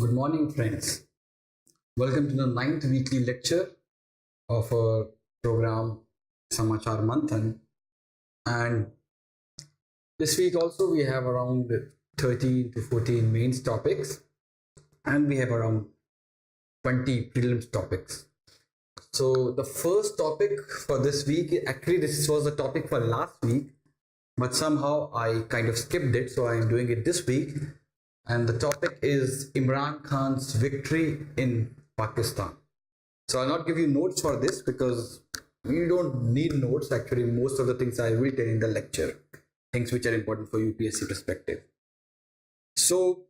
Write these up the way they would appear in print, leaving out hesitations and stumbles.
Good morning, friends. Welcome to the ninth weekly lecture of our program Samachar Manthan. And this week also we have around 13 to 14 mains topics and we have around 20 prelims topics. So the first topic for this week, actually this was a topic for last week, but somehow I kind of skipped it, so I am doing it this week. And the topic is Imran Khan's victory in Pakistan. So I'll not give you notes for this because you don't need notes. Actually, most of the things I will tell in the lecture, things which are important for UPSC perspective. So,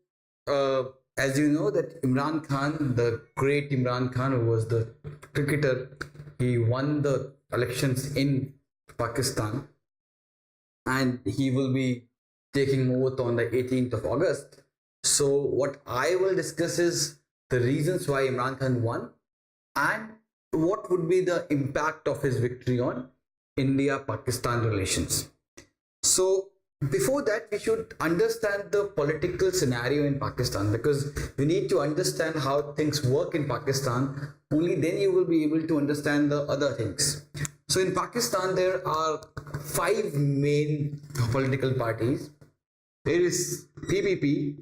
as you know, that Imran Khan, the great Imran Khan, who was the cricketer, he won the elections in Pakistan, and he will be taking oath on the 18th of August. So, what I will discuss is the reasons why Imran Khan won and what would be the impact of his victory on India Pakistan relations. So, before that, we should understand the political scenario in Pakistan because we need to understand how things work in Pakistan. Only then you will be able to understand the other things. So, in Pakistan, there are five main political parties. There is PPP,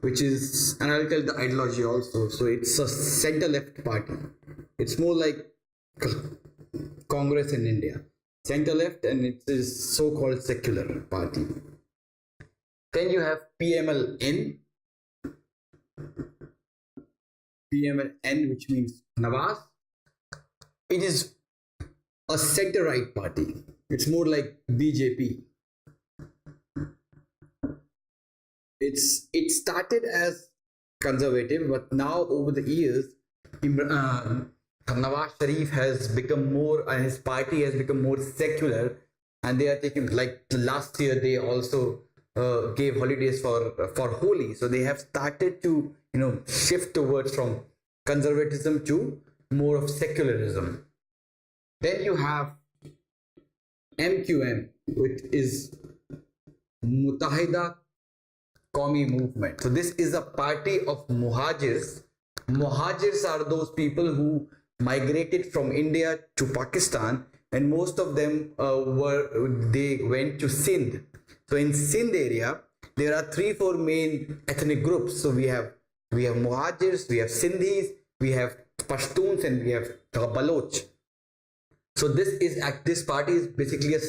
which is, and I'll tell the ideology also. So it's a center-left party. It's more like Congress in India. Center-left, and it is so-called secular party. Then you have PMLN, which means Nawaz. It is a center-right party. It's more like BJP. It started as conservative, but now over the years, Nawaz Sharif has become more, and his party has become more secular, and they are taking, like last year they also gave holidays for Holi, so they have started to shift towards from conservatism to more of secularism. Then you have MQM, which is Mutahida Qawmi movement. So this is a party of Muhajirs. Muhajirs are those people who migrated from India to Pakistan, and most of them they went to Sindh. So in Sindh area, there are 3-4 main ethnic groups. So we have Muhajirs, we have Sindhis, we have Pashtuns, and we have Baloch. So this party is basically a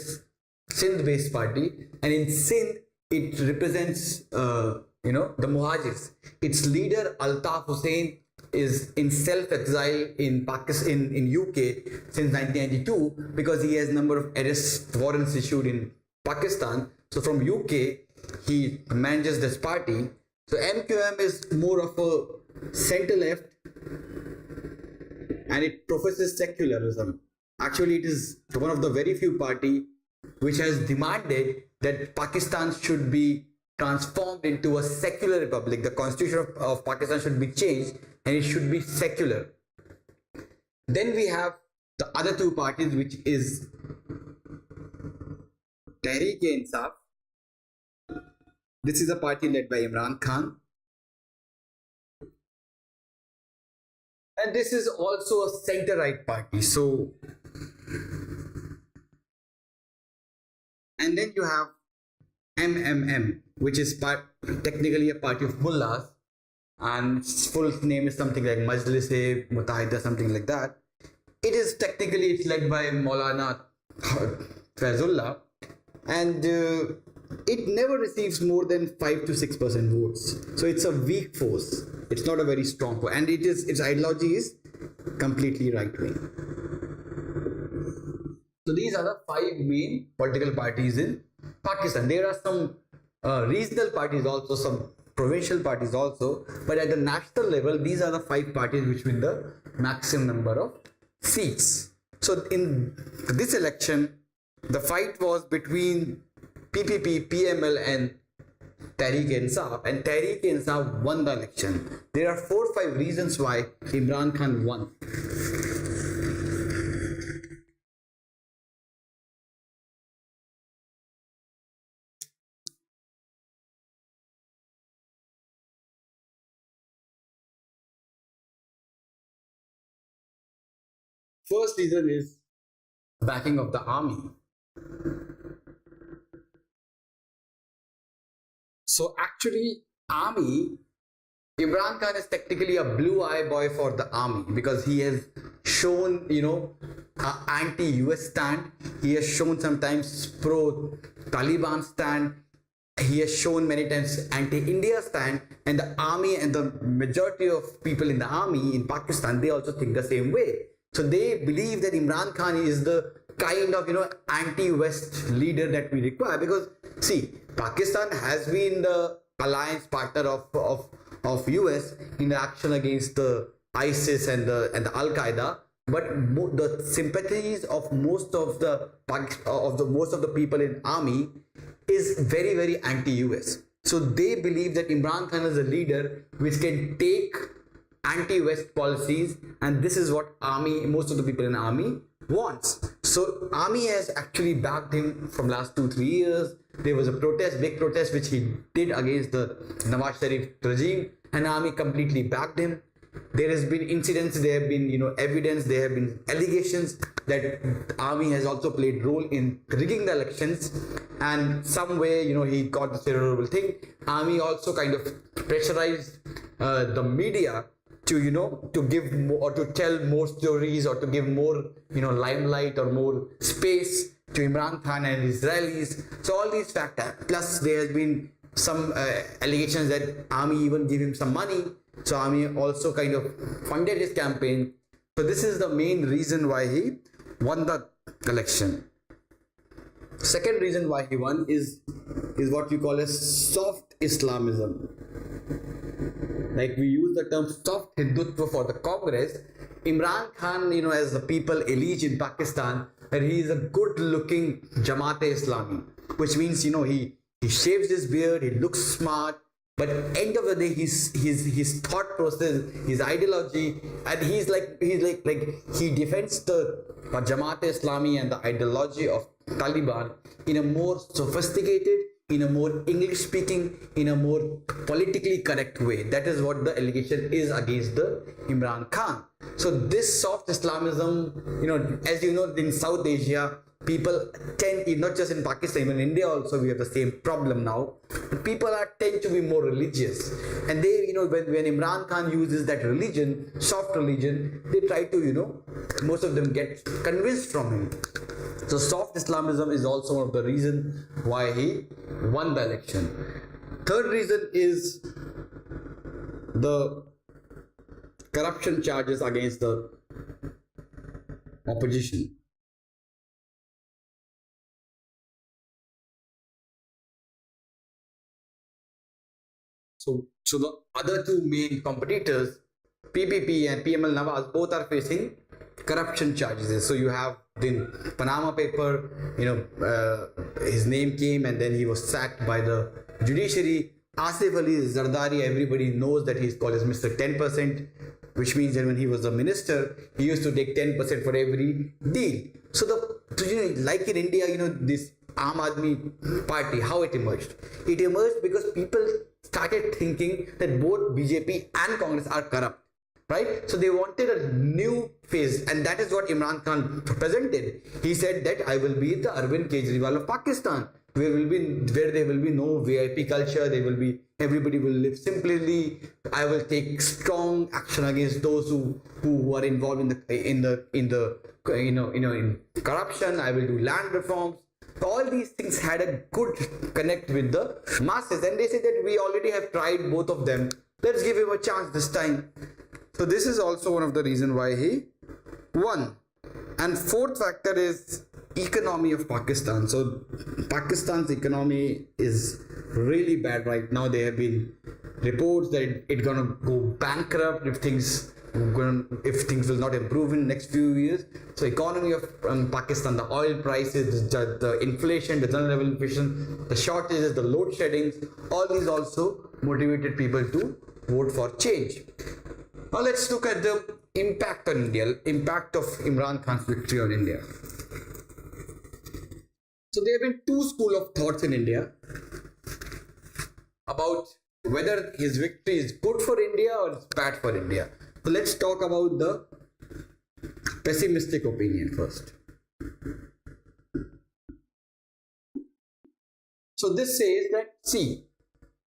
Sindh-based party, and in Sindh it represents the Muhajirs. Its leader Altaf Hussain is in self-exile in Pakistan, in UK since 1992 because he has a number of arrest warrants issued in Pakistan. So from UK he manages this party. So MQM is more of a center-left and it professes secularism. Actually, it is one of the very few party which has demanded that Pakistan should be transformed into a secular republic. The constitution of Pakistan should be changed and it should be secular. Then we have the other two parties, which is Tehreek-e-Insaf. This is a party led by Imran Khan. And this is also a center-right party. So, and then you have MMM, which is technically a party of mullahs, and its full name is something like Majlis-e Mutahida, something like that. It's led by Maulana Fazullah, and it never receives more than 5 to 6% votes. So it's a weak force. It's not a very strong force, and its ideology is completely right wing. So these are the five main political parties in Pakistan. There are some regional parties also, some provincial parties also, but at the national level, these are the five parties which win the maximum number of seats. So in this election, the fight was between PPP, PML and Tehreek-e-Insaf, and Tehreek-e-Insaf won the election. There are 4-5 reasons why Imran Khan won. First reason is backing of the army. So actually, army, Imran Khan is technically a blue eye boy for the army because he has shown, an anti-US stand. He has shown sometimes pro-Taliban stand. He has shown many times anti-India stand, and the army and the majority of people in the army in Pakistan, they also think the same way. So they believe that Imran Khan is the kind of anti-West leader that we require, because see, Pakistan has been the alliance partner of US in the action against the ISIS and the Al Qaeda, but the sympathies of most of the people in army is very, very anti-US. So they believe that Imran Khan is a leader which can take anti-West policies, and this is what most of the people in the army wants. So army has actually backed him from last 2-3 years. There was a big protest which he did against the Nawaz Sharif regime, and army completely backed him. There has been incidents, there have been evidence, there have been allegations that army has also played role in rigging the elections, and some way he got this terrible thing. Army also kind of pressurized the media to give more, or to tell more stories, or to give more limelight or more space to Imran Khan and Israelis. So all these factors, plus there has been some allegations that army even gave him some money. So army also kind of funded his campaign. So this is the main reason why he won the election. Second reason why he won is what we call as soft Islamism. Like we use the term soft Hindutva for the Congress. Imran Khan, as the people elite in Pakistan, that he is a good-looking Jamaat-e-Islami, which means he shaves his beard, he looks smart, but end of the day, his thought process, his ideology, and he defends the Jamaat-e-Islami and the ideology of Taliban in a more sophisticated, in a more English speaking, in a more politically correct way. That is what the allegation is against the Imran Khan. So this soft Islamism, as you know, in South Asia, people tend, not just in Pakistan, even in India also we have the same problem now. People tend to be more religious, and they, when Imran Khan uses that religion, soft religion, they try to, most of them get convinced from him. So soft Islamism is also one of the reasons why he won the election. Third reason is the corruption charges against the opposition. So the other two main competitors, PPP and PML Nawaz, both are facing corruption charges. So you have the Panama paper, his name came and then he was sacked by the judiciary. Asif Ali Zardari, everybody knows that he's called as Mr. 10%, which means that when he was a minister, he used to take 10% for every deal. So like in India, this Aam Aadmi party, how it emerged? It emerged because people started thinking that both BJP and Congress are corrupt, right? So they wanted a new phase, and that is what Imran Khan presented. He said that I will be the Arvind Kejriwal of Pakistan, where there will be no VIP culture. Everybody will live simply. I will take strong action against those who are involved in corruption. I will do land reforms. All these things had a good connect with the masses, and they said that we already have tried both of them. Let's give him a chance this time. So this is also one of the reasons why he won. And fourth factor is economy of Pakistan. So Pakistan's economy is really bad right now. There have been reports that it's gonna go bankrupt if things will not improve in the next few years. So economy of Pakistan, the oil prices, the inflation, the general level inflation, the shortages, the load sheddings, all these also motivated people to vote for change. Now let's look at the impact on India, impact of Imran Khan's victory on India. So there have been two schools of thoughts in India about whether his victory is good for India or it's bad for India. So let's talk about the pessimistic opinion first. So this says that, see,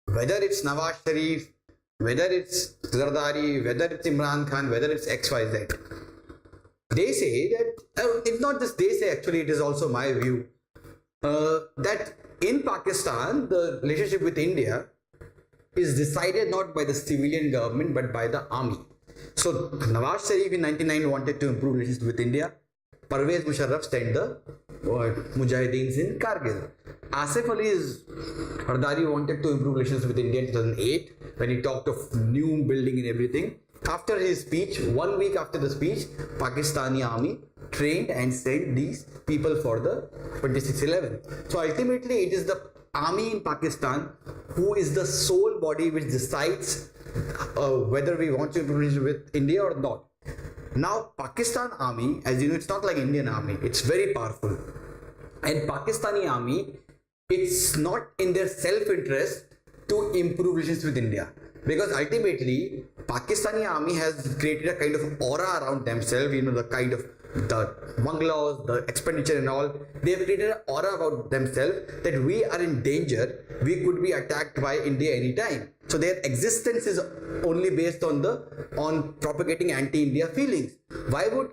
whether it's Nawaz Sharif, whether it's Zardari, whether it's Imran Khan, whether it's XYZ, they say that, it's not just they say, actually it is also my view, that in Pakistan, the relationship with India is decided not by the civilian government but by the army. So Nawaz Sharif in 1999 wanted to improve relations with India. Parvez Musharraf sent the Mujahideens in Kargil. Asif Ali's Hardari wanted to improve relations with India in 2008 when he talked of new building and everything. After his speech, 1 week after the speech, Pakistani army trained and sent these people for the 2611. So ultimately it is the army in Pakistan who is the sole body which decides whether we want to improve relations with India or not. Now Pakistan army, as you know, it's not like Indian army, it's very powerful. And Pakistani army, it's not in their self-interest to improve relations with India, because ultimately Pakistani army has created a kind of aura around themselves, you know, the kind of the bungalows, the expenditure and all. They have created an aura about themselves that we are in danger, we could be attacked by India anytime. So their existence is only based on propagating anti-India feelings. Why would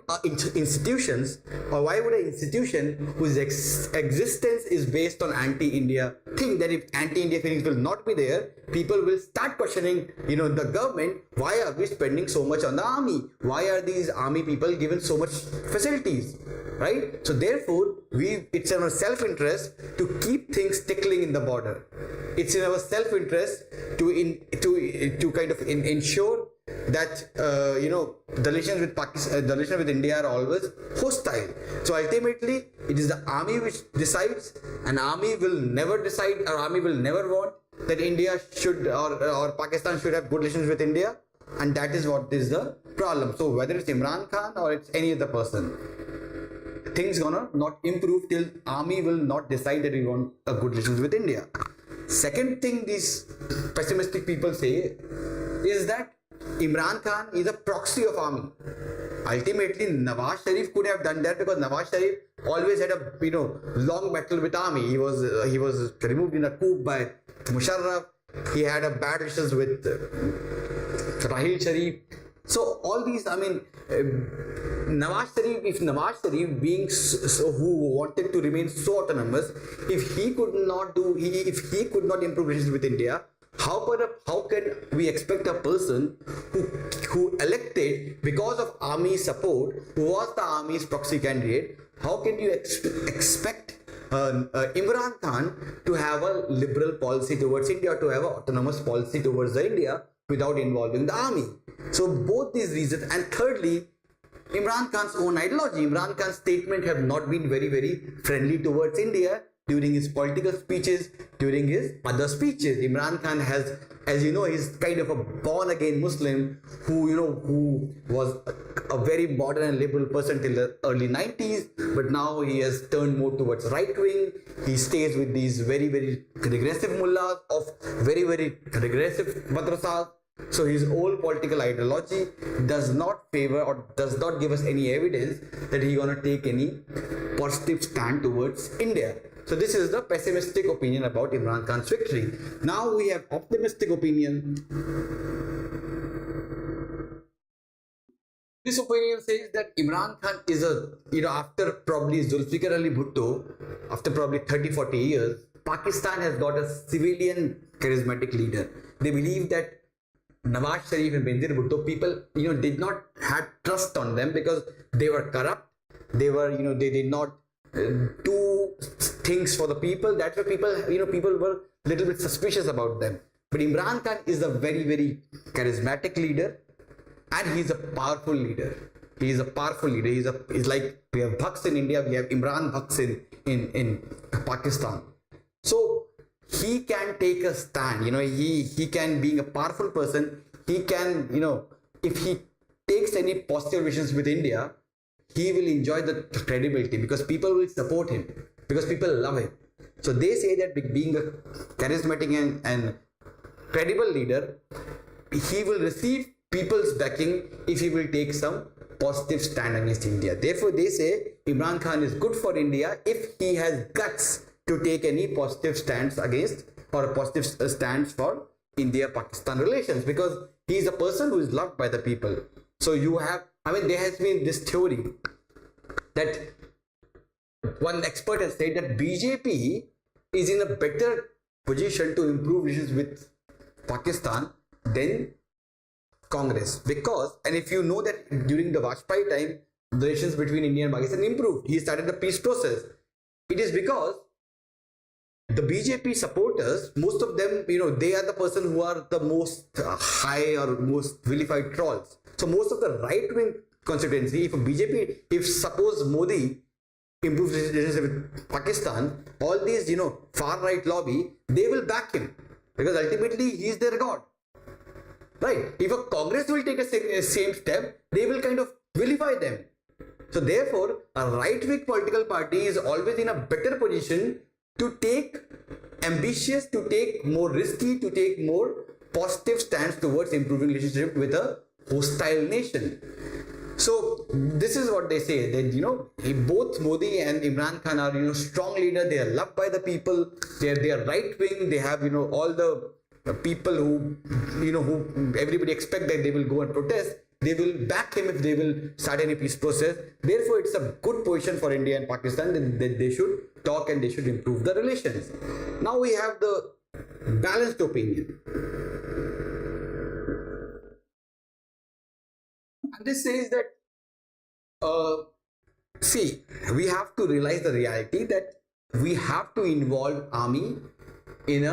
institutions, or why would an institution whose existence is based on anti-India think that if anti-India feelings will not be there, people will start questioning, you know, the government, why are we spending so much on the army? Why are these army people given so much facilities? Right? So therefore, it's in our self-interest to keep things tickling in the border. It's in our self-interest to kind of ensure that you know, the relations with Pakistan, the relations with India are always hostile. So ultimately, it is the army which decides. An army will never decide, or army will never want that India should or Pakistan should have good relations with India, and that is what is the problem. So whether it's Imran Khan or it's any other person, things gonna not improve till army will not decide that we want a good relations with India. Second thing these pessimistic people say is that Imran Khan is a proxy of army. Ultimately, Nawaz Sharif could have done that, because Nawaz Sharif always had a, you know, long battle with army. He was removed in a coup by Musharraf. He had a bad relations with Rahil Sharif. So all these, I mean, Nawaz Sharif being who wanted to remain so autonomous, if he could not improve relations with India, how can we expect a person who elected because of army support, who was the army's proxy candidate, how can you expect Imran Khan to have a liberal policy towards India, to have an autonomous policy towards India without involving the army? So both these reasons. And thirdly, Imran Khan's own ideology. Imran Khan's statement have not been very, very friendly towards India during his political speeches, during his other speeches. Imran Khan has, as you know, he's kind of a born-again Muslim who was a very modern and liberal person till the early 90s, but now he has turned more towards right-wing. He stays with these very, very regressive mullahs of very, very regressive madrasas. So his whole political ideology does not favor or does not give us any evidence that he's gonna take any positive stand towards India. So this is the pessimistic opinion about Imran Khan's victory. Now we have optimistic opinion. This opinion says that Imran Khan is after probably Zulfikar Ali Bhutto, after probably 30-40 years, Pakistan has got a civilian charismatic leader. They believe that Nawaz Sharif and Benazir Bhutto, people, did not have trust on them because they were corrupt. They were, they did not do things for the people. That's why people were a little bit suspicious about them. But Imran Khan is a very, very charismatic leader, and he's a powerful leader. He's a powerful leader. He's like, we have Bhaks in India, we have Imran Bhaks in Pakistan. So he can take a stand. He can, being a powerful person, he can, if he takes any positive visions with India, he will enjoy the credibility because people will support him, because people love him. So they say that being a charismatic and credible leader, he will receive people's backing if he will take some positive stand against India. Therefore, they say Imran Khan is good for India if he has guts to take any positive stance against or a positive stance for India-Pakistan relations, because he is a person who is loved by the people. So you have, I mean, there has been this theory that one expert has said that BJP is in a better position to improve relations with Pakistan than Congress, because, and if you know that during the Vajpayee time, the relations between India and Pakistan improved. He started the peace process. It is because the BJP supporters, most of them, they are the person who are the most high or most vilified trolls. So most of the right-wing constituency, if suppose Modi improves relations with Pakistan, all these, far-right lobby, they will back him, because ultimately he is their god. Right? If a Congress will take a same step, they will kind of vilify them. So therefore, a right-wing political party is always in a better position to take ambitious, to take more risky, to take more positive stance towards improving relationship with a hostile nation. So this is what they say, that both Modi and Imran Khan are strong leader. They are loved by the people. They are right wing. They have all the people who who everybody expect that they will go and protest. They will back him if they will start any peace process. Therefore, it's a good position for India and Pakistan that they should talk and they should improve the relations. Now we have the balanced opinion. And this says that, see, we have to realize the reality that we have to involve army in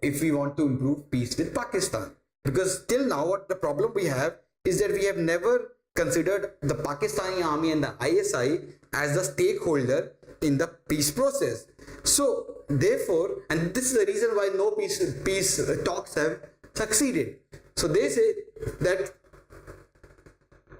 if we want to improve peace with Pakistan. Because till now, what the problem we have is that we have never considered the Pakistani army and the ISI as the stakeholder in the peace process. So therefore, and this is the reason why no peace talks have succeeded. So they say that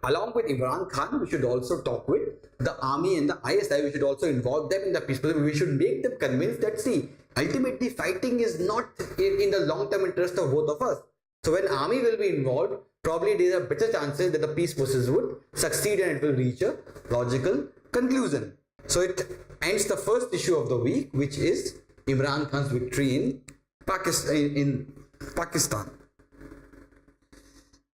along with Imran Khan, we should also talk with the army and the ISI. We should also involve them in the peace process. We should make them convinced that, see, ultimately fighting is not in the long-term interest of both of us. So when army will be involved, probably there are better chances that the peace process would succeed and it will reach a logical conclusion. So it ends the first issue of the week, which is Imran Khan's victory in Pakistan.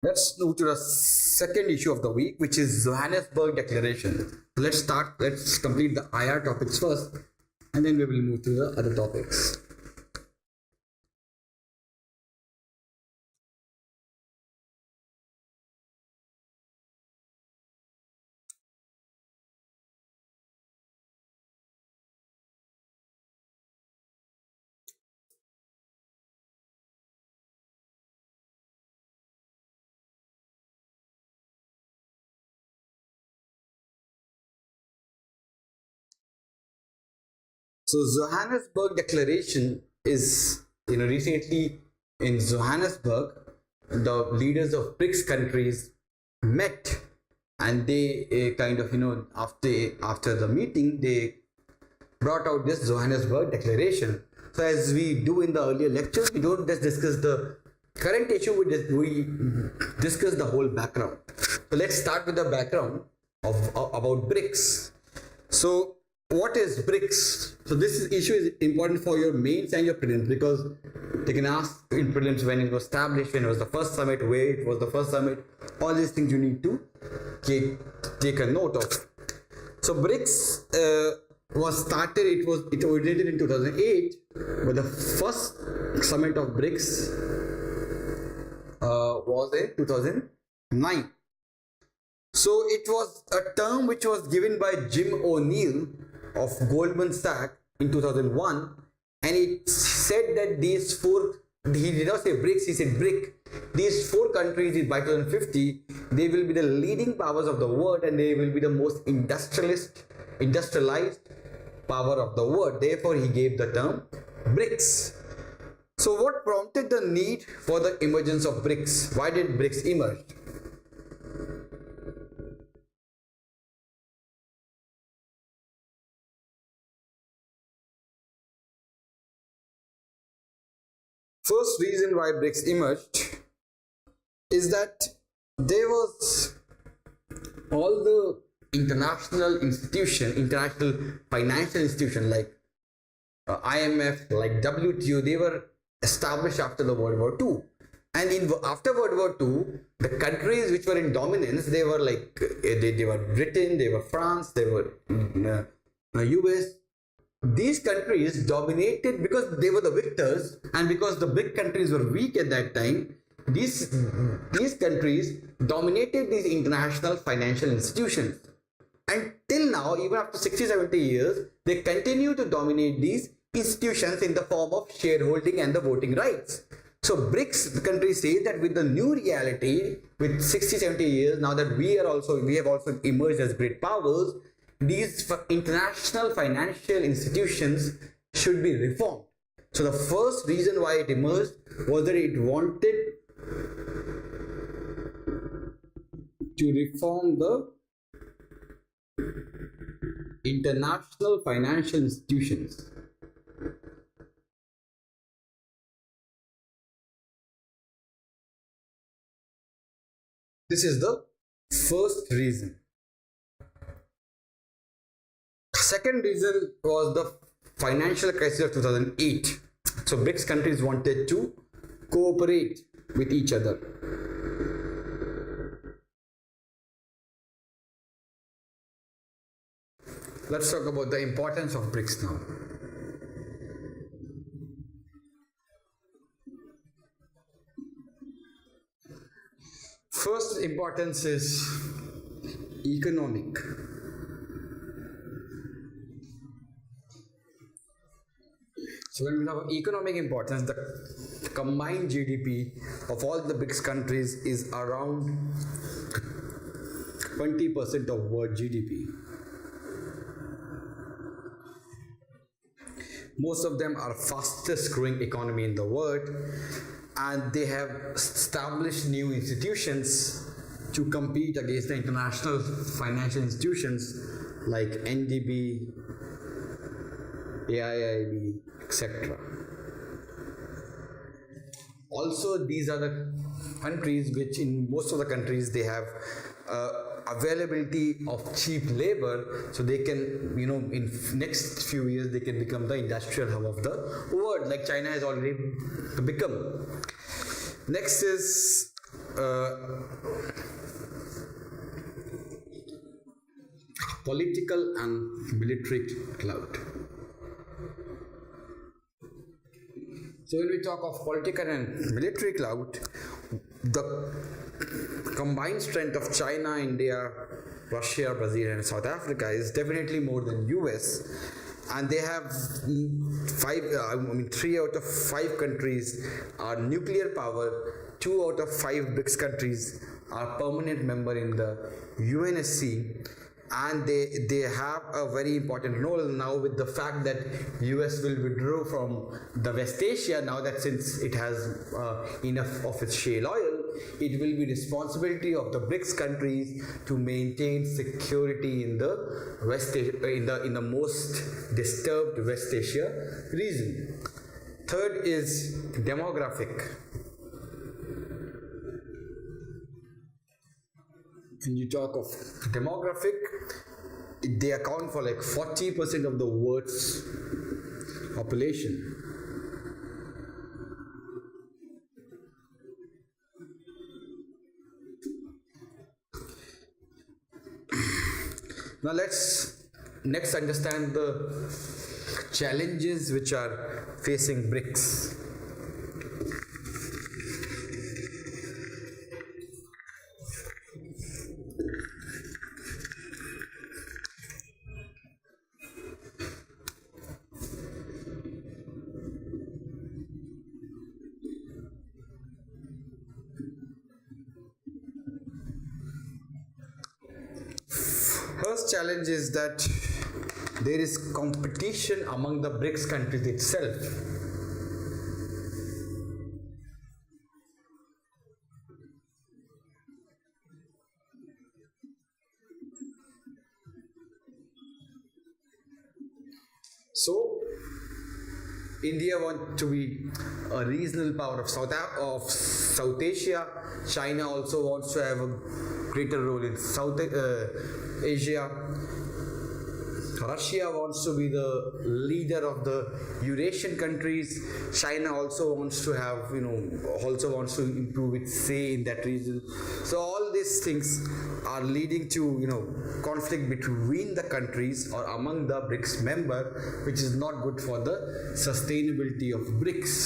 Let's move to the second issue of the week, which is Johannesburg Declaration. Let's complete the IR topics first, and then we will move to the other topics. So Johannesburg Declaration is, recently in Johannesburg, the leaders of BRICS countries met, and they kind of, after the meeting, they brought out this Johannesburg Declaration. So as we do in the earlier lectures, we don't just discuss the current issue, we discuss the whole background. So let's start with the background about BRICS. So what is BRICS? So this issue is important for your mains and your prelims, because they can ask in prelims when it was established, when it was the first summit, where it was the first summit. All these things you need to take a note of. So BRICS was started. It originated in 2008, but the first summit of BRICS was in 2009. So it was a term which was given by Jim O'Neill of Goldman Sachs in 2001, and it said that these four, he did not say BRICS, he said BRIC. These four countries by 2050, they will be the leading powers of the world, and they will be the most industrialized power of the world. Therefore, he gave the term BRICS. So what prompted the need for the emergence of BRICS? Why did BRICS emerge? First reason why BRICS emerged is that there was all the international financial institution like IMF, like WTO, they were established after the World War II. And after World War II, the countries which were in dominance, they were like they were Britain, they were France, they were US. These countries dominated because they were the victors, and because the big countries were weak at that time. These countries dominated these international financial institutions. And till now, even after 60-70 years, they continue to dominate these institutions in the form of shareholding and the voting rights. So BRICS countries say that with the new reality, with 60-70 years, now that we have also emerged as great powers, these international financial institutions should be reformed. So the first reason why it emerged was that it wanted to reform the international financial institutions. This is the first reason. Second reason was the financial crisis of 2008. So BRICS countries wanted to cooperate with each other. Let's talk about the importance of BRICS now. First importance is economic. So when we have economic importance, the combined GDP of all the BRICS countries is around 20% of world GDP. Most of them are fastest growing economy in the world, and they have established new institutions to compete against the international financial institutions like NDB, AIIB, etc. Also, these are the countries which, in most of the countries, they have availability of cheap labor, so they can, in next few years they can become the industrial hub of the world, like China has already become. Next is political and military clout. So when we talk of political and military clout, the combined strength of China, India, Russia, Brazil and South Africa is definitely more than US, and they have 3 out of 5 countries are nuclear power, 2 out of 5 BRICS countries are permanent member in the UNSC, and they have a very important role now with the fact that US will withdraw from the West Asia now that since it has enough of its shale oil. It will be responsibility of the BRICS countries to maintain security in the West Asia, in the most disturbed West Asia region. Third is demographic. When you talk of demographic, they account for like 40% of the world's population. Now let's next understand the challenges which are facing BRICS. First challenge is that there is competition among the BRICS countries itself. So India wants to be a regional power of South Asia. China also wants to have a greater role in South Asia. Russia wants to be the leader of the Eurasian countries. China also wants to have, also wants to improve its say in that region. So all these things are leading to, conflict between the countries or among the BRICS member, which is not good for the sustainability of BRICS.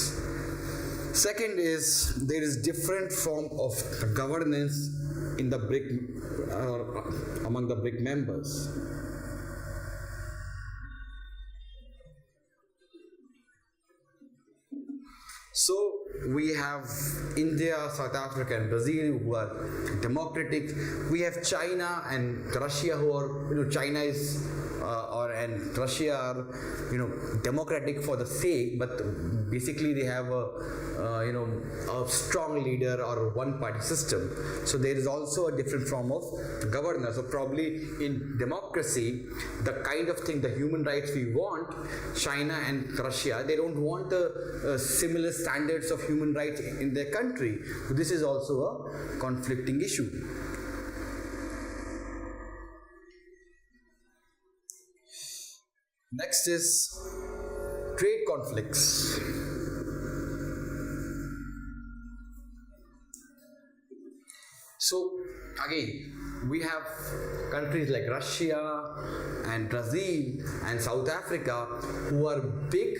Second is there is different form of governance in the BRIC among the BRIC members. So we have India, South Africa and Brazil who are democratic. We have China and Russia who are, China is and Russia are, democratic for the sake, but basically they have a strong leader or one party system. So there is also a different form of governance. So probably in democracy, the kind of thing, the human rights we want, China and Russia, they don't want similar standards of human rights in their country. So this is also a conflicting issue. Next is trade conflicts. So again, we have countries like Russia and Brazil and South Africa who are big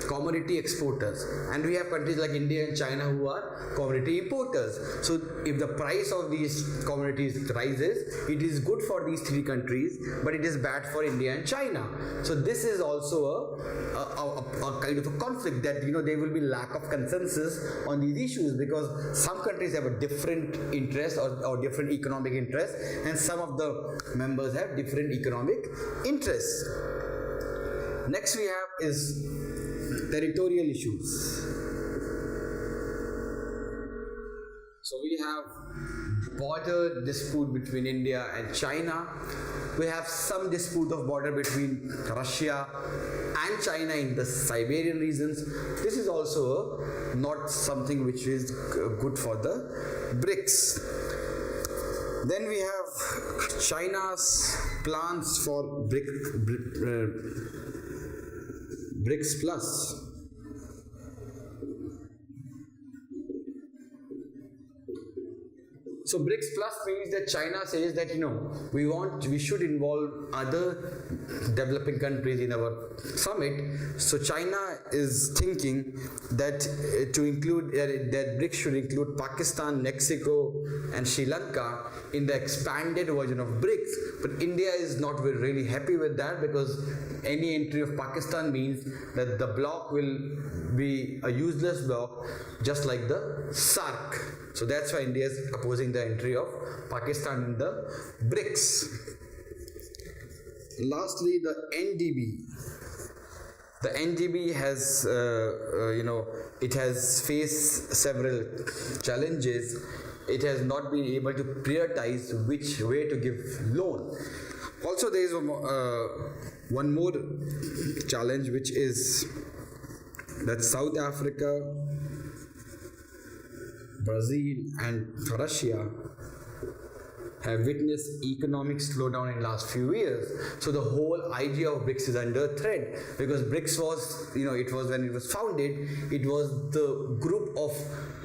commodity exporters, and we have countries like India and China who are commodity importers. So if the price of these commodities rises, it is good for these three countries, but it is bad for India and China. So this is also a kind of a conflict that there will be lack of consensus on these issues, because some countries have a different interest or different economic interest, and some of the members have different economic interests. Next we have is territorial issues. So we have border dispute between India and China. We have some dispute of border between Russia and China in the Siberian regions. This is also not something which is good for the BRICS. Then we have China's plans for BRICS Plus. So BRICS Plus means that China says that we should involve other developing countries in our summit. So China is thinking that to include that BRICS should include Pakistan, Mexico and Sri Lanka in the expanded version of BRICS. But India is not really happy with that, because any entry of Pakistan means that the bloc will be a useless bloc, just like the SAARC. So that's why India is opposing the entry of Pakistan in the BRICS. Lastly, the NDB. The NDB has, it has faced several challenges. It has not been able to prioritize which way to give loan. Also, there is one more challenge, which is that South Africa, Brazil and Russia have witnessed economic slowdown in last few years. So the whole idea of BRICS is under threat, because BRICS was, it was when it was founded, it was the group of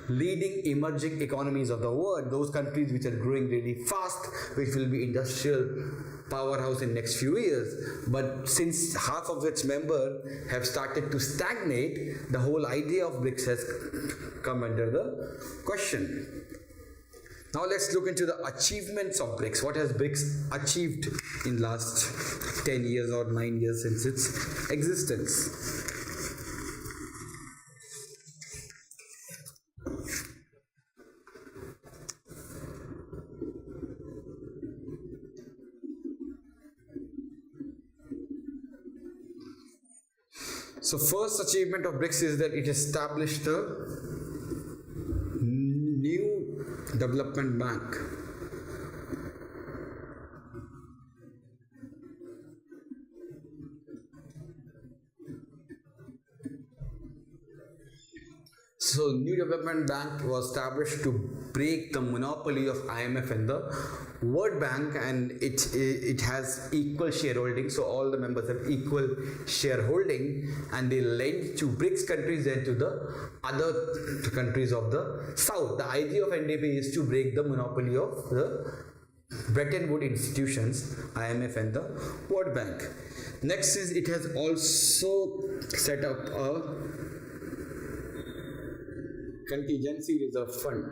leading emerging economies of the world, those countries which are growing really fast, which will be industrial powerhouse in next few years. But since half of its members have started to stagnate, the whole idea of BRICS has come under the question. Now let's look into the achievements of BRICS. What has BRICS achieved in last 10 years or 9 years since its existence? So first achievement of BRICS is that it established a new development bank. So new Development Bank was established to break the monopoly of IMF and the World Bank, and it has equal shareholding, so all the members have equal shareholding, and they lend to BRICS countries and to the other countries of the South. The idea of NDB is to break the monopoly of the Bretton Woods institutions, IMF and the World Bank. Next is it has also set up a contingency reserve fund.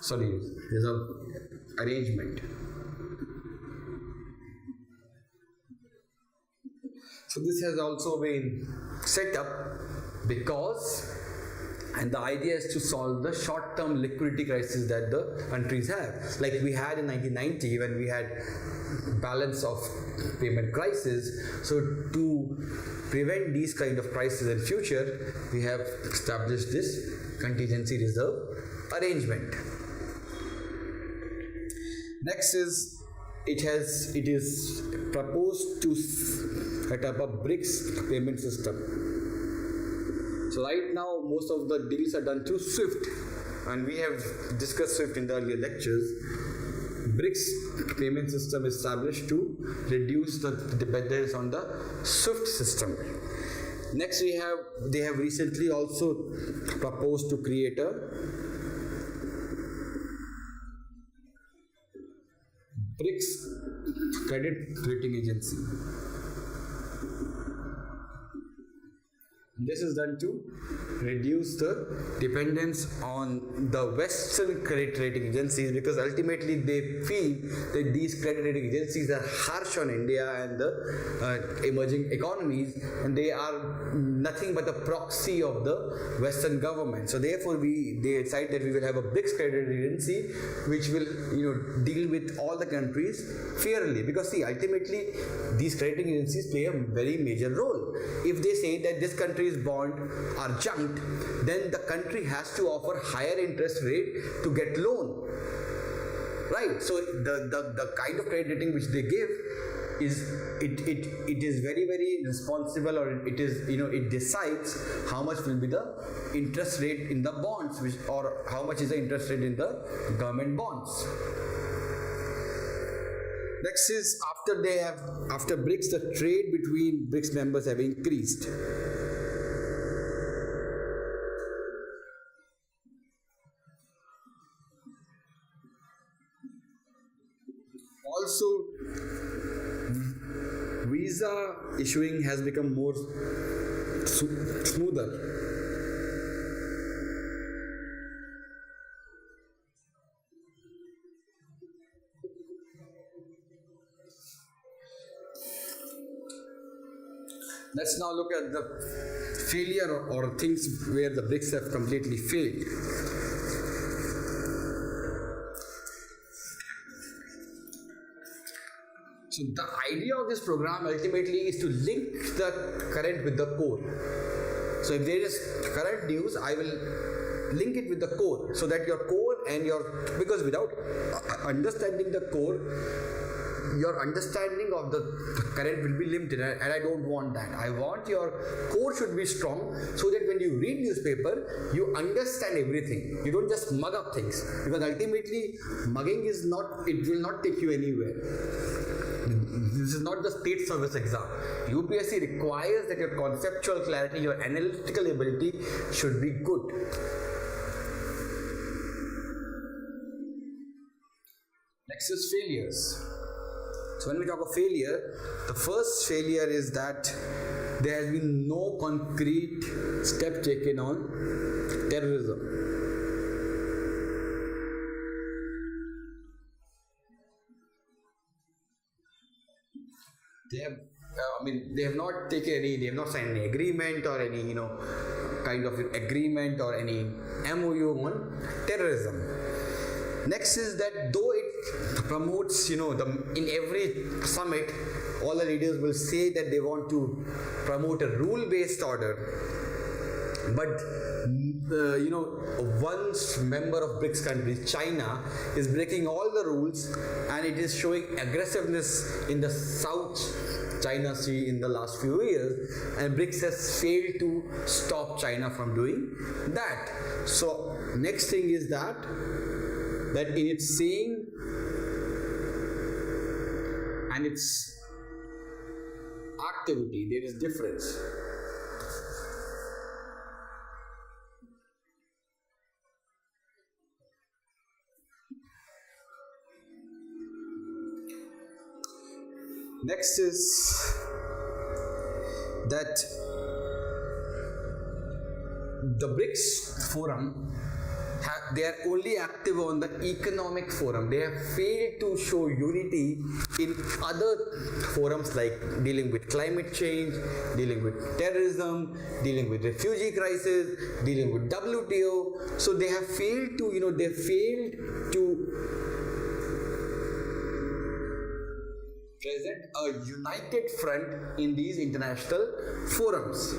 Sorry, reserve arrangement. So this has also been set up because, and the idea is to solve the short-term liquidity crisis that the countries have. Like we had in 1990 when we had balance of payment crisis. So to prevent these kind of crises in future, we have established this contingency reserve arrangement. Next is it is proposed to set up a BRICS payment system. So right now most of the deals are done through SWIFT, and we have discussed SWIFT in the earlier lectures. BRICS payment system is established to reduce the dependence on the SWIFT system. Next they have recently also proposed to create a BRICS credit rating agency. This is done to reduce the dependence on the Western credit rating agencies, because ultimately they feel that these credit rating agencies are harsh on India and the emerging economies, and they are nothing but a proxy of the Western government. So therefore they decide that we will have a BRICS credit agency which will deal with all the countries fairly, because see, ultimately these credit agencies play a very major role. If they say that this country's bond are junked, then the country has to offer higher interest rate to get loan, right? So the kind of credit rating which they give is it is very, very responsible, or it is it decides how much will be the interest rate in the bonds, or how much is the interest rate in the government bonds. Next is after BRICS, the trade between BRICS members have increased. Also, visa issuing has become more smoother. Let's now look at the failure or things where the BRICS have completely failed. So the idea of this program ultimately is to link the current with the core. So if there is current news, I will link it with the core, so that your core and because without understanding the core, your understanding of the current will be limited, and I don't want that. I want your core should be strong, so that when you read newspaper, you understand everything. You don't just mug up things, because ultimately mugging it will not take you anywhere. This is not the state service exam. UPSC requires that your conceptual clarity, your analytical ability should be good. Next is failures. So when we talk of failure, the first failure is that there has been no concrete step taken on terrorism. They have not taken any, they have not signed any agreement or any, kind of agreement or any MOU on terrorism. Next is that though it promotes, in every summit, all the leaders will say that they want to promote a rule-based order, but one member of BRICS countries, China, is breaking all the rules, and it is showing aggressiveness in the South China Sea in the last few years, and BRICS has failed to stop China from doing that. So next thing is that in its saying and its activity there is difference. Next is that the BRICS forum, they are only active on the economic forum. They have failed to show unity in other forums like dealing with climate change, dealing with terrorism, dealing with refugee crisis, dealing with WTO. So they have failed to, they failed to present a united front in these international forums.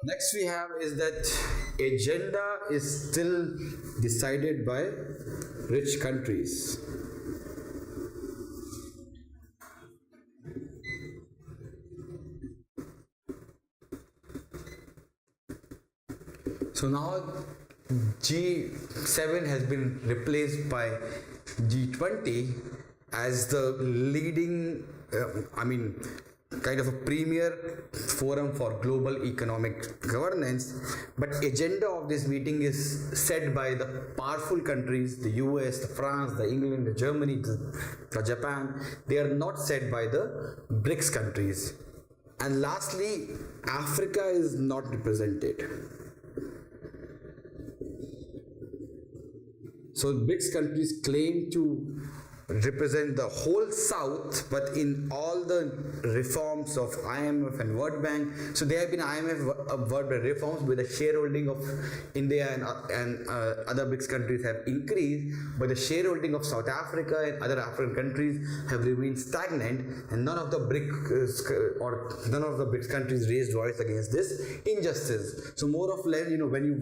Next we have is that agenda is still decided by rich countries. So now G7 has been replaced by G20 as the leading, kind of a premier forum for global economic governance. But agenda of this meeting is set by the powerful countries, the US, the France, the England, the Germany, the Japan. They are not set by the BRICS countries. And lastly, Africa is not represented. So BRICS countries claim to represent the whole South, but in all the reforms of IMF and World Bank. So there have been IMF World Bank reforms where the shareholding of India and other BRICS countries have increased, but the shareholding of South Africa and other African countries have remained stagnant, and none of the BRICS countries raised voice against this injustice. So more or less, when you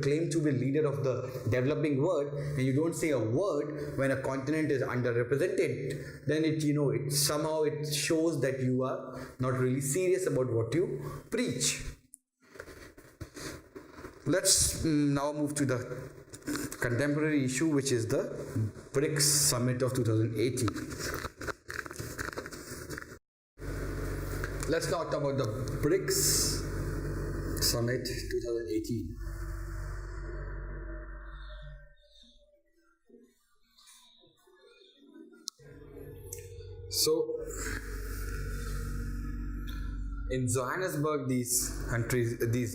claim to be leader of the developing world and you don't say a word when a continent is underrepresented, then it somehow it shows that you are not really serious about what you preach. Let's now move to the contemporary issue, which is the BRICS summit of 2018. Let's now talk about the BRICS summit 2018. So in Johannesburg, these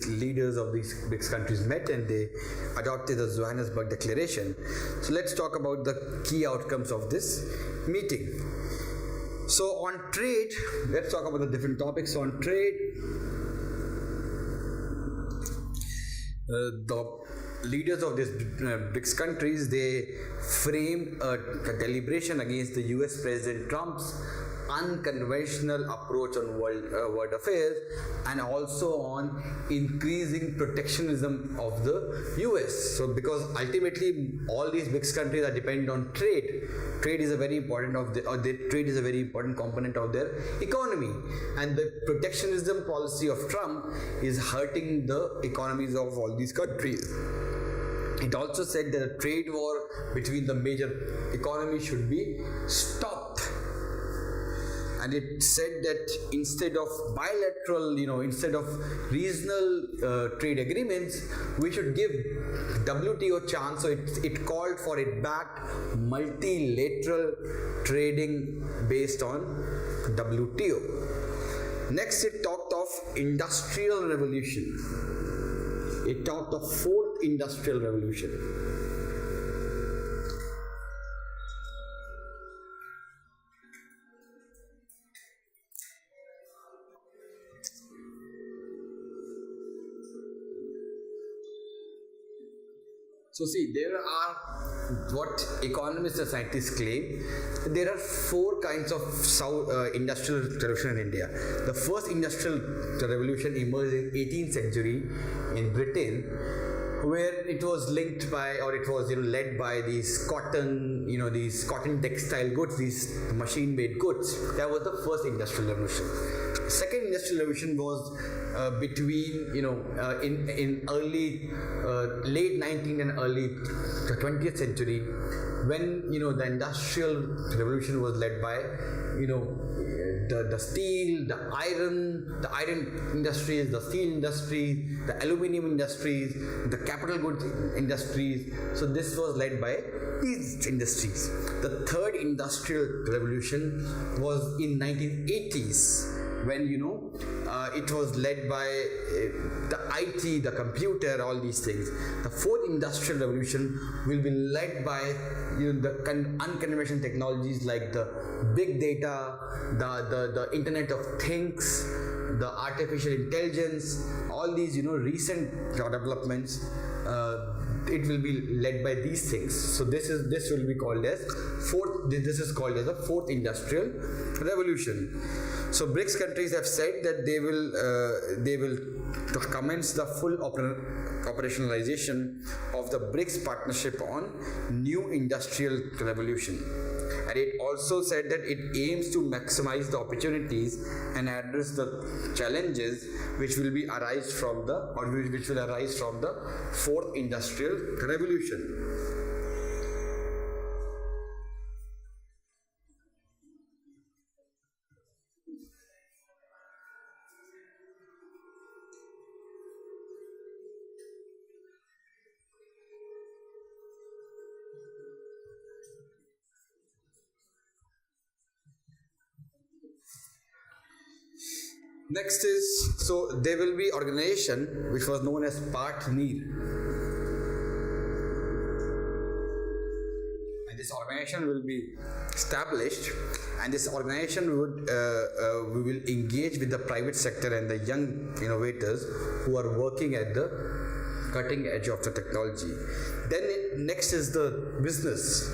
leaders of these BRICS countries met and they adopted the Johannesburg Declaration. So let's talk about the key outcomes of this meeting. So on trade, let's talk about the different topics. So on trade, the leaders of these BRICS countries, they framed a deliberation against the US President Trump's unconventional approach on world affairs, and also on increasing protectionism of the US. So because ultimately all these BRICS countries are dependent on trade. Trade is a very important trade is a very important component of their economy, and the protectionism policy of Trump is hurting the economies of all these countries. It also said that a trade war between the major economies should be stopped. And it said that instead of bilateral, instead of regional trade agreements, we should give WTO chance. So it called for it back multilateral trading based on WTO. Next, it talked of industrial revolution. It talked of fourth industrial revolution. So see, there are what economists and scientists claim. There are four kinds of industrial revolution in India. The first industrial revolution emerged in 18th century in Britain, where it was linked by, or it was led by these cotton textile goods, these machine made goods. That was the first industrial revolution. Second industrial revolution was between in early late 19th and early 20th century, when the industrial revolution was led by the steel, the iron industries, the steel industries, the aluminium industries, the capital goods industries. So this was led by these industries. The third industrial revolution was in 1980s, when it was led by the IT, the computer, all these things. The fourth industrial revolution will be led by the unconventional technologies like the big data, the Internet of Things, the artificial intelligence, all these recent developments. It will be led by these things. So this will be called as fourth. This is called as the fourth industrial revolution. So BRICS countries have said that they will commence the full operationalization of the BRICS partnership on new industrial revolution. And it also said that it aims to maximize the opportunities and address the challenges which will arise from the fourth industrial revolution. Next is, so there will be organization which was known as Partner, and this organization will be established, and this organization we will engage with the private sector and the young innovators who are working at the cutting edge of the technology. Then next is the business.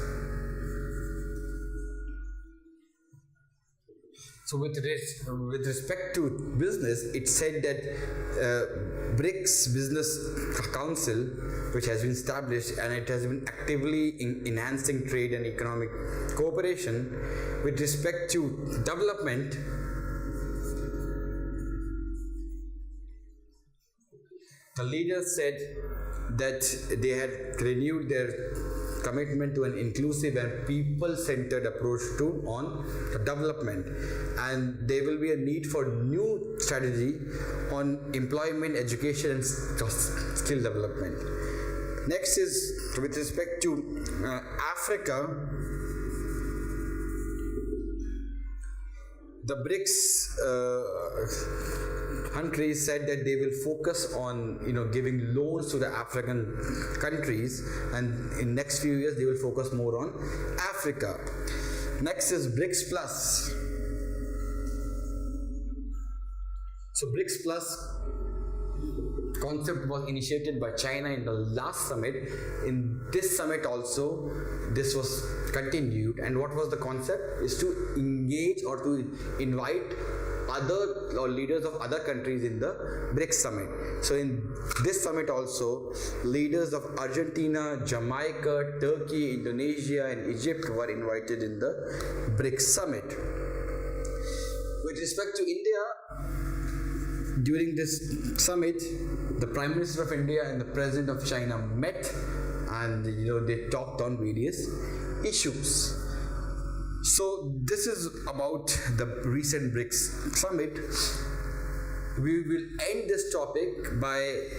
So with respect to business, it said that BRICS Business Council, which has been established, and it has been actively enhancing trade and economic cooperation. With respect to development, the leaders said that they had renewed their commitment to an inclusive and people-centered approach on development, and there will be a need for new strategy on employment, education and skill development. Next is with respect to Africa. The BRICS countries said that they will focus on giving loans to the African countries, and in next few years they will focus more on Africa. Next is BRICS Plus. So BRICS Plus concept was initiated by China in the last summit. In this summit also, this was continued, and what was the concept is to engage or to invite other or leaders of other countries in the BRICS summit. So in this summit also, leaders of Argentina, Jamaica, Turkey, Indonesia and Egypt were invited in the BRICS summit. With respect to India, during this summit, the Prime Minister of India and the President of China met, and they talked on various issues. So this is about the recent BRICS summit. We will end this topic by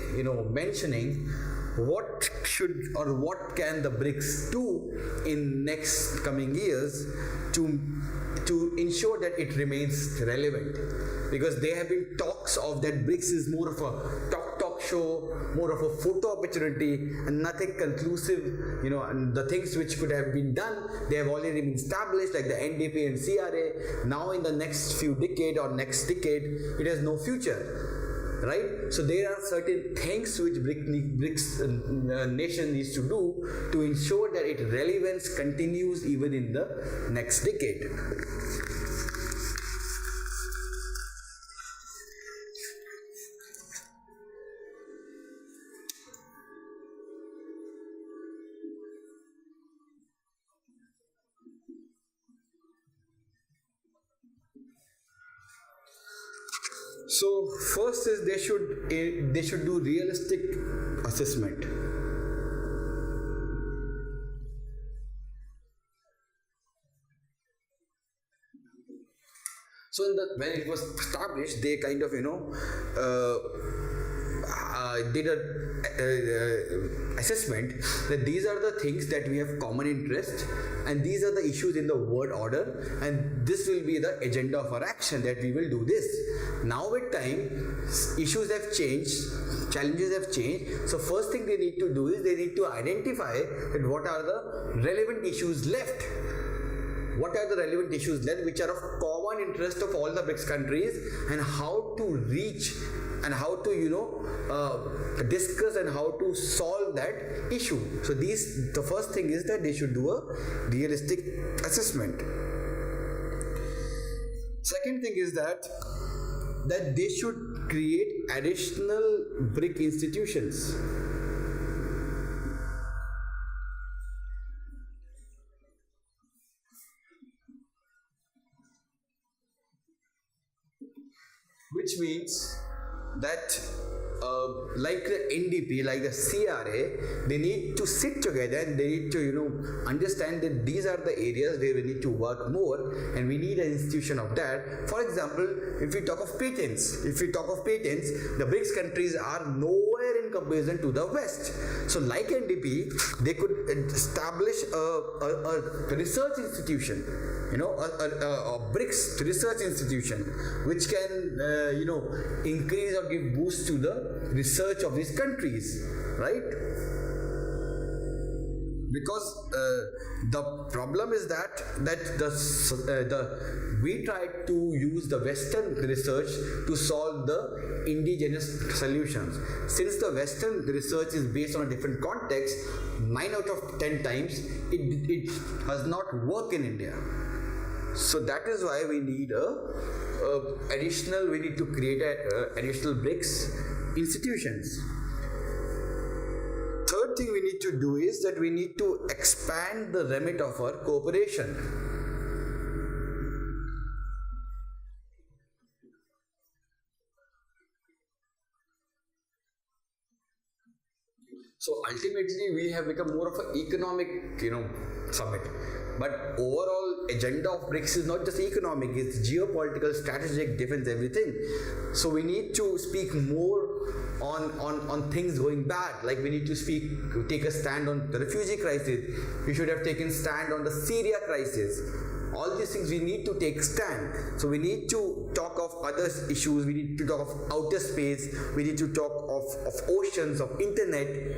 mentioning what should or what can the BRICS do in next coming years to ensure that it remains relevant, because there have been talks of that BRICS is more of a talk show, more of a photo opportunity and nothing conclusive. And the things which could have been done, they have already been established, like the NDP and CRA. Now in the next few decade or next decade, it has no future. right? So there are certain things which BRICS nation needs to do to ensure that its relevance continues even in the next decade. So first is they should do realistic assessment. So when it was established, they kind of did a assessment that these are the things that we have common interest, and these are the issues in the world order, and this will be the agenda of our action, that we will do this. Now with time, issues have changed, challenges have changed. So first thing they need to do is they need to identify that what are the relevant issues left. What are the relevant issues left which are of common interest of all the BRICS countries, and how to reach and how to discuss and how to solve that issue. So the first thing is that they should do a realistic assessment. Second thing is that they should create additional BRIC institutions. Which means that like the NDP, like the CRA, they need to sit together and they need to understand that these are the areas where we need to work more, and we need an institution of that. For example, if we talk of patents, the BRICS countries are nowhere in comparison to the West. So like NDP, they could establish a research institution, a BRICS research institution, which can increase or give boost to the research of these countries, right? Because the problem is that we tried to use the Western research to solve the indigenous solutions. Since the Western research is based on a different context, 9 out of 10 times it does not work in India. So that is why we need we need to create additional BRICS institutions. Third thing we need to do is that we need to expand the remit of our cooperation. So ultimately we have become more of an economic summit. But overall agenda of BRICS is not just economic, it's geopolitical, strategic, defense, everything. So we need to speak more on things going bad. Like we need to take a stand on the refugee crisis. We should have taken stand on the Syria crisis. All these things we need to take stand. So we need to talk of other issues. We need to talk of outer space. We need to talk of oceans, of internet.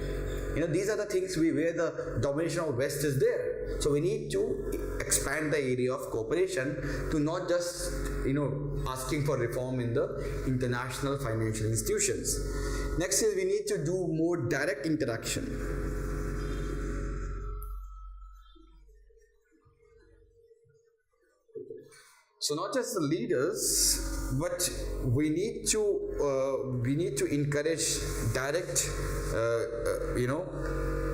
These are the things where the domination of West is there. So we need to expand the area of cooperation to not just asking for reform in the international financial institutions. Next is we need to do more direct interaction. So not just the leaders, but we need to encourage direct,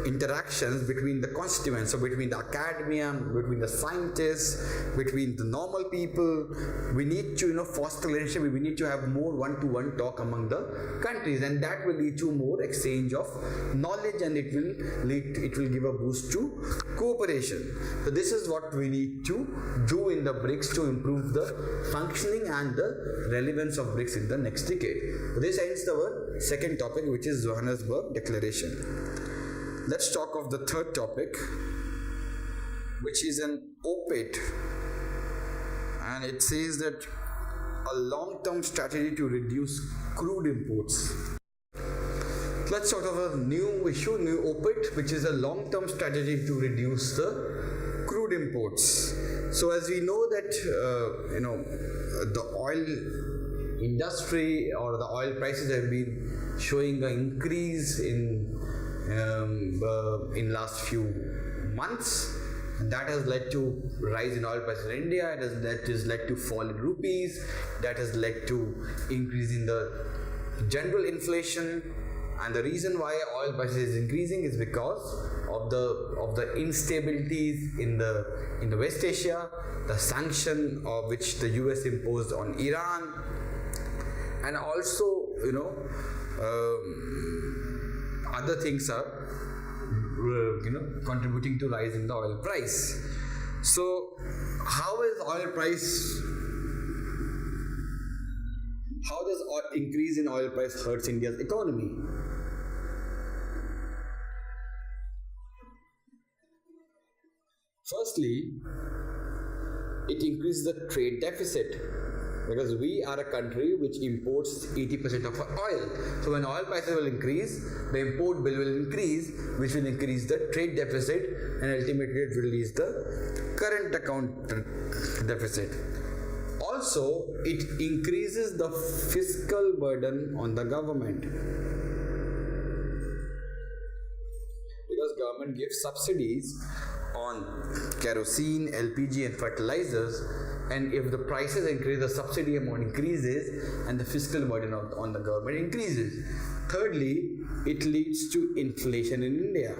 interactions between the constituents, so between the academia, between the scientists, between the normal people. We need to foster relationship. We need to have more one-to-one talk among the countries, and that will lead to more exchange of knowledge, and it will give a boost to cooperation. So this is what we need to do in the BRICS to improve the functioning and the relevance of BRICS in the next decade. So this ends our second topic, which is Johannesburg Declaration. Let's talk of the third topic, which is an op-ed, and it says that a long-term strategy to reduce crude imports. Let's talk of a new issue, new op-ed, which is a long-term strategy to reduce the crude imports. So as we know that the oil industry or the oil prices have been showing an increase in last few months. And that has led to rise in oil prices in India. That has led to fall in rupees. That has led to increase in the general inflation. And the reason why oil prices is increasing is because of the instabilities in the West Asia, the sanction of which the US imposed on Iran, and also other things are contributing to rise in the oil price. So how does increase in oil price hurts India's economy? Firstly, it increases the trade deficit, because we are a country which imports 80% of our oil. So when oil prices will increase, the import bill will increase, which will increase the trade deficit, and ultimately it will release the current account deficit. Also, it increases the fiscal burden on the government, because government gives subsidies on kerosene, LPG and fertilizers, and if the prices increase, the subsidy amount increases and the fiscal burden on the government increases. Thirdly, it leads to inflation in India,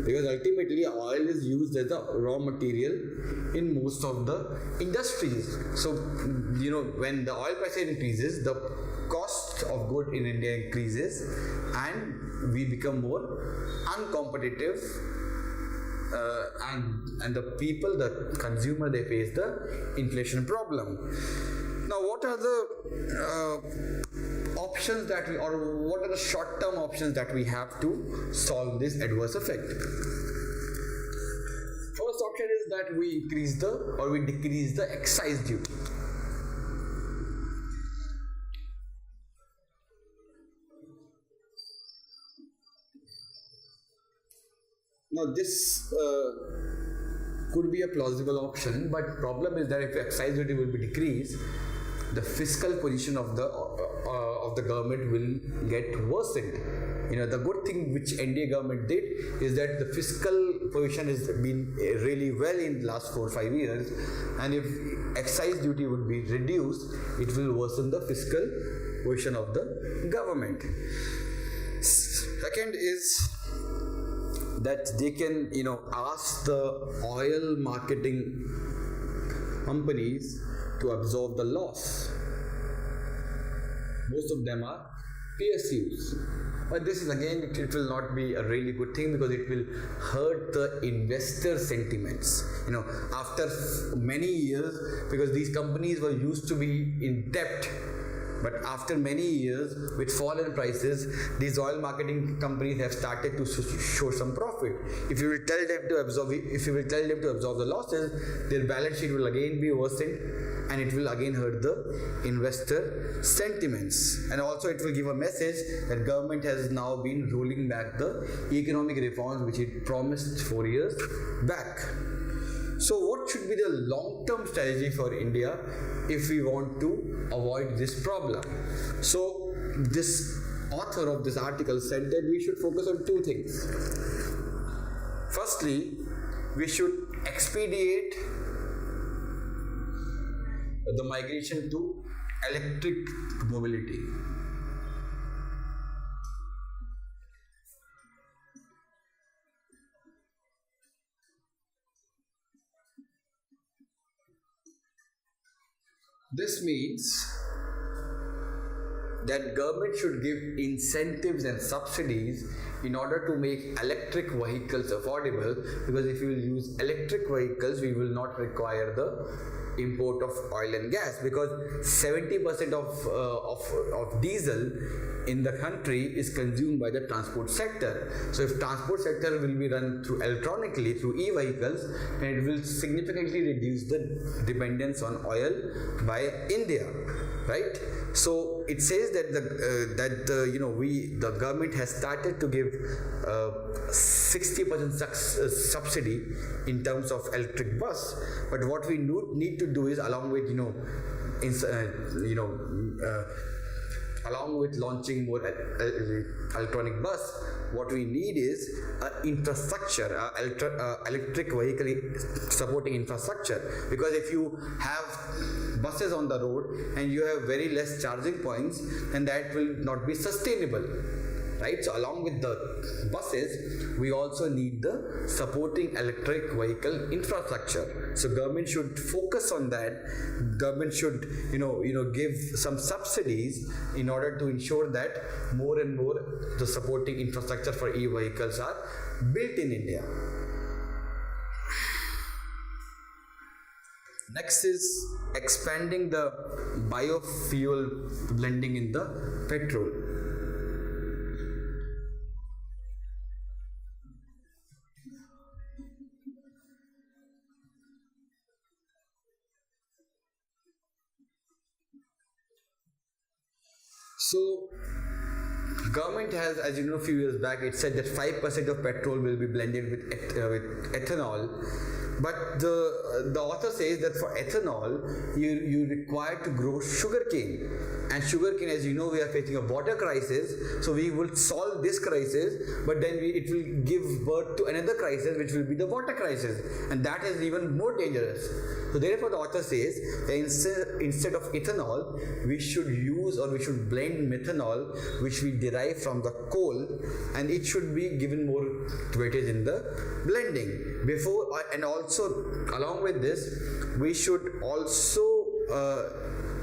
because ultimately oil is used as a raw material in most of the industries. So when the oil price the cost of good in India increases and we become more uncompetitive, and the people, the consumer, they face the inflation problem. Now, what are the options that what are the short-term options that we have to solve this adverse effect? First option is that we decrease the excise duty. Now, this could be a plausible option, but problem is that if excise duty will be decreased, the fiscal position of the government will get worsened. The good thing which NDA government did is that the fiscal position has been really well in the last 4 or 5 years, and if excise duty would be reduced, it will worsen the fiscal position of the government. Second is that they can ask the oil marketing companies to absorb the loss. Most of them are PSUs, but this is again, it will not be a really good thing, because it will hurt the investor sentiments after many years, because these companies were used to be in debt. But after many years, with fall in prices, these oil marketing companies have started to show some profit. If you will tell them to absorb the losses, their balance sheet will again be worsened, and it will again hurt the investor sentiments. And also, it will give a message that government has now been rolling back the economic reforms which it promised 4 years back. So what should be the long-term strategy for India if we want to avoid this problem? So this author of this article said that we should focus on 2 things. Firstly, we should expedite the migration to electric mobility. This means that government should give incentives and subsidies in order to make electric vehicles affordable, because if we will use electric vehicles, we will not require the import of oil and gas, because 70% of diesel in the country is consumed by the transport sector. So if transport sector will be run through electronically through e-vehicles, then it will significantly reduce the dependence on oil by India, right? So it says that the government has started to give 60% subsidy in terms of electric bus, but what we need to do is, along with along with launching more electronic bus, what we need is infrastructure, electric vehicle supporting infrastructure. Because if you have buses on the road and you have very less charging points, then that will not be sustainable, right? So along with the buses, we also need the supporting electric vehicle infrastructure. So government should focus on that. Government should give some subsidies in order to ensure that more and more the supporting infrastructure for e-vehicles are built in India. Next is expanding the biofuel blending in the petrol. So government has, as you know, a few years back, it said that 5% of petrol will be blended with ethanol. But the author says that for ethanol, you require to grow sugarcane. And sugarcane, as you know, we are facing a water crisis. So we will solve this crisis, but then it will give birth to another crisis, which will be the water crisis. And that is even more dangerous. So therefore, the author says that instead of ethanol, we should use or we should blend methanol, which we derive from the coal, and it should be given more weightage in the blending. And also along with this, we should also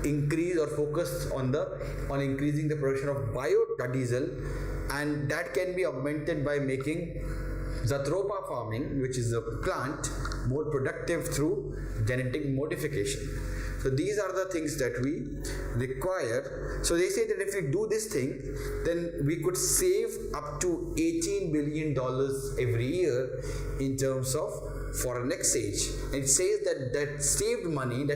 increase or focus on increasing the production of biodiesel, and that can be augmented by making Zatropa farming, which is a plant, more productive through genetic modification. So these are the things that we require. So they say that if we do this thing, then we could save up to $18 billion every year in terms of foreign exchange. It says that saved money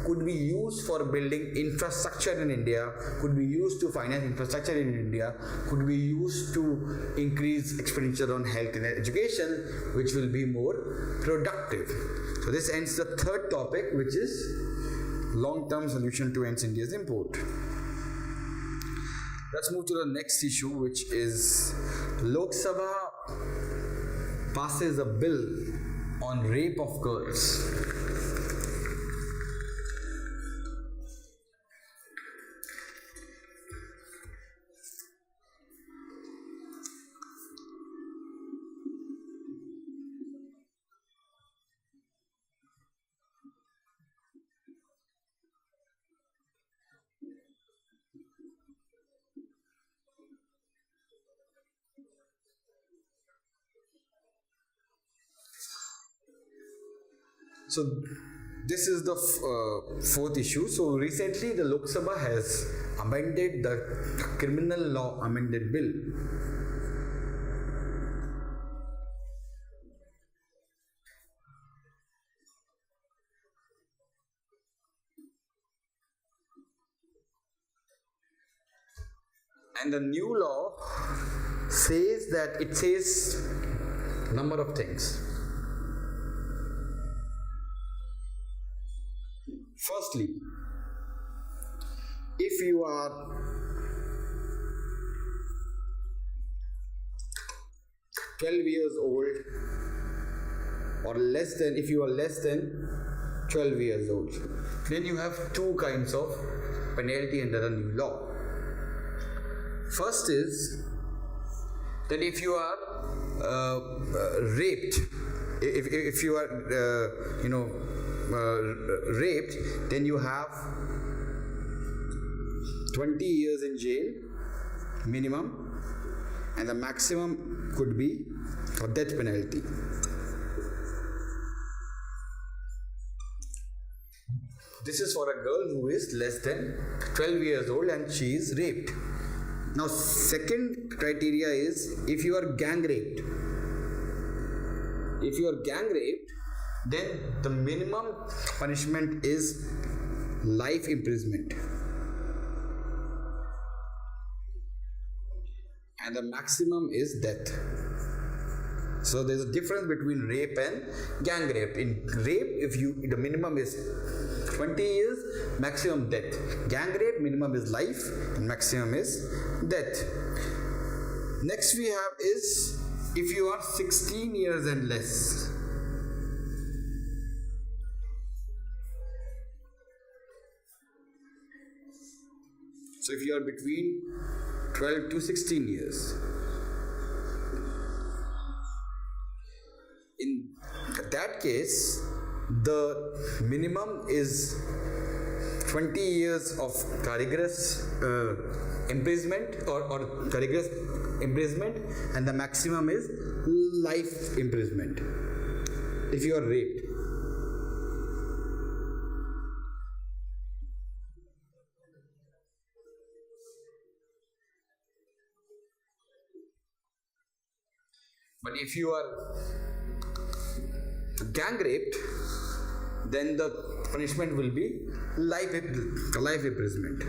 could be used for building infrastructure in India, could be used to finance infrastructure in India, could be used to increase expenditure on health and education, which will be more productive. So this ends the third topic, which is long-term solution to end India's import. Let's move to the next issue, which is Lok Sabha passes a bill on rape of girls. So this is the fourth issue. So recently the Lok Sabha has amended the criminal law amended bill. And the new law says number of things. Firstly, if you are 12 years old or less than, if you are less than 12 years old, then you have two kinds of penalty under the new law. First is that if you are raped, if you are raped, then you have 20 years in jail minimum, and the maximum could be a death penalty. This is for a girl who is less than 12 years old and she is raped. Now, second criteria is if you are gang raped. If you are gang raped, then the minimum punishment is life imprisonment, and the maximum is death. So there's a difference between rape and gang rape. In rape, the minimum is 20 years, maximum death. Gang rape, minimum is life and maximum is death. Next we have is if you are 16 years and less. So if you are between 12 to 16 years, in that case, the minimum is 20 years of rigorous imprisonment or rigorous imprisonment, and the maximum is life imprisonment if you are raped. But if you are gang raped, then the punishment will be life imprisonment.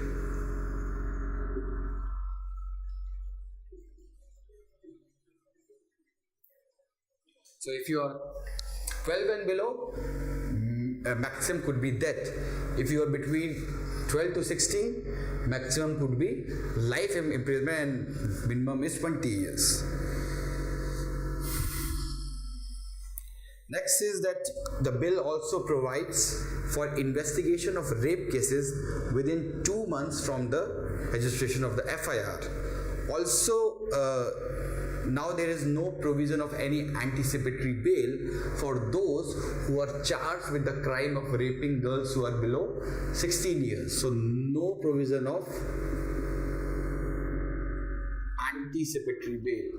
So if you are 12 and below, maximum could be death. If you are between 12 to 16, maximum could be life imprisonment and minimum is 20 years. Next is that the bill also provides for investigation of rape cases within 2 months from the registration of the FIR. Also, now there is no provision of any anticipatory bail for those who are charged with the crime of raping girls who are below 16 years. So no provision of anticipatory bail.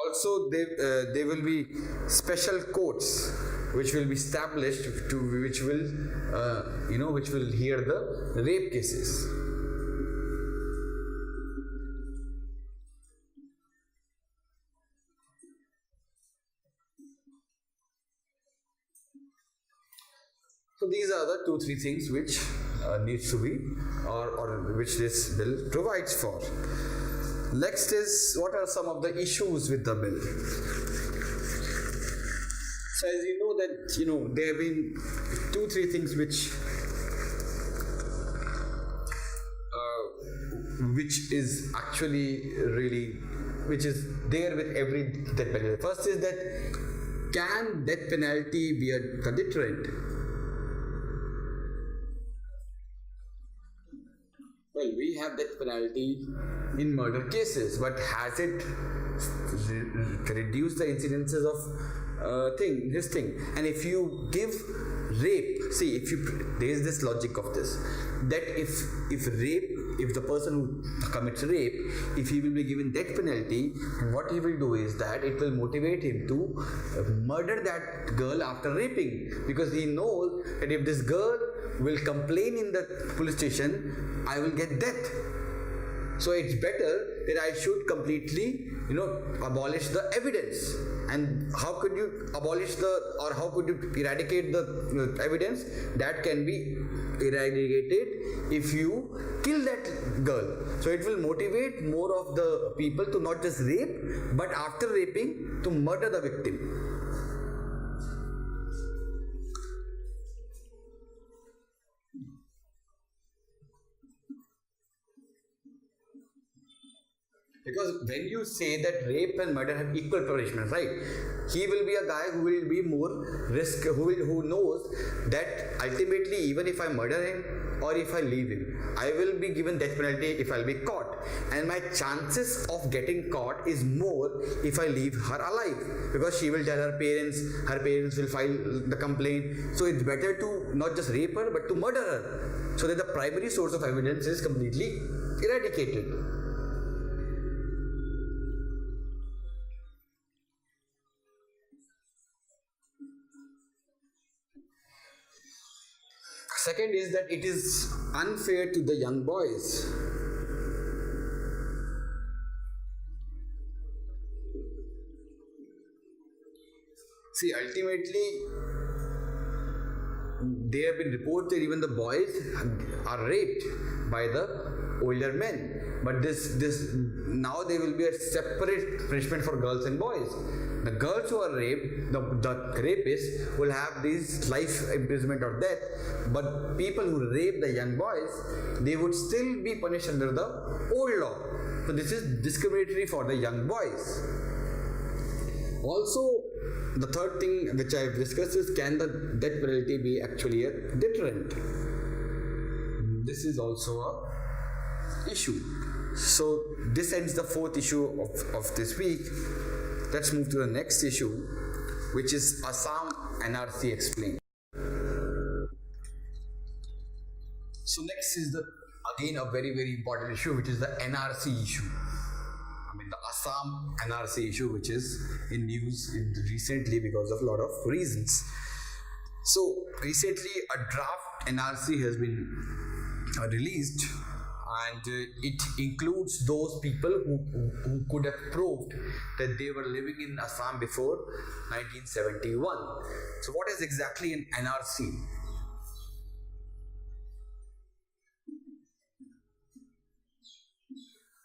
Also, there will be special courts which will be established which will hear the rape cases. So these are the 2-3 things which needs to be or which this bill provides for. Next is what are some of the issues with the bill. So as you know that there have been 2-3 things which is actually really which is there with every death penalty. First is that can death penalty be a deterrent? Well, we have death penalty in murder cases, but has it reduced the incidences of this thing? And if you give rape, see, there is this logic of this, that if the person who commits rape, if he will be given death penalty, what he will do is that it will motivate him to murder that girl after raping, because he knows that if this girl will complain in the police station, I will get death. So it's better that I should completely, abolish the evidence. And how could you how could you eradicate the evidence? That can be eradicated if you kill that girl. So it will motivate more of the people to not just rape, but after raping, to murder the victim. Because when you say that rape and murder have equal punishment, right? He will be a guy who will be more risk, who knows that ultimately, even if I murder him or if I leave him, I will be given death penalty if I'll be caught, and my chances of getting caught is more if I leave her alive, because she will tell her parents will file the complaint. So it's better to not just rape her but to murder her, so that the primary source of evidence is completely eradicated. Second is that it is unfair to the young boys. See, ultimately, they have been reported even the boys are raped by the older men. But this now there will be a separate punishment for girls and boys. The girls who are raped, the rapists will have these life imprisonment or death, but people who rape the young boys, they would still be punished under the old law. So this is discriminatory for the young boys. Also, the third thing which I have discussed is, can the death penalty be actually a deterrent? This is also a issue. So this ends the fourth issue of this week. Let's move to the next issue, which is Assam NRC explained. So next is again a very important issue, which is the NRC issue. I mean the Assam NRC issue, which is in news recently because of a lot of reasons. So recently a draft NRC has been released, and it includes those people who could have proved that they were living in Assam before 1971. So what is exactly an NRC?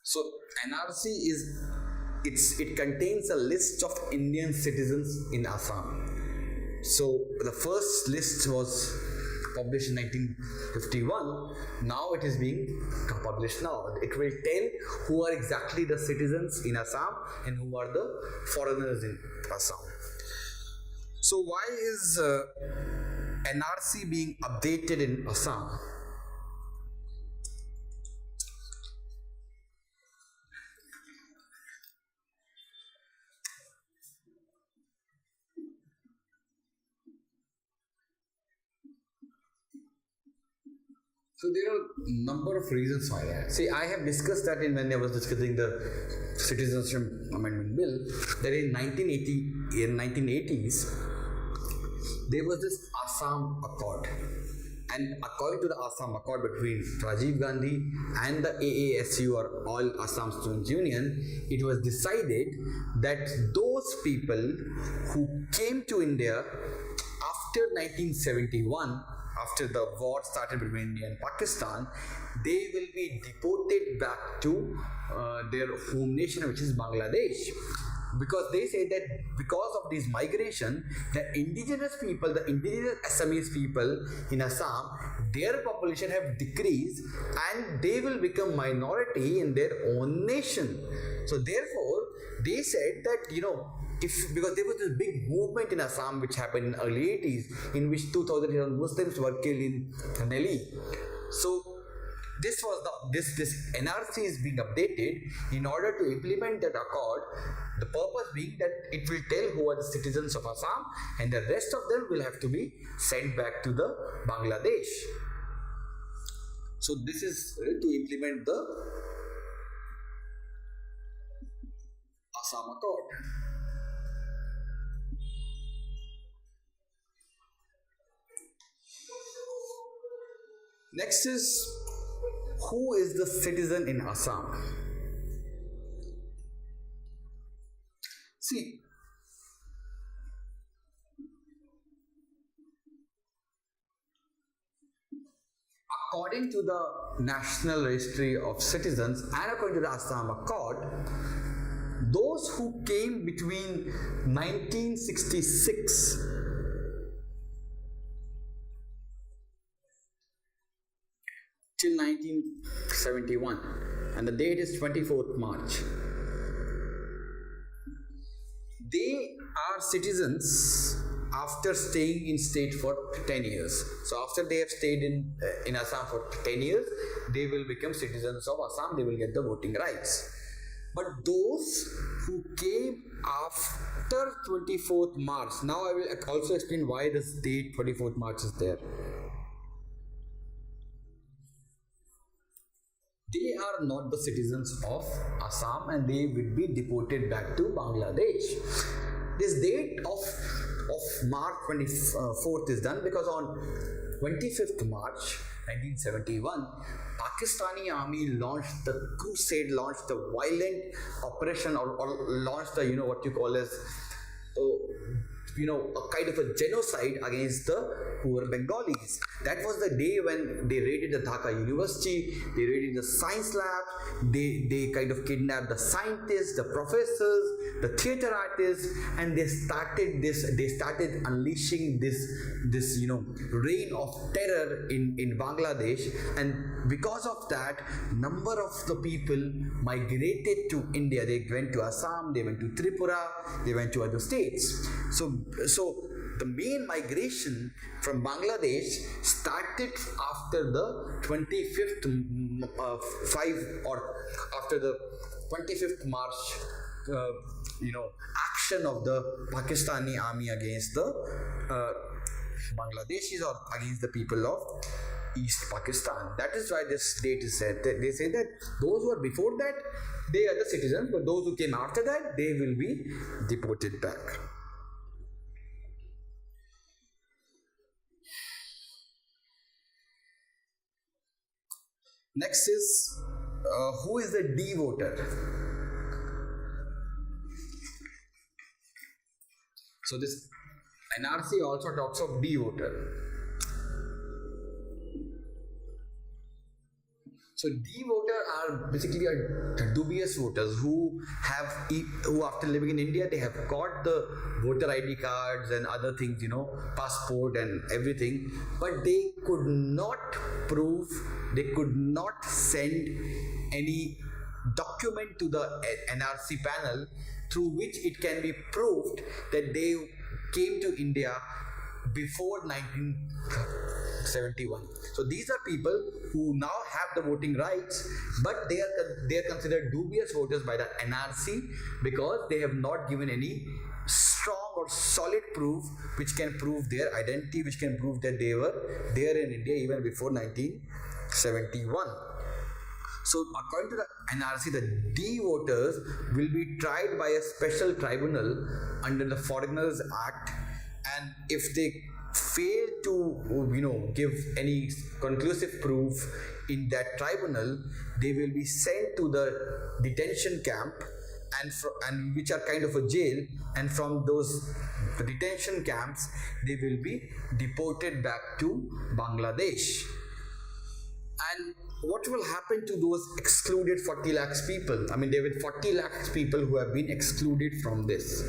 So NRC it contains a list of Indian citizens in Assam. So the first list was published in 1951. Now it is being published now. It will tell who are exactly the citizens in Assam and who are the foreigners in Assam. So why is NRC being updated in Assam? So there are a number of reasons why that. See, I have discussed that when I was discussing the Citizenship Amendment Bill, that in 1980s, there was this Assam Accord. And according to the Assam Accord between Rajiv Gandhi and the AASU, or All Assam Students Union, it was decided that those people who came to India after 1971, after the war started between India and Pakistan, they will be deported back to their home nation, which is Bangladesh. Because they say that because of this migration, the indigenous people, the indigenous Assamese people in Assam, their population have decreased and they will become minority in their own nation. So therefore, they said that, because there was this big movement in Assam which happened in the early 80s, in which 2,000 Muslims were killed in Delhi. So this NRC is being updated in order to implement that accord. The purpose being that it will tell who are the citizens of Assam, and the rest of them will have to be sent back to the Bangladesh. So this is to implement the Assam Accord. Next is, who is the citizen in Assam? See, according to the National Registry of Citizens and according to the Assam Accord, those who came between 1966 till 1971, and the date is 24th March. They are citizens after staying in state for 10 years. So after they have stayed in Assam for 10 years, they will become citizens of Assam, they will get the voting rights. But those who came after 24th March, now I will also explain why this date 24th March is there. They are not the citizens of Assam and they will be deported back to Bangladesh. This date of March 24th is done because on 25th March 1971, Pakistani army launched the crusade, launched the violent operation, or launched the, what you call as a kind of a genocide against the poor Bengalis. That was the day when they raided the Dhaka University, they raided the science lab, they kind of kidnapped the scientists, the professors, the theater artists, and they started unleashing this reign of terror in Bangladesh. And because of that, number of the people migrated to India. They went to Assam, they went to Tripura, they went to other states. So the main migration from Bangladesh started after the 25th after the 25th March action of the Pakistani army against the Bangladeshis or against the people of East Pakistan. That is why this date is said. They say that those who are before that, they are the citizens, but those who came after that, they will be deported back. Next is who is the D voter? So this NRC also talks of D voter. So D voter are basically dubious voters who after living in India, they have got the voter ID cards and other things, passport and everything, but they could not prove, they could not send any document to the NRC panel through which it can be proved that they came to India before 1971. So these are people who now have the voting rights, but they are considered dubious voters by the NRC because they have not given any strong or solid proof which can prove their identity, which can prove that they were there in India even before 1971. So according to the NRC, the D voters will be tried by a special tribunal under the Foreigners Act, and if they fail to give any conclusive proof in that tribunal, they will be sent to the detention camp and which are kind of a jail, and from those detention camps they will be deported back to Bangladesh. And what will happen to those excluded 40 lakhs people? I mean, there were 40 lakhs people who have been excluded from this.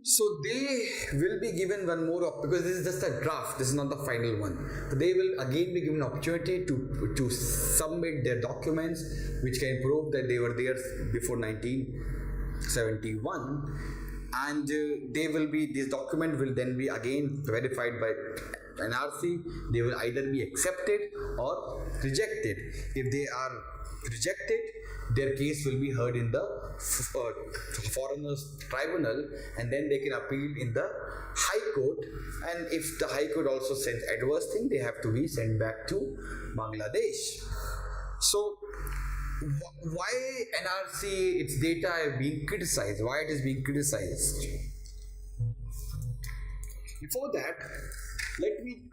So they will be given one more because this is just a draft, this is not the final one. So they will again be given opportunity to submit their documents which can prove that they were there before 1971, and this document will then be again verified by NRC. They will either be accepted or rejected. If they are rejected, their case will be heard in the Foreigners Tribunal, and then they can appeal in the High Court. And if the High Court also sends adverse thing, they have to be sent back to Bangladesh. So why NRC, its data are being criticized? Why it is being criticized? Before that, let me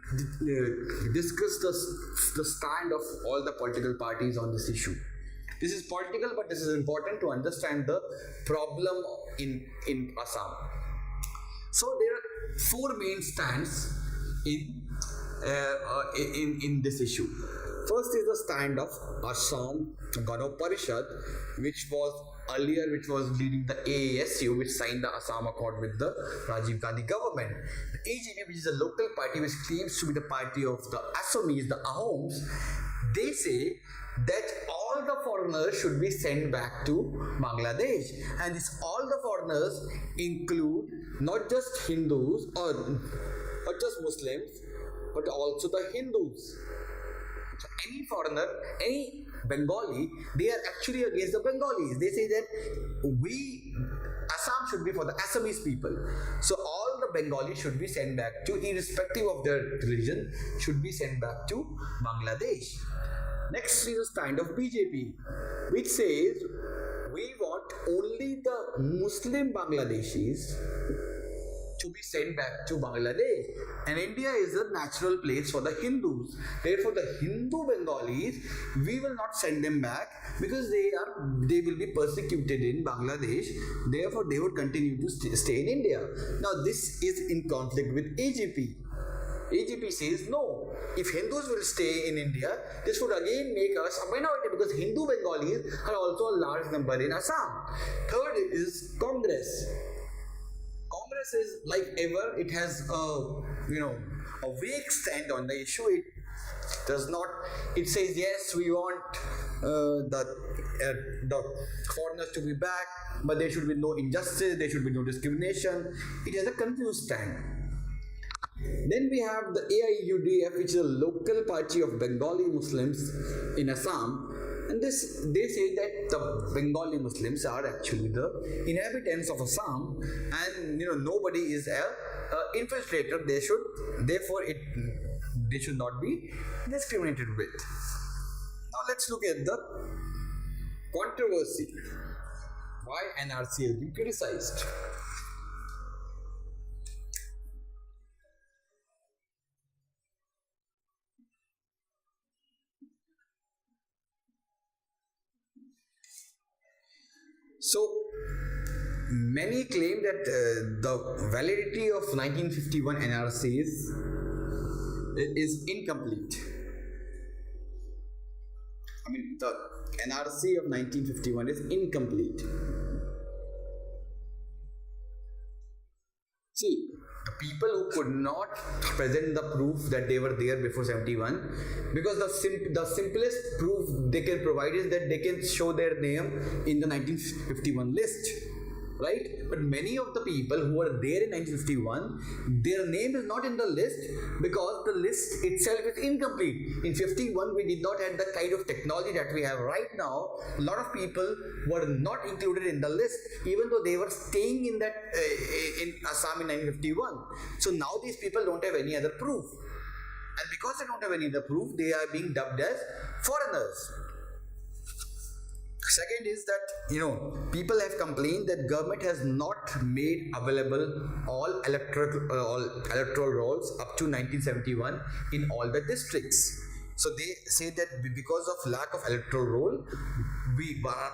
discuss the stand of all the political parties on this issue. This is political, but this is important to understand the problem in Assam. So there are four main stands in this issue. First is the stand of Assam Gana Parishad, which was leading the AASU, which signed the Assam Accord with the Rajiv Gandhi government. The AGP, which is a local party which claims to be the party of the Assamese, the Ahoms, they say that all the foreigners should be sent back to Bangladesh, and all the foreigners include not just Hindus or not just Muslims, but also the Hindus. So any foreigner, any Bengali, they are actually against the Bengalis. They say that Assam should be for the Assamese people. So all the Bengalis should be sent back to, irrespective of their religion, should be sent back to Bangladesh. Next is the stand of BJP, which says we want only the Muslim Bangladeshis to be sent back to Bangladesh. And India is a natural place for the Hindus. Therefore, the Hindu Bengalis, we will not send them back because they will be persecuted in Bangladesh. Therefore, they would continue to stay in India. Now, this is in conflict with AGP. AGP says no. If Hindus will stay in India, this would again make us a minority because Hindu Bengalis are also a large number in Assam. Third is Congress. Congress is like ever, it has a vague stand on the issue. It does not. It says yes, we want the foreigners to be back, but there should be no injustice, there should be no discrimination. It has a confused stand. Then we have the AIUDF, which is a local party of Bengali Muslims in Assam. And they say that the Bengali Muslims are actually the inhabitants of Assam, and nobody is a infiltrator. They should not be discriminated with. Now let's look at the controversy. Why NRC has been criticized. So, many claim that the validity of 1951 NRCs is incomplete. I mean, the NRC of 1951 is incomplete. See, the people who could not present the proof that they were there before 71, because the simplest proof they can provide is that they can show their name in the 1951 list, right? But many of the people who were there in 1951, their name is not in the list because the list itself is incomplete. In 51, we did not have the kind of technology that we have right now. A lot of people were not included in the list, even though they were staying in that in Assam in 1951. So now these people don't have any other proof, and because they don't have any other proof, they are being dubbed as foreigners. Second is that people have complained that government has not made available all electoral rolls up to 1971 in all the districts. So they say that because of lack of electoral roll,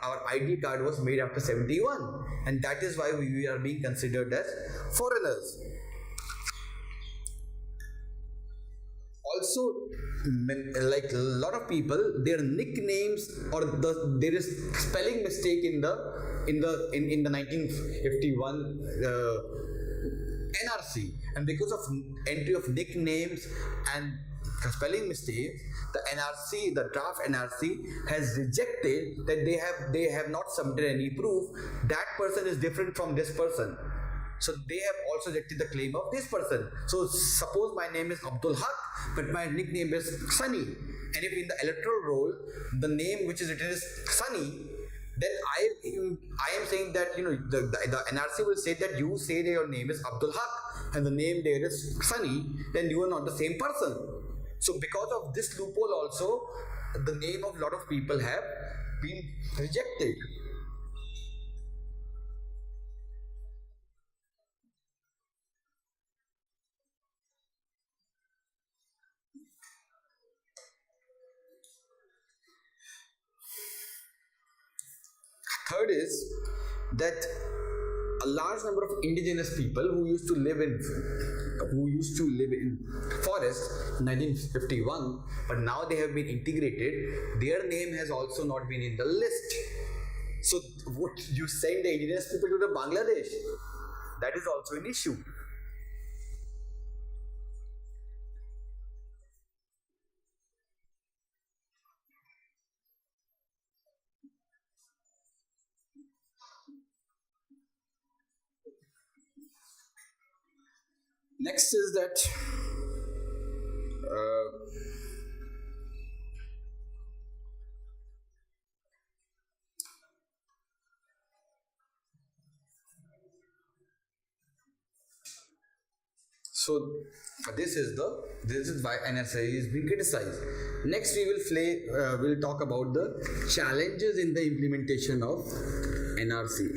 our ID card was made after 71, and that is why we are being considered as foreigners. Also, like a lot of people, their nicknames or there is spelling mistake in the 1951 NRC, and because of entry of nicknames and spelling mistakes, the NRC, the draft NRC, has rejected that they have not submitted any proof that person is different from this person. So they have also rejected the claim of this person. So suppose my name is Abdul Haq, but my nickname is Sunny, and if in the electoral roll the name which is written is Sunny, then I am saying that the NRC will say that you say that your name is Abdul Haq and the name there is Sunny, then you are not the same person. So because of this loophole also, the name of a lot of people have been rejected. Third is that a large number of indigenous people who used to live in forest in 1951, but now they have been integrated, their name has also not been in the list. So would you send the indigenous people to the Bangladesh? That is also an issue. Next is that So this is why NSA is being criticized. Next, we'll talk about the challenges in the implementation of NRC.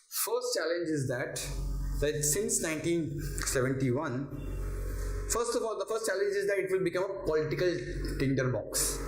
First challenge is that since 1971, first of all, the first challenge is that it will become a political tinderbox.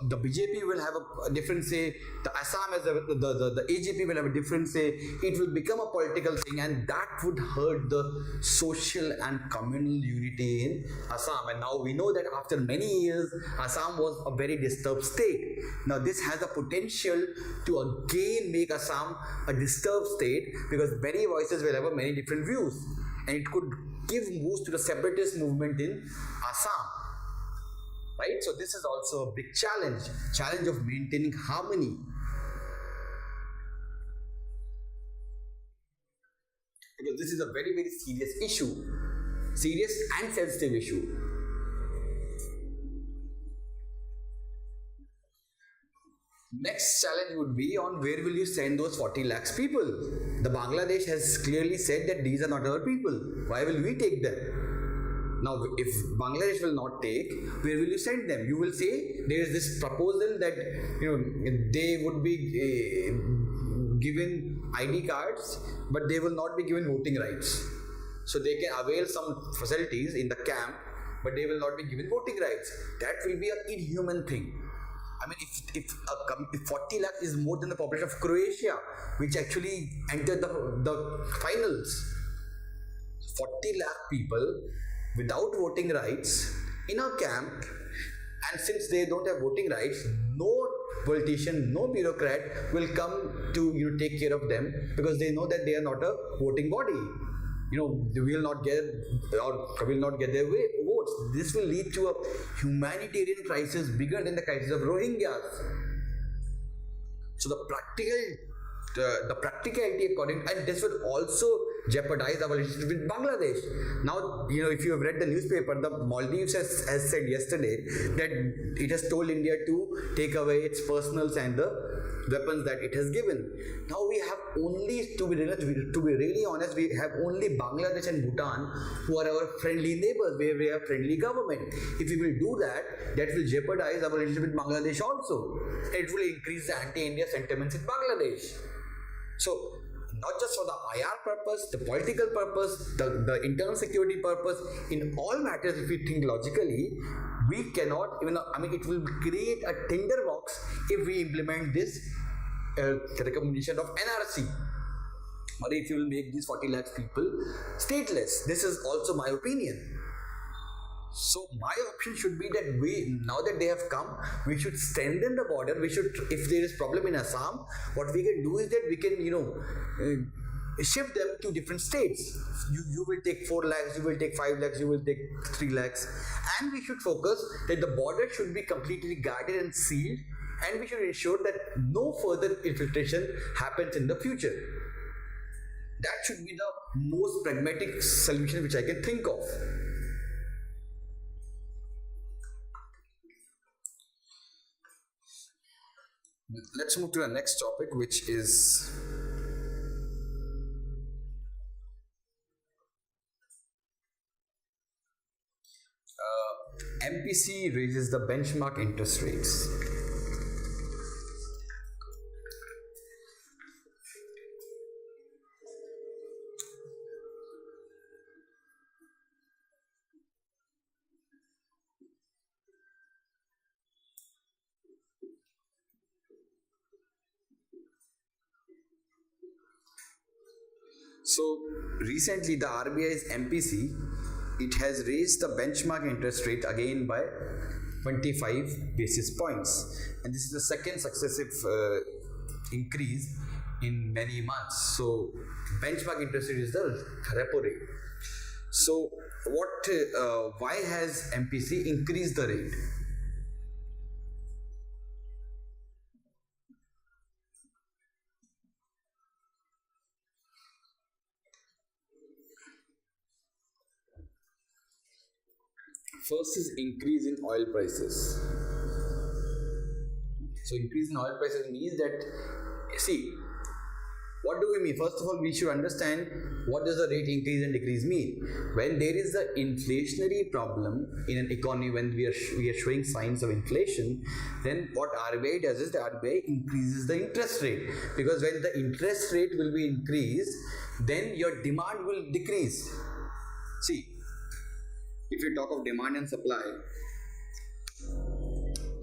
The BJP will have a different say. The Assam as the AJP will have a different say. It will become a political thing, and that would hurt the social and communal unity in Assam. And now we know that after many years, Assam was a very disturbed state. Now this has a potential to again make Assam a disturbed state, because many voices will have many different views, and it could give boost to the separatist movement in Assam. Right? So this is also a big challenge of maintaining harmony. Because this is a very, very serious and sensitive issue. Next challenge would be on where will you send those 40 lakhs people? The Bangladesh has clearly said that these are not our people. Why will we take them? Now, if Bangladesh will not take, where will you send them? You will say there is this proposal that they would be given ID cards, but they will not be given voting rights. So they can avail some facilities in the camp, but they will not be given voting rights. That will be an inhuman thing. I mean, if 40 lakh is more than the population of Croatia, which actually entered the finals. 40 lakh people without voting rights in a camp, and since they don't have voting rights, no politician, no bureaucrat will come to take care of them, because they know that they are not a voting body. They will not get their votes. This will lead to a humanitarian crisis bigger than the crisis of Rohingyas. So the practicality and this would also jeopardize our relationship with Bangladesh. Now, if you have read the newspaper, the Maldives has said yesterday that it has told India to take away its personals and the weapons that it has given. Now we have only, to be really honest, we have only Bangladesh and Bhutan who are our friendly neighbors, where we have friendly government. If we will do that, that will jeopardize our relationship with Bangladesh also. It will increase the anti-India sentiments in Bangladesh. So, not just for the IR purpose, the political purpose, the internal security purpose, in all matters, if we think logically, we cannot it will create a tinderbox if we implement this recommendation of NRC, or if you will make these 40 lakh people stateless. This is also my opinion. So my option should be that now that they have come, we should strengthen the border. We should, if there is problem in Assam, what we can do is that we can, shift them to different states. You will take 4 lakhs, you will take 5 lakhs, you will take 3 lakhs. And we should focus that the border should be completely guarded and sealed, and we should ensure that no further infiltration happens in the future. That should be the most pragmatic solution which I can think of. Let's move to the next topic, which is MPC raises the benchmark interest rates. So recently the RBI's MPC, it has raised the benchmark interest rate again by 25 basis points, and this is the second successive increase in many months. So benchmark interest rate is the repo rate. So why has MPC increased the rate? First is increase in oil prices. So increase in oil prices means that, see, what do we mean? First of all, we should understand what does the rate increase and decrease mean. When there is an inflationary problem in an economy, when we are showing signs of inflation, then what RBI does is the RBI increases the interest rate, because when the interest rate will be increased, then your demand will decrease. See, if you talk of demand and supply,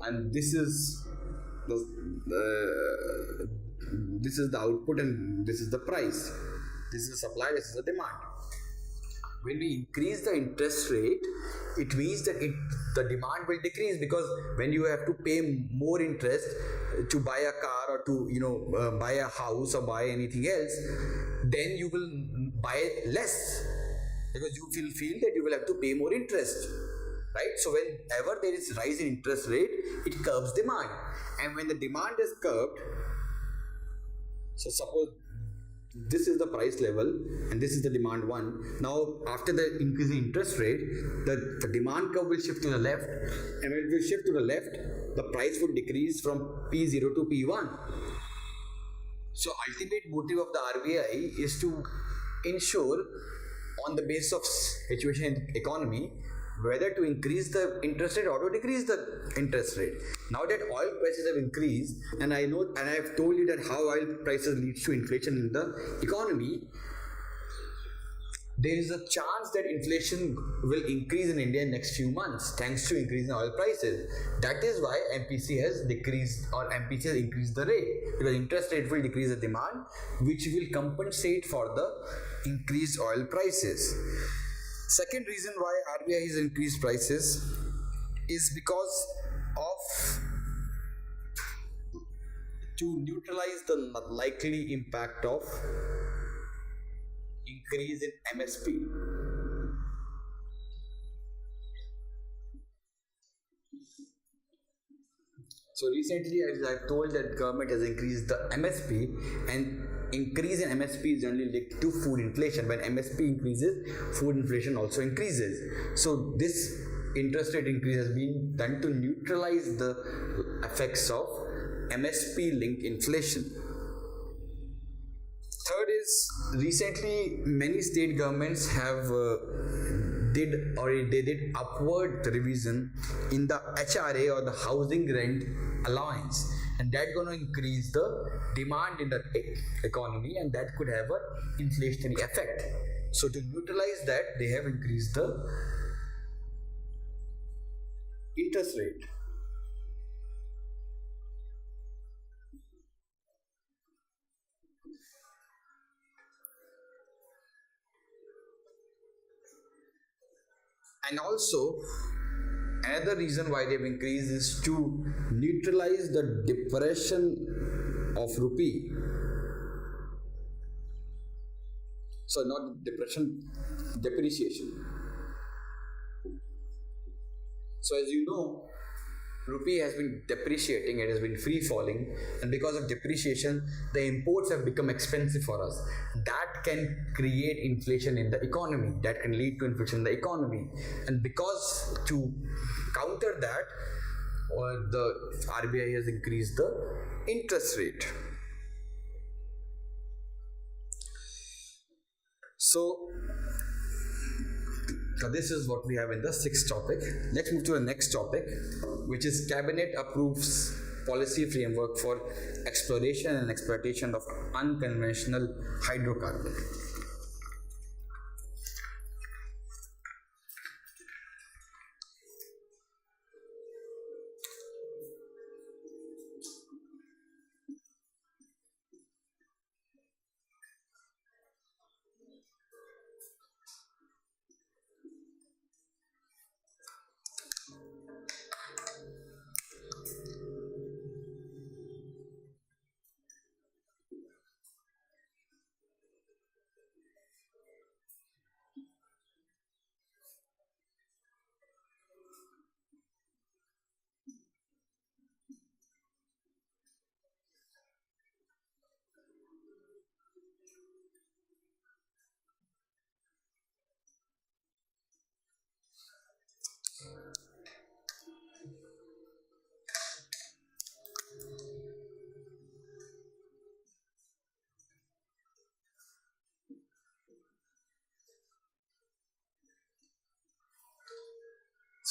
and this is the output and this is the price, this is the supply, this is the demand. When we increase the interest rate, it means that the demand will decrease, because when you have to pay more interest to buy a car or to buy a house or buy anything else, then you will buy less, because you feel that you will have to pay more interest, right? So whenever there is rise in interest rate, it curbs demand, and when the demand is curbed, so suppose this is the price level and this is the demand one. Now after the increase in interest rate, the demand curve will shift to the left, and when it will shift to the left, the price would decrease from P0 to P1. So ultimate motive of the RBI is to ensure, on the basis of situation in the economy, whether to increase the interest rate or to decrease the interest rate. Now that oil prices have increased, and I know, and I have told you that how oil prices leads to inflation in the economy, there is a chance that inflation will increase in India in next few months thanks to increase in oil prices. That is why MPC has decreased, or MPC has increased the rate, because interest rate will decrease the demand, which will compensate for the increased oil prices. Second reason why RBI has increased prices is because of to neutralize the likely impact of increase in MSP. So recently, as I've told, that government has increased the MSP, and increase in MSP is generally linked to food inflation. When MSP increases, food inflation also increases. So this interest rate increase has been done to neutralize the effects of MSP linked inflation. Third is, recently many state governments have did upward revision in the HRA, or the housing rent allowance, and that's going to increase the demand in the economy, and that could have an inflationary effect. So to neutralize that, they have increased the interest rate. And also, another reason why they've increased is to neutralize the depression of rupee. So not depression, depreciation. So as you know, rupee has been depreciating, it has been free falling, and because of depreciation, the imports have become expensive for us. That can create inflation in the economy, that can lead to inflation in the economy, and because to counter that, the RBI has increased the interest rate. So this is what we have in the sixth topic. Let's move to the next topic, which is Cabinet approves policy framework for exploration and exploitation of unconventional hydrocarbon.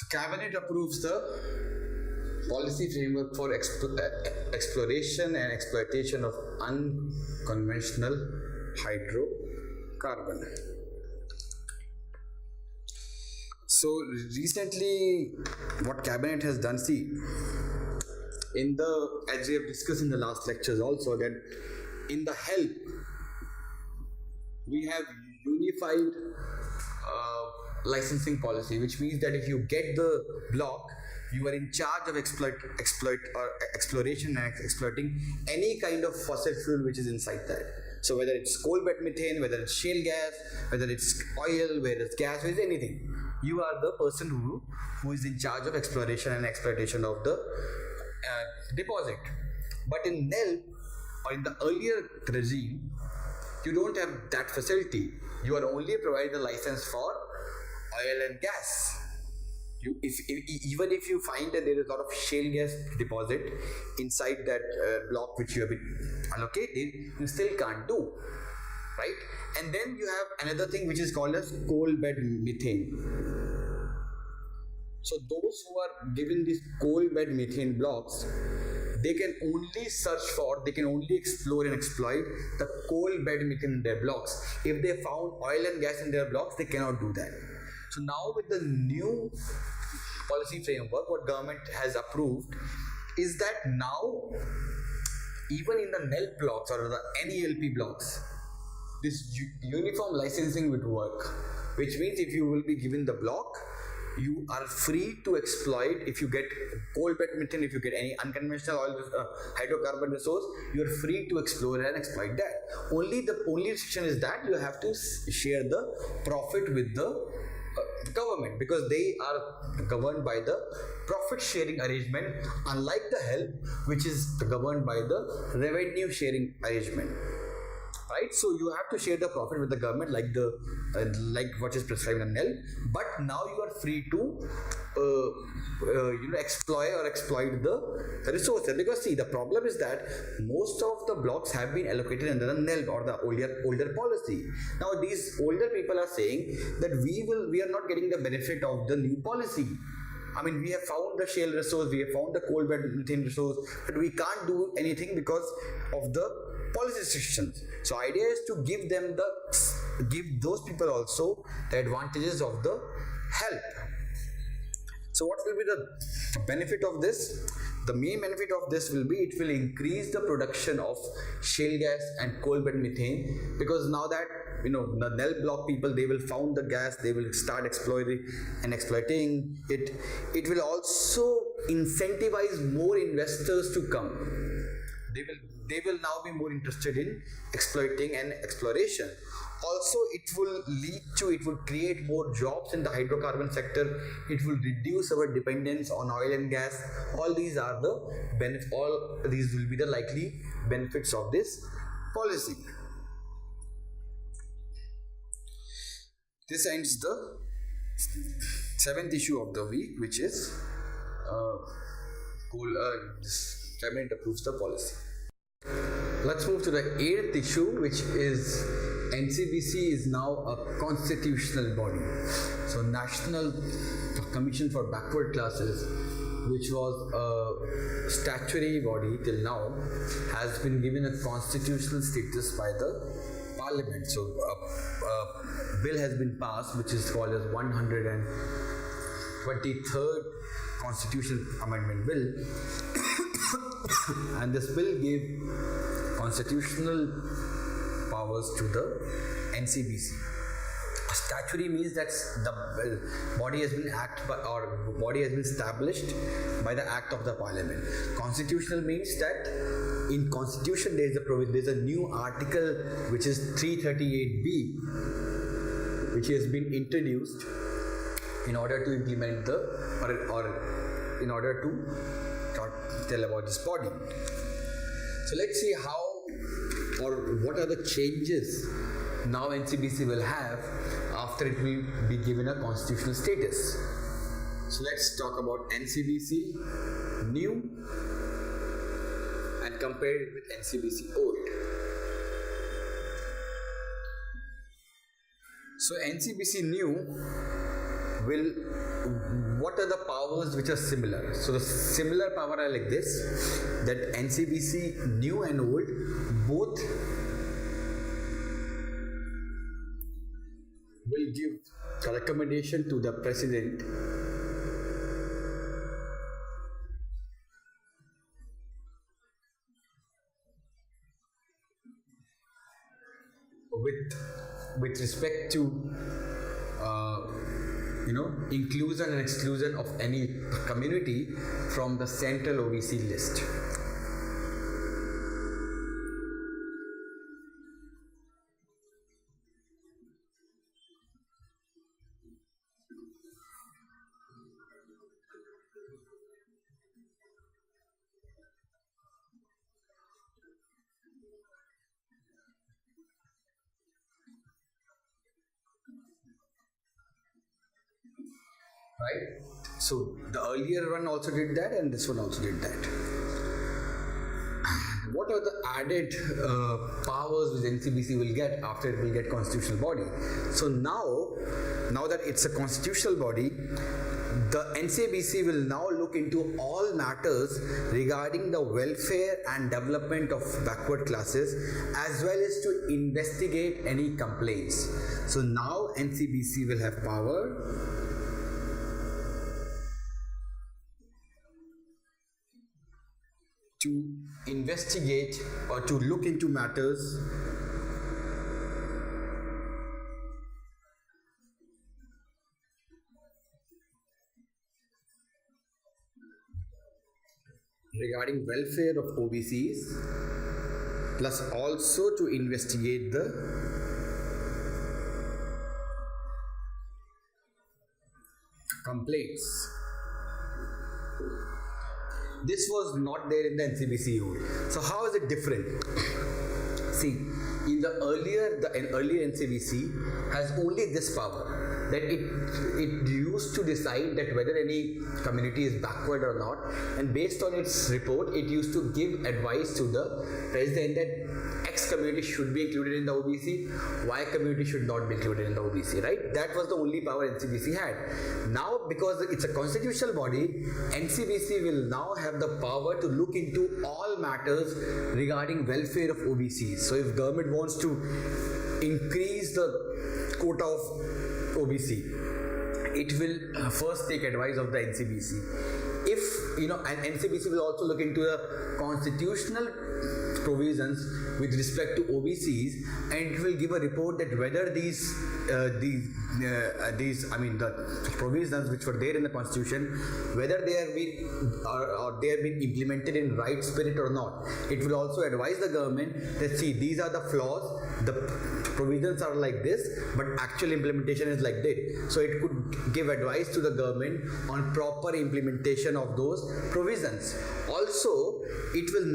So Cabinet approves the policy framework for exploration and exploitation of unconventional hydrocarbon. So recently, what Cabinet has done, see, as we have discussed in the last lectures also, that in the help we have unified licensing policy, which means that if you get the block, you are in charge of exploration and exploiting any kind of fossil fuel which is inside that. So whether it's coal bed methane, whether it's shale gas, whether it's oil, whether it's gas, whether it's anything, you are the person who is in charge of exploration and exploitation of the deposit. But in NEL or in the earlier regime, you don't have that facility. You are only provided a license for oil and gas. Even if you find that there is a lot of shale gas deposit inside that block which you have been allocated, you still can't do, right? And then you have another thing which is called as coal bed methane. So those who are given these coal bed methane blocks, they can only search for, they can only explore and exploit the coal bed methane in their blocks. If they found oil and gas in their blocks, they cannot do that. So now with the new policy framework, what government has approved is that now even in the NEL blocks or the NELP blocks, this uniform licensing would work, which means if you will be given the block, you are free to exploit. If you get coal bed methane, if you get any unconventional oil hydrocarbon resource, you are free to explore and exploit that. The only restriction is that you have to share the profit with the government, because they are governed by the profit sharing arrangement, unlike the help which is governed by the revenue sharing arrangement, right? So you have to share the profit with the government like what is prescribed in NEL, but now you are free to exploit the resources. Because see, the problem is that most of the blocks have been allocated under the NEL or the older policy. Now these older people are saying that we are not getting the benefit of the new policy. I mean, we have found the shale resource, we have found the coal bed methane resource, but we can't do anything because of the policy restrictions. So idea is to give those people also the advantages of the help. So what will be the benefit of this? The main benefit of this will be, it will increase the production of shale gas and coal bed methane, because now that the NEL block people, they will found the gas, they will start exploiting it. It will also incentivize more investors to come. They will now be more interested in exploiting and exploration. Also, it will create more jobs in the hydrocarbon sector. It will reduce our dependence on oil and gas. All these are the benefits. All these will be the likely benefits of this policy. This ends the 7th issue of the week, which is Cabinet approves the policy. Let's move to the 8th issue, which is NCBC is now a constitutional body. So National Commission for Backward Classes, which was a statutory body till now, has been given a constitutional status by the Parliament. So a bill has been passed, which is called as 123rd Constitutional Amendment Bill, and this bill gave constitutional powers to the NCBC. Statutory means that the body has been established by the act of the Parliament. Constitutional means that in Constitution there is a new article which is 338B, which has been introduced in order to implement or in order to tell about this body. So let's see how or what are the changes now NCBC will have after it will be given a constitutional status. So let's talk about NCBC new and compare it with NCBC old. So NCBC new will, what are the powers which are similar? So the similar power are like this, that NCBC new and old both will give a recommendation to the president with respect to inclusion and exclusion of any community from the central OBC list. Right? So the earlier one also did that, and this one also did that. What are the added powers which NCBC will get after it will get constitutional body? So now that it's a constitutional body, the NCBC will now look into all matters regarding the welfare and development of backward classes, as well as to investigate any complaints. So now NCBC will have power to investigate or to look into matters regarding welfare of OBCs, plus also to investigate the complaints. This was not there in the NCBC old. So how is it different? See, in the earlier NCBC has only this power, that it used to decide that whether any community is backward or not, and based on its report, it used to give advice to the president that X community should be included in the OBC, Y community should not be included in the OBC, right? That was the only power NCBC had. Now, because it's a constitutional body, NCBC will now have the power to look into all matters regarding welfare of OBCs. So if government wants to increase the quota of OBC, it will first take advice of the NCBC. If, and NCBC will also look into the constitutional provisions with respect to OBCs, and it will give a report that whether the provisions which were there in the constitution, whether they have been or they have been implemented in right spirit or not. It will also advise the government that, see, these are the flaws, the provisions are like this, but actual implementation is like that. So it could give advice to the government on proper implementation of those provisions. Also, it will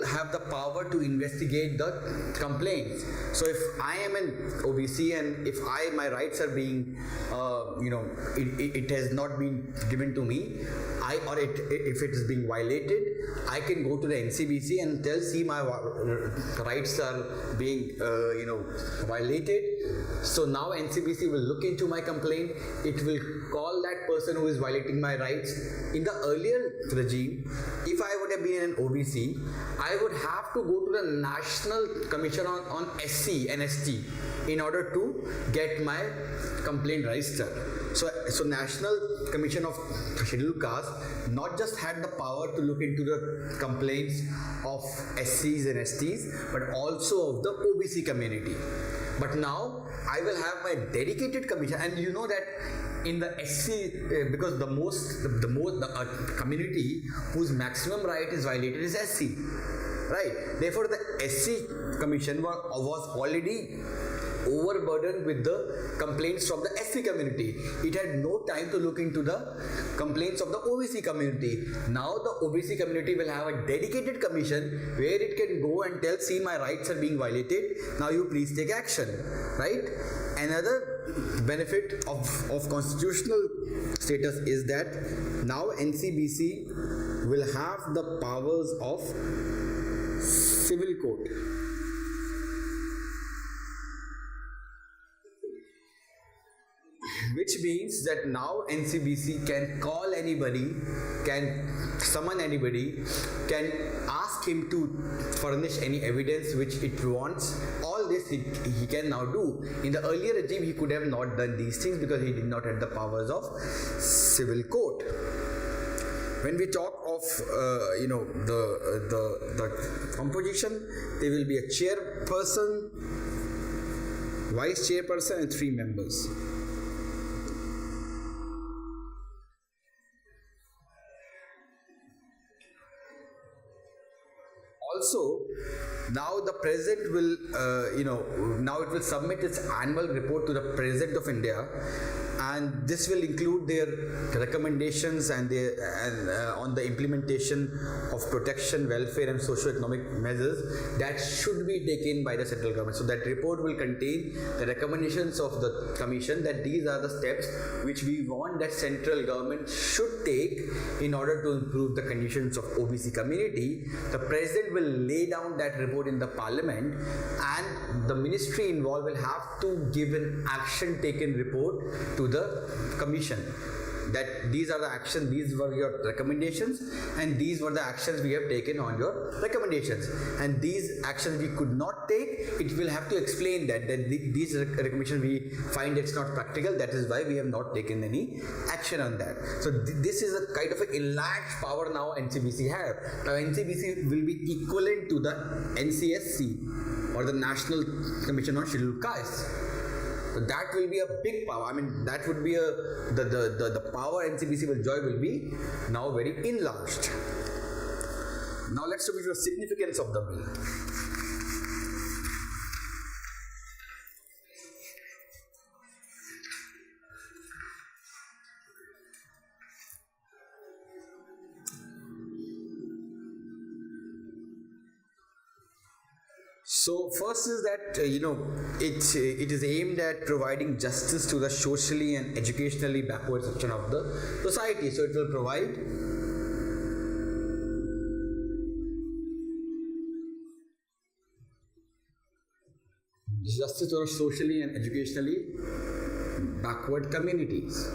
have the power to investigate the complaints. So if I am an OBC and if my rights are being, it has not been given to me, if it is being violated, I can go to the NCBC and tell, see, my rights are being, violated. So now NCBC will look into my complaint. It will call that person who is violating my rights. In the earlier regime, if I would have been an OBC, I would have to go to the National Commission on SC and ST in order to get my complaint registered. So National Commission of Scheduled Caste not just had the power to look into the complaints of SCs and STs, but also of the OBC community. But now I will have my dedicated commission, and you know that in the SC, because the community whose maximum right is violated is SC, right? Therefore, the SC commission was already overburdened with the complaints from the SC community. It had no time to look into the complaints of the OBC community. Now the OBC community will have a dedicated commission where it can go and tell, see, my rights are being violated, now you please take action, right? Another benefit of constitutional status is that now NCBC will have the powers of civil court. Which which means that now NCBC can call anybody, can summon anybody, can ask him to furnish any evidence which it wants. All this he can now do. In the earlier regime, he could have not done these things because he did not have the powers of civil court. When we talk of the composition, there will be a chairperson, vice chairperson, and 3 members. Also, now the president will, now it will submit its annual report to the President of India, and this will include their recommendations and on the implementation of protection, welfare, and socio-economic measures that should be taken by the central government. So that report will contain the recommendations of the commission that these are the steps which we want that central government should take in order to improve the conditions of OBC community. The president will lay down that report in the parliament, and the ministry involved will have to give an action taken report to the commission that these are the actions, these were your recommendations, and these were the actions we have taken on your recommendations, and these actions we could not take. It will have to explain that these recommendations we find it's not practical, that is why we have not taken any action on that. So this is a kind of an enlarged power now NCBC have. Now NCBC will be equivalent to the NCSC or the National Commission on Scheduled Castes. So that will be a big power. I mean, that would be the power NCBC will enjoy will be now very enlarged. Now let's look at the significance of the bill. So first is that it is aimed at providing justice to the socially and educationally backward section of the society. So it will provide justice to the socially and educationally backward communities.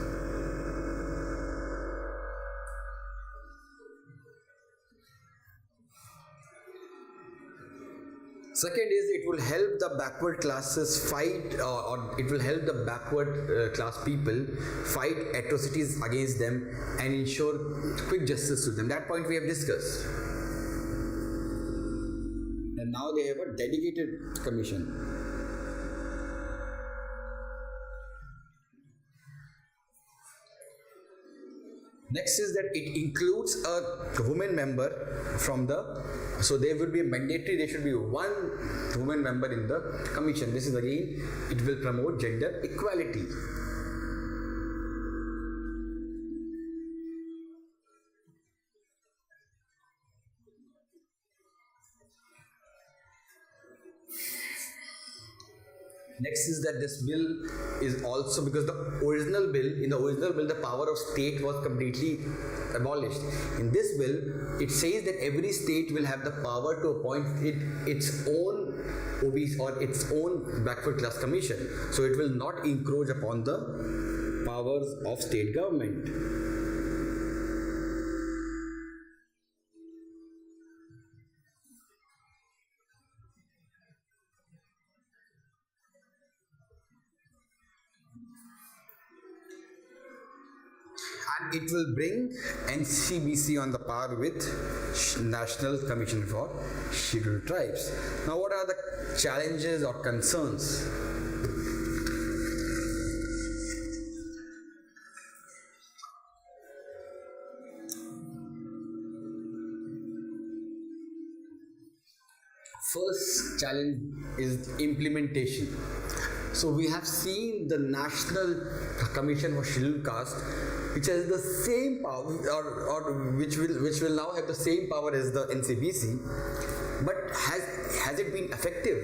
Second is it will help the backward classes fight, or it will help the backward class people fight atrocities against them and ensure quick justice to them. That point we have discussed. And now they have a dedicated commission. Next is that it includes a woman member from so there would be a mandatory, there should be one woman member in the commission. This is again, it will promote gender equality. Next is that this bill is also, because in the original bill, the power of state was completely abolished. In this bill, it says that every state will have the power to appoint its own OBC or its own backward class commission. So it will not encroach upon the powers of state government. And it will bring NCBC on the par with National Commission for Scheduled Tribes. Now, what are the challenges or concerns? First challenge is implementation. So we have seen the National Commission for Scheduled Caste, which has the same power, or which will now have the same power as the NCBC, but has it been effective?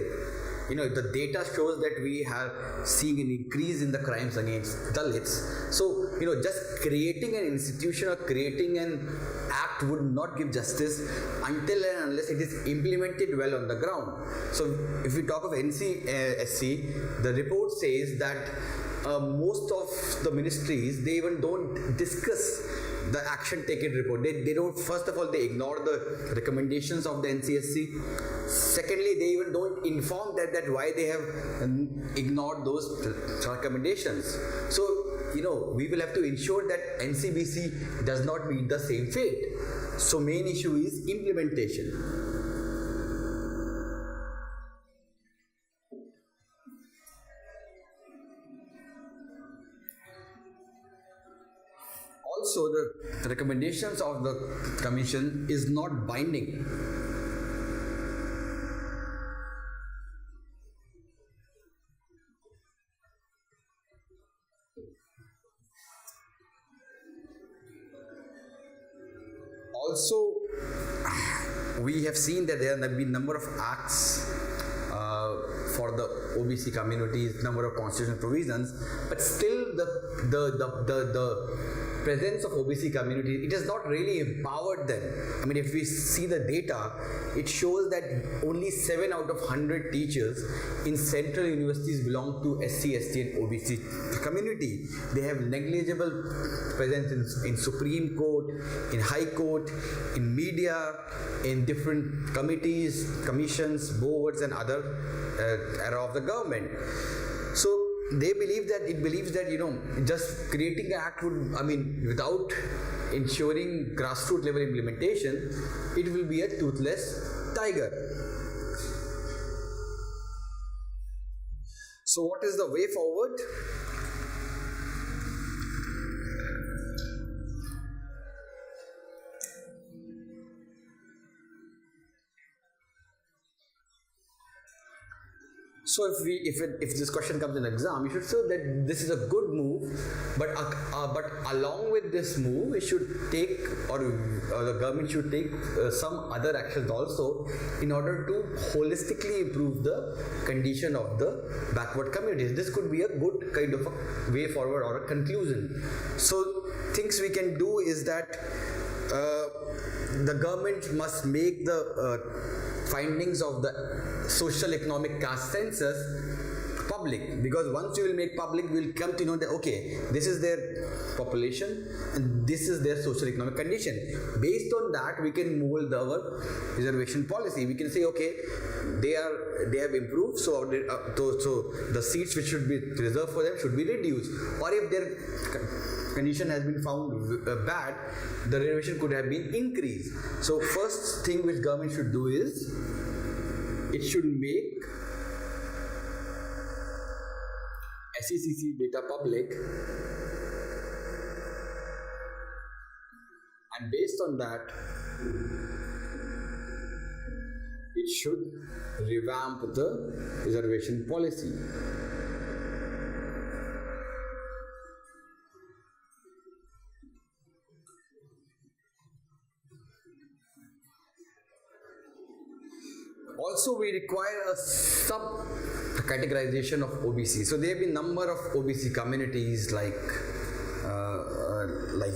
The data shows that we have seen an increase in the crimes against Dalits. So, just creating an institution or creating an act would not give justice until and unless it is implemented well on the ground. So, if we talk of NCSC, the report says that most of the ministries, they even don't discuss the action taken report. They don't, first of all, they ignore the recommendations of the NCSC. Secondly, they even don't inform that why they have ignored those recommendations. So, we will have to ensure that NCBC does not meet the same fate. So main issue is implementation. Also, the recommendations of the commission is not binding. Also, we have seen that there have been number of acts for the OBC communities, number of constitutional provisions, but still the presence of OBC community, it has not really empowered them. I mean, if we see the data, it shows that only 7 out of 100 teachers in central universities belong to SC, ST and OBC community. They have negligible presence in Supreme Court, in High Court, in media, in different committees, commissions, boards and other area of the government. So it believes that just creating an act would, without ensuring grassroots level implementation, it will be a toothless tiger. So what is the way forward? So if this question comes in exam, you should say that this is a good move, but along with this move, we should take or the government should take some other actions also in order to holistically improve the condition of the backward communities. This could be a good kind of a way forward or a conclusion. So things we can do is that the government must make the findings of the social economic caste census public, because once you will make public, we will come to know that okay, this is their population and this is their social economic condition. Based on that, we can mold our reservation policy. We can say okay, they have improved, so the seats which should be reserved for them should be reduced, or if their condition has been found bad, the reservation could have been increased. So first thing which government should do is it should make SECC data public, and based on that it should revamp the reservation policy. Also, we require a sub-categorization of OBC. So there have been number of OBC communities like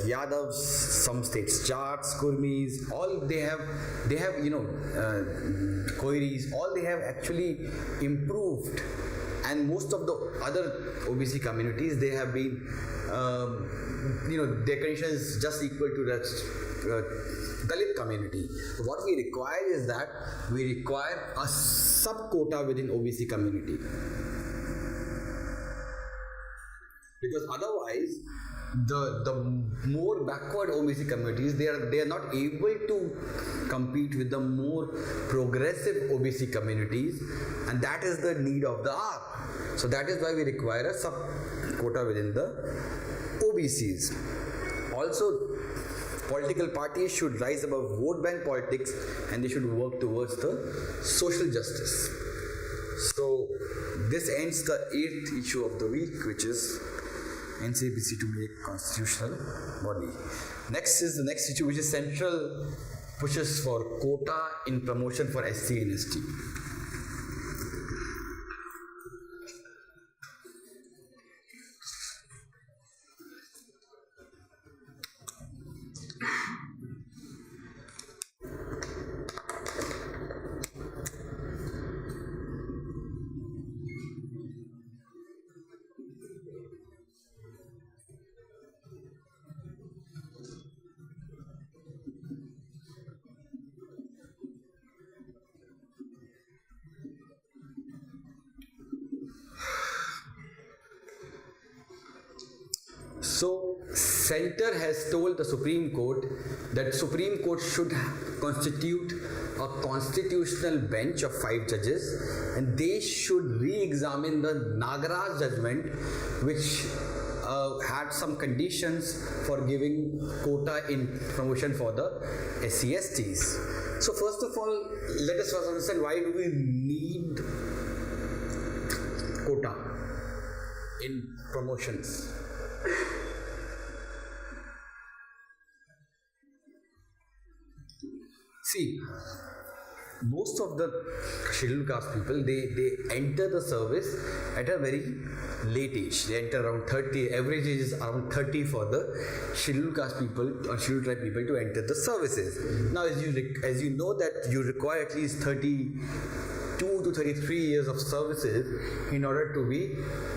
Yadavs, some states Jats, Kurmis, all they have Koiris, all they have actually improved, and most of the other OBC communities, they have been their condition is just equal to that Dalit community. So what we require is that we require a sub-quota within OBC community, because otherwise the more backward OBC communities, they are not able to compete with the more progressive OBC communities, and that is the need of the hour. So that is why we require a sub-quota within the OBCs. Also, political parties should rise above vote bank politics, and they should work towards the social justice. So this ends the 8th issue of the week, which is NCBC to make constitutional body. Next is the next issue, which is central pushes for quota in promotion for SC and ST. So center has told the Supreme Court that Supreme Court should constitute a constitutional bench of 5 judges, and they should re-examine the Nagaraj judgment, which had some conditions for giving quota in promotion for the SC/STs. So first of all, let us first understand why do we need quota in promotions. See, most of the scheduled caste people, they enter the service at a very late age. They enter around 30. Average age is around 30 for the scheduled caste people or scheduled tribe people to enter the services. Now, as you know that you require at least 32 to 33 years of services in order to be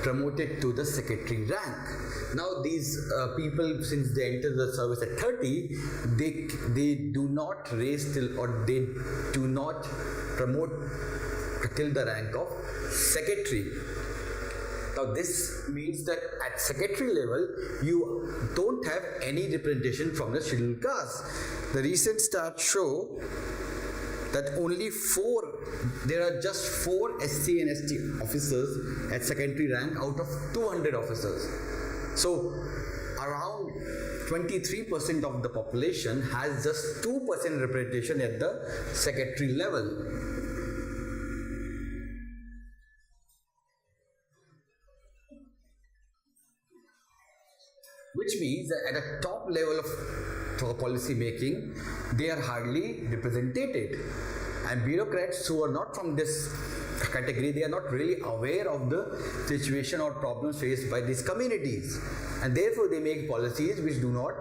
promoted to the secretary rank. Now these people, since they enter the service at 30, they do not raise till, or they do not promote till the rank of secretary. Now this means that at secretary level, you don't have any representation from the scheduled caste. The recent stats show that there are just 4 SC and ST officers at secondary rank out of 200 officers. So around 23% of the population has just 2% representation at the secretary level. Which means that at a top level of policy making, they are hardly represented. And bureaucrats who are not from this category, they are not really aware of the situation or problems faced by these communities, and therefore they make policies which do not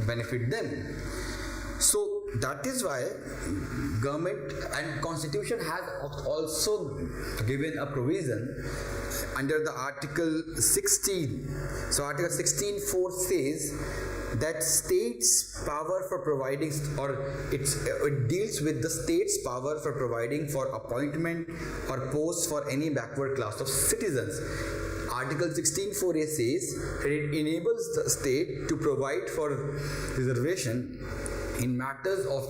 benefit them. So that is why government and constitution has also given a provision under the article 16. So article 16(4) says that states power for providing, or it deals with the state's power for providing for appointment or posts for any backward class of citizens. Article 16(4)(a) says that it enables the state to provide for reservation in matters of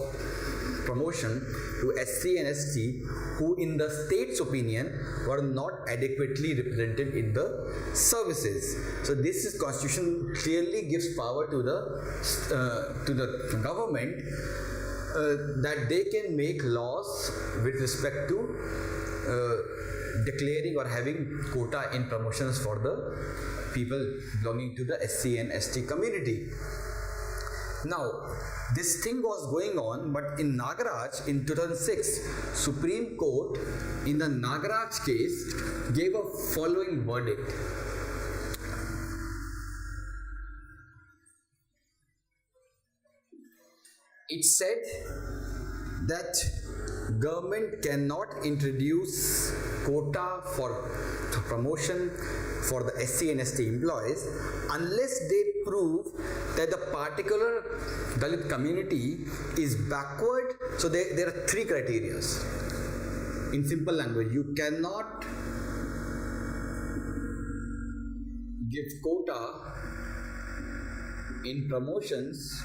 promotion to SC and ST who in the state's opinion were not adequately represented in the services. So this is constitution clearly gives power to the government that they can make laws with respect to declaring or having quota in promotions for the people belonging to the SC and ST community. Now, this thing was going on, but in Nagaraj in 2006, Supreme Court in the Nagaraj case gave a following verdict. It said that government cannot introduce quota for promotion for the SC and ST employees unless they prove that the particular Dalit community is backward. So there are 3 criteria. In simple language, you cannot give quota in promotions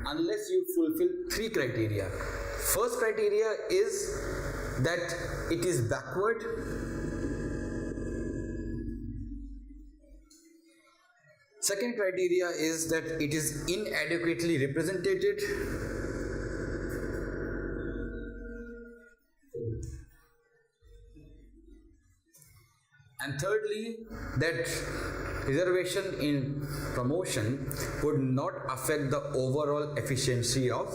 unless you fulfill 3 criteria. First criteria is that it is backward. Second criteria is that it is inadequately represented. And thirdly, that reservation in promotion would not affect the overall efficiency of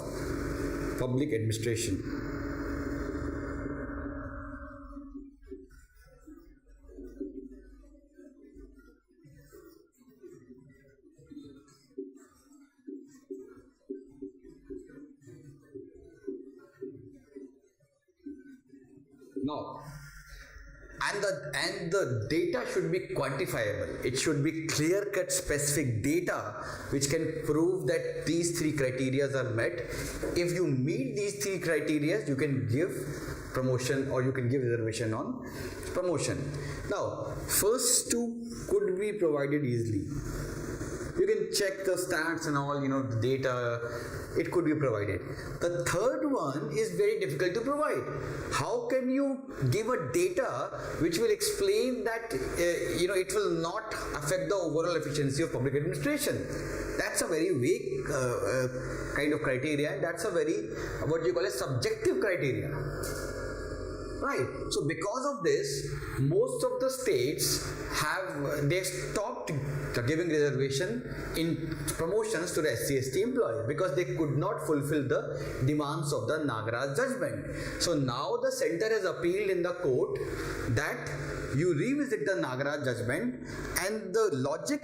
public administration. Now, and the data should be quantifiable. It should be clear cut specific data which can prove that these three criteria are met. If you meet these three criteria, you can give promotion or you can give reservation on promotion. Now, first two could be provided easily. You can check the stats and all, the data, it could be provided. The third one is very difficult to provide. How can you give a data which will explain that, it will not affect the overall efficiency of public administration? That's a very vague kind of criteria, and that's a very, what you call a subjective criteria. Right. So because of this, most of the states they stopped giving reservation in promotions to the SC/ST employees because they could not fulfill the demands of the Nagaraj judgment. So now the center has appealed in the court that you revisit the Nagaraj judgment, and the logic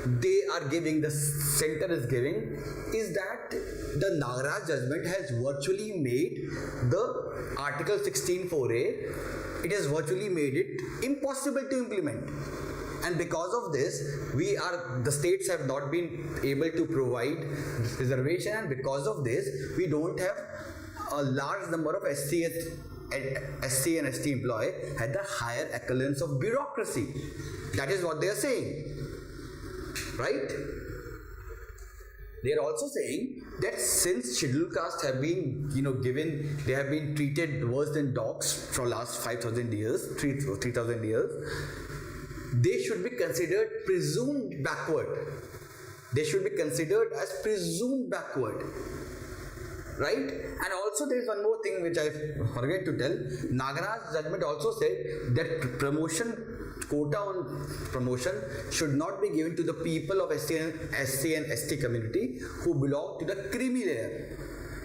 they are giving, the center is giving, is that the Nagaraj judgment has virtually made the Article 16(4)(a), it has virtually made it impossible to implement. And because of this, the states have not been able to provide reservation, and because of this, we don't have a large number of SC and ST employee at the higher echelons of bureaucracy. That is what they are saying, right? They are also saying that since scheduled castes have been, they have been treated worse than dogs for last 5,000 years, 3,000 years, they should be considered presumed backward. They should be considered as presumed backward. Right? And also there is one more thing which I forget to tell. Nagaraj judgment also said that quota on promotion should not be given to the people of SC and ST community who belong to the creamy layer.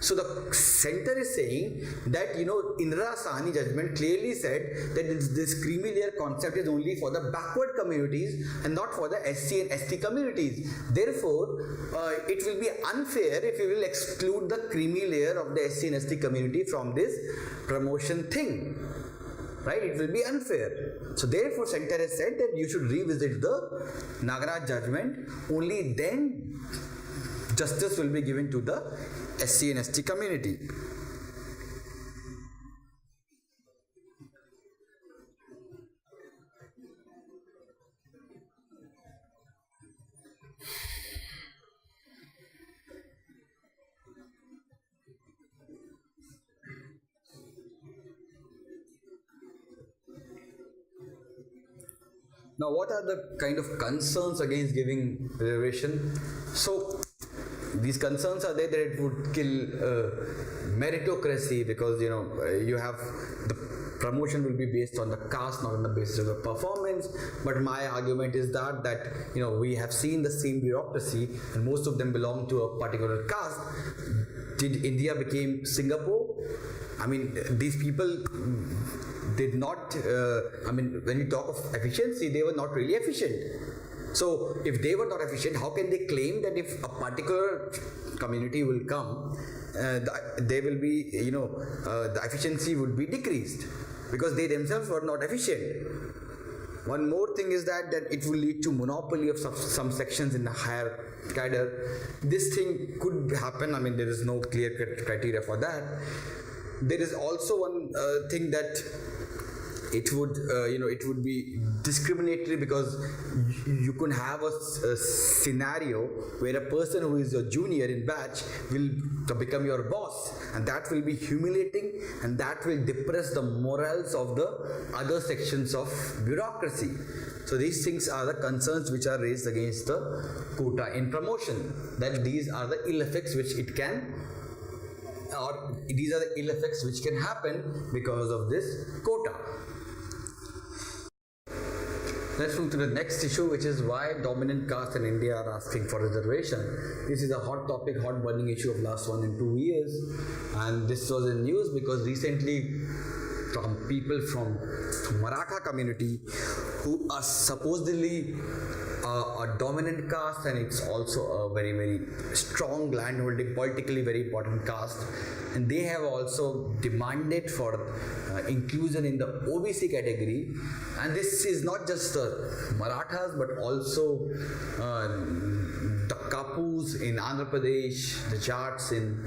So the center is saying that, Indira Sahni judgment clearly said that this creamy layer concept is only for the backward communities and not for the SC and ST communities. Therefore, it will be unfair if we will exclude the creamy layer of the SC and ST community from this promotion thing. Right? It will be unfair. So therefore, center has said that you should revisit the Nagaraj judgment. Only then justice will be given to the SC and ST community. Now, what are the kind of concerns against giving reservation? So, these concerns are there that it would kill meritocracy because you have the promotion will be based on the caste, not on the basis of the performance. But my argument is that we have seen the same bureaucracy and most of them belong to a particular caste. Did India became Singapore? I mean, these people did not. When you talk of efficiency, they were not really efficient. So if they were not efficient, how can they claim that if a particular community will come, they will be, the efficiency would be decreased because they themselves were not efficient. One more thing is that it will lead to monopoly of some sections in the higher cadre. This thing could happen. I mean, there is no clear criteria for that. There is also one thing that it would be discriminatory because you can have a scenario where a person who is a junior in batch will become your boss, and that will be humiliating and that will depress the morals of the other sections of bureaucracy. So these things are the concerns which are raised against the quota in promotion, that these are the ill effects which it can, or these are the ill effects which can happen because of this quota. Let's move to the next issue, which is why dominant castes in India are asking for reservation. This is a hot topic, hot burning issue of last 1 and 2 years, and this was in news because recently from people from Maratha community who are supposedly a dominant caste, and it's also a very, very strong landholding, politically very important caste. And they have also demanded for inclusion in the OBC category. And this is not just the Marathas, but also the Kapus in Andhra Pradesh, the Jats in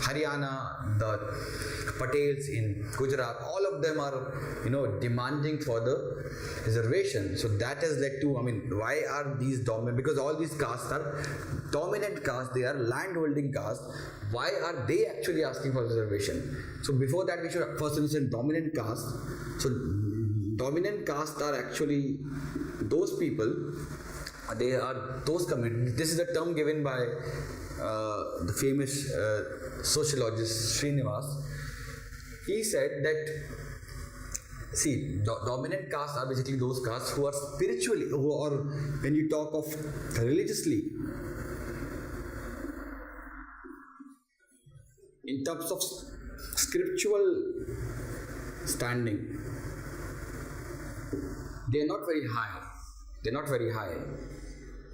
Haryana, the Patels in Gujarat. All of them are, demanding for the reservation. So that has led to, why are these dominant? Because all these castes are dominant castes, they are landholding castes. Why are they actually asking for reservation? So before that, we should first understand dominant caste. So dominant castes are actually those people, they are those communities. This is a term given by the famous sociologist Srinivas. He said that, dominant castes are basically those castes who are spiritually, or when you talk of religiously, in terms of scriptural standing, they are not very high. They're not very high.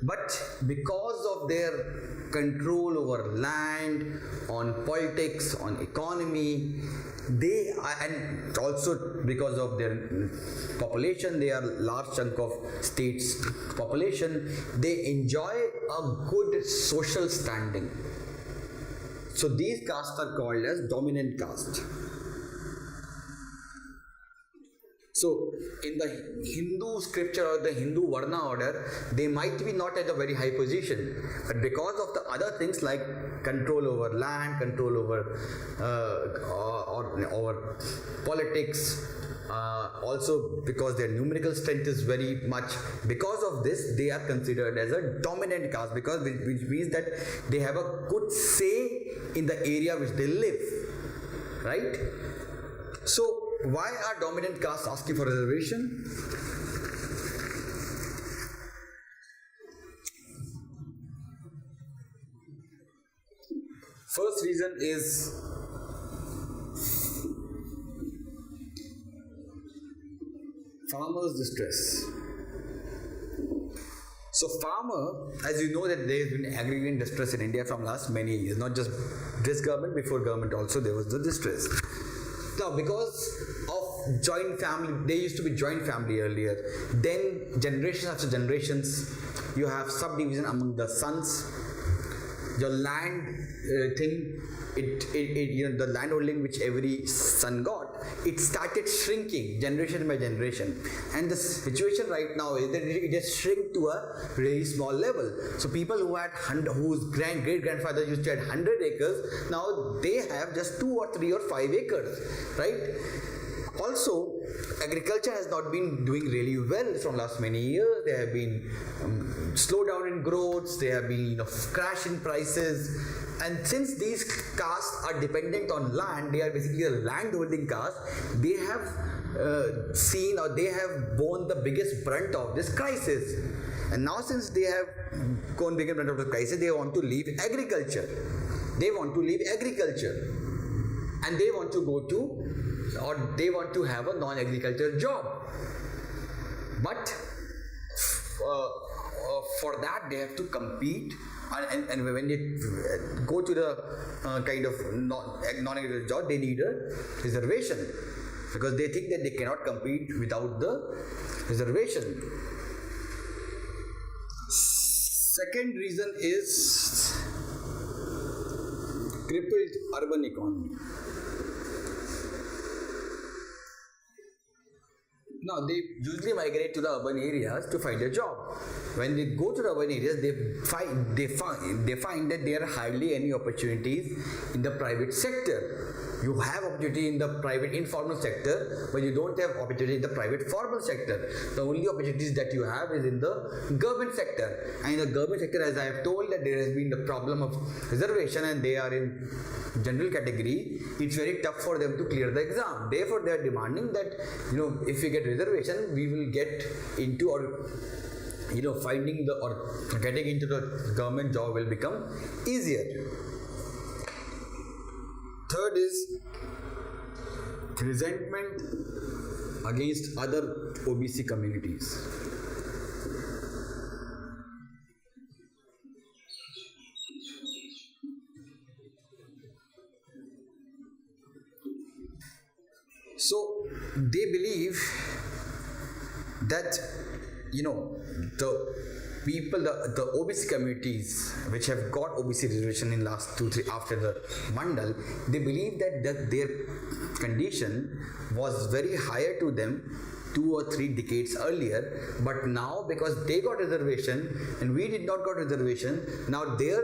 But because of their control over land, on politics, on economy, they are, and also because of their population, they are a large chunk of state's population, they enjoy a good social standing. So these castes are called as dominant caste. So in the Hindu scripture or the Hindu Varna order, they might be not at a very high position, but because of the other things like control over land, control over or politics, also because their numerical strength is very much, because of this they are considered as a dominant caste, because which means that they have a good say in the area which they live, right? So why are dominant castes asking for reservation? First reason is farmers' distress. So farmer, as you know that there has been agrarian distress in India from last many years, not just this government, before government also there was the distress. Now because of joint family, there used to be joint family earlier, then generations after generations, you have subdivision among the sons, your land thing, the land holding which every son got, it started shrinking generation by generation, and the situation right now is that it has shrink to a really small level. So people whose great grandfather used to have 100 acres, now they have just 2 or 3 or 5 acres, right? Also, agriculture has not been doing really well from last many years. There have been slowdown in growths, there have been crash in prices, and since these castes are dependent on land, they are basically a land holding caste, they have seen, or they have borne the biggest brunt of this crisis. And now since they have borne the biggest brunt of the crisis, they want to leave agriculture. They want to leave agriculture, and they want to go to, or they want to have a non-agriculture job. But for that they have to compete, and when they go to the kind of non-agriculture job, they need a reservation, because they think that they cannot compete without the reservation. Second reason is crippled urban economy. Now they usually migrate to the urban areas to find a job. When they go to the urban areas, they find that there are hardly any opportunities in the private sector. You have opportunity in the private informal sector, but you don't have opportunity in the private formal sector. The only opportunities that you have is in the government sector. And in the government sector, as I have told, that there has been the problem of reservation, and they are in general category. It's very tough for them to clear the exam. Therefore, they are demanding that, if we get reservation, we will get into, or finding the, or getting into the government job will become easier. Third is resentment against other OBC communities. So they believe that the people, the OBC communities which have got OBC reservation in last 2-3 after the Mandal, they believe that their condition was very higher to them 2 or 3 decades earlier, but now because they got reservation and we did not got reservation, now their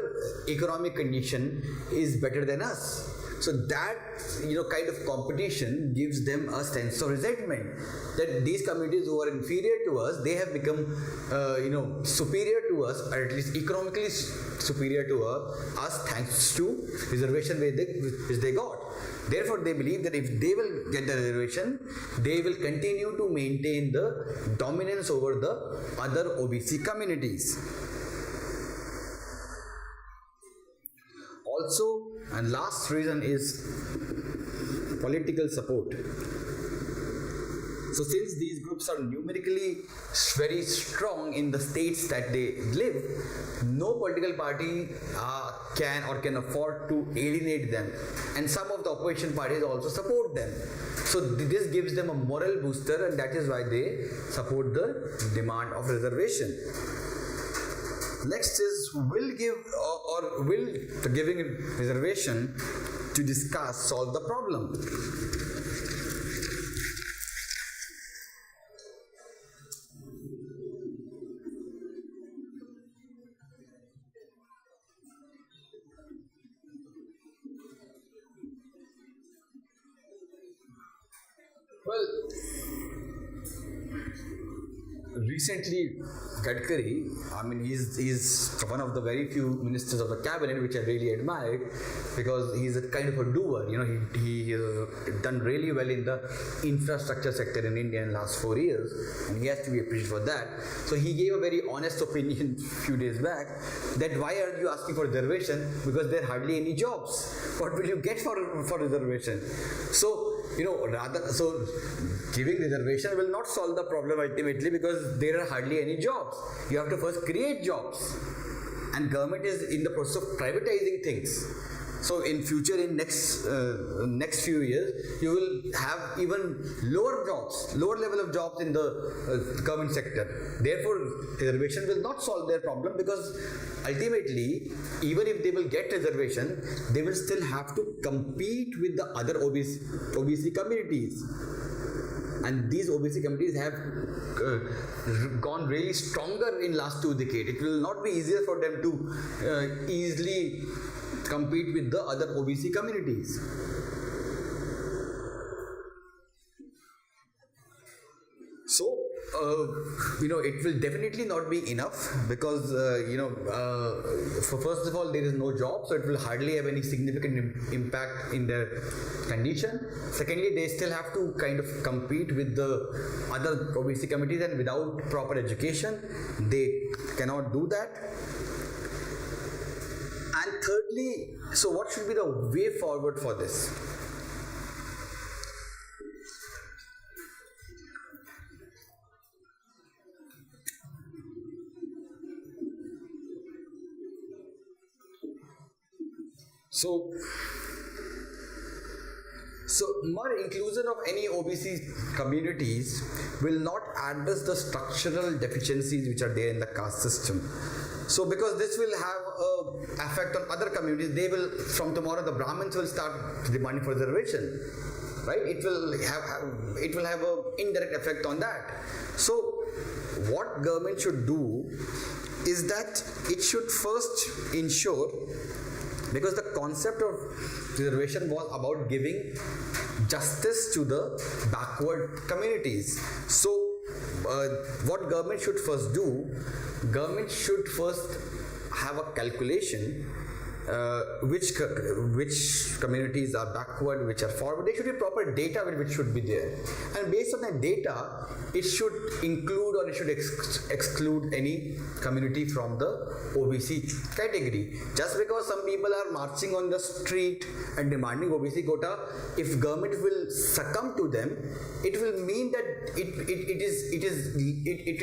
economic condition is better than us. So that kind of competition gives them a sense of resentment that these communities who are inferior to us, they have become superior to us, or at least economically superior to us thanks to reservation which they got. Therefore, they believe that if they will get the reservation, they will continue to maintain the dominance over the other OBC communities. Also, and last reason is political support. So since these groups are numerically very strong in the states that they live, no political party can afford to alienate them, and some of the opposition parties also support them. So this gives them a moral booster, and that is why they support the demand of reservation. Next is will the giving reservation to discuss solve the problem. Well, recently Gadkari, he's one of the very few ministers of the cabinet which I really admired, because he's a kind of a doer. He has done really well in the infrastructure sector in India in the last 4 years, and he has to be appreciated for that. So he gave a very honest opinion a few days back that why are you asking for reservation, because there are hardly any jobs. What will you get for reservation? So giving reservation will not solve the problem ultimately, because there are hardly any jobs. You have to first create jobs, and government is in the process of privatizing things. So in future, in next few years, you will have even lower level of jobs in the government sector. Therefore, reservation will not solve their problem, because ultimately, even if they will get reservation, they will still have to compete with the other OBC communities. And these OBC communities have gone really stronger in last 2 decades. It will not be easier for them to easily compete with the other OBC communities. So, it will definitely not be enough, because, first of all, there is no job, so it will hardly have any significant impact in their condition. Secondly, they still have to kind of compete with the other OBC communities, and without proper education, they cannot do that. And thirdly, so what should be the way forward for this? So more inclusion of any OBC communities will not address the structural deficiencies which are there in the caste system. So because this will have an effect on other communities, they will, from tomorrow, the Brahmins will start demanding for reservation, right? It will have an indirect effect on that. So what government should do is that it should first ensure, because the concept of reservation was about giving justice to the backward communities. So what government should first do, government should first have a calculation which communities are backward, which are forward. There should be proper data which should be there, and based on that data, it should include or it should exclude any community from the OBC category. Just because some people are marching on the street and demanding OBC quota, if government will succumb to them, it will mean that it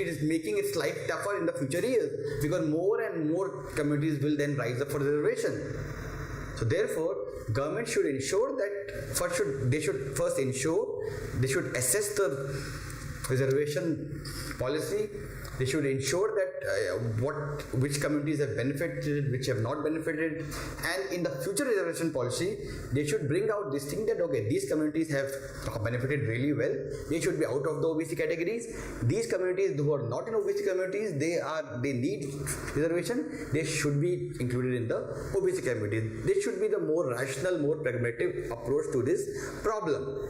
is making its life tougher in the future years, because more and more communities will then rise up for reservation. So therefore, government should ensure that they should first ensure, they should assess the reservation policy. They should ensure that which communities have benefited, which have not benefited, and in the future reservation policy, they should bring out this thing that okay, these communities have benefited really well. They should be out of the OBC categories. These communities who are not in OBC communities, they need reservation. They should be included in the OBC communities. This should be the more rational, more pragmatic approach to this problem.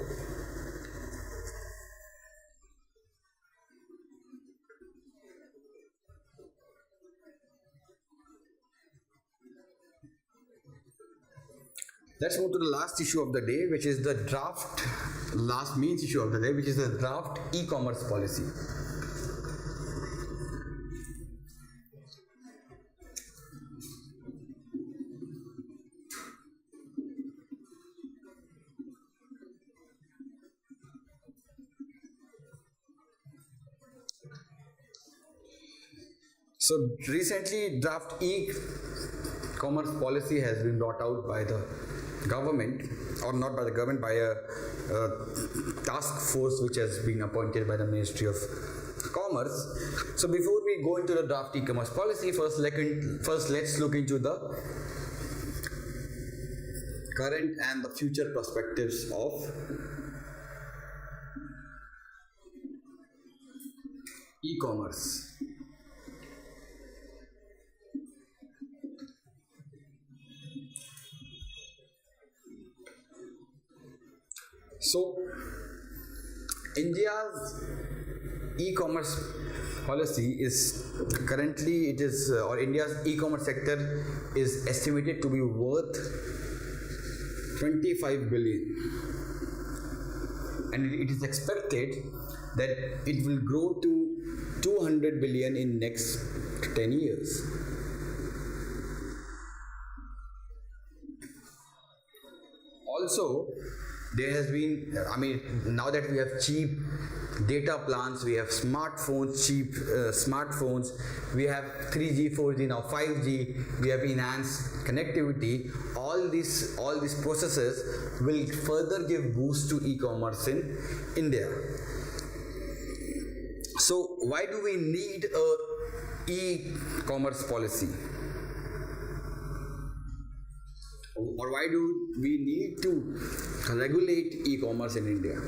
Let's move to the last issue of the day, which is the last main issue of the day, which is the draft e-commerce policy. So recently, draft e-commerce policy has been brought out by the government, or not by the government, by a task force which has been appointed by the Ministry of Commerce. So before we go into the draft e-commerce policy, first let's look into the current and the future perspectives of e-commerce. So, India's e-commerce policy is currently or India's e-commerce sector is estimated to be worth 25 billion, and it is expected that it will grow to 200 billion in next 10 years. Also, there has been, now that we have cheap data plans, we have smartphones, cheap smartphones, we have 3G, 4G, now 5G, we have enhanced connectivity. All these processes will further give boost to e-commerce in India. So why do we need a e-commerce policy? Or why do we need to regulate e-commerce in India?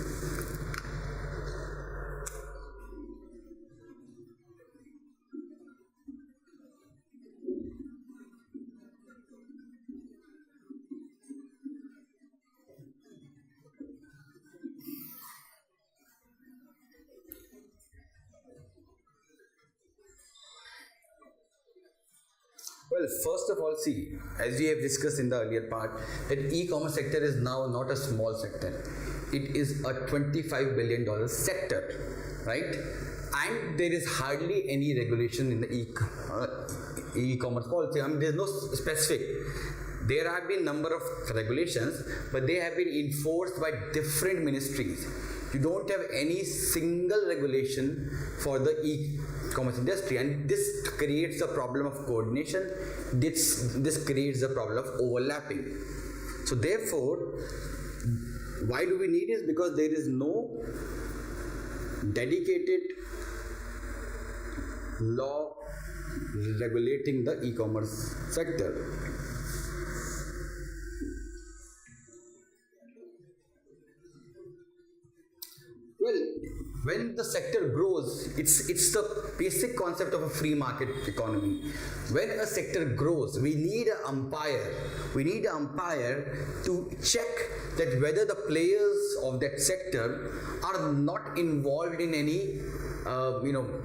Well, first of all, see, as we have discussed in the earlier part, that e-commerce sector is now not a small sector. It is a $25 billion sector, right? And there is hardly any regulation in the e-commerce policy. There's no specific. There have been number of regulations, but they have been enforced by different ministries. You don't have any single regulation for the e-commerce industry, and this creates a problem of coordination. This creates a problem of overlapping. So therefore, why do we need this? Because there is no dedicated law regulating the e-commerce sector. Well, when the sector grows, it's the basic concept of a free market economy. When a sector grows, we need an umpire. We need an umpire to check that whether the players of that sector are not involved in any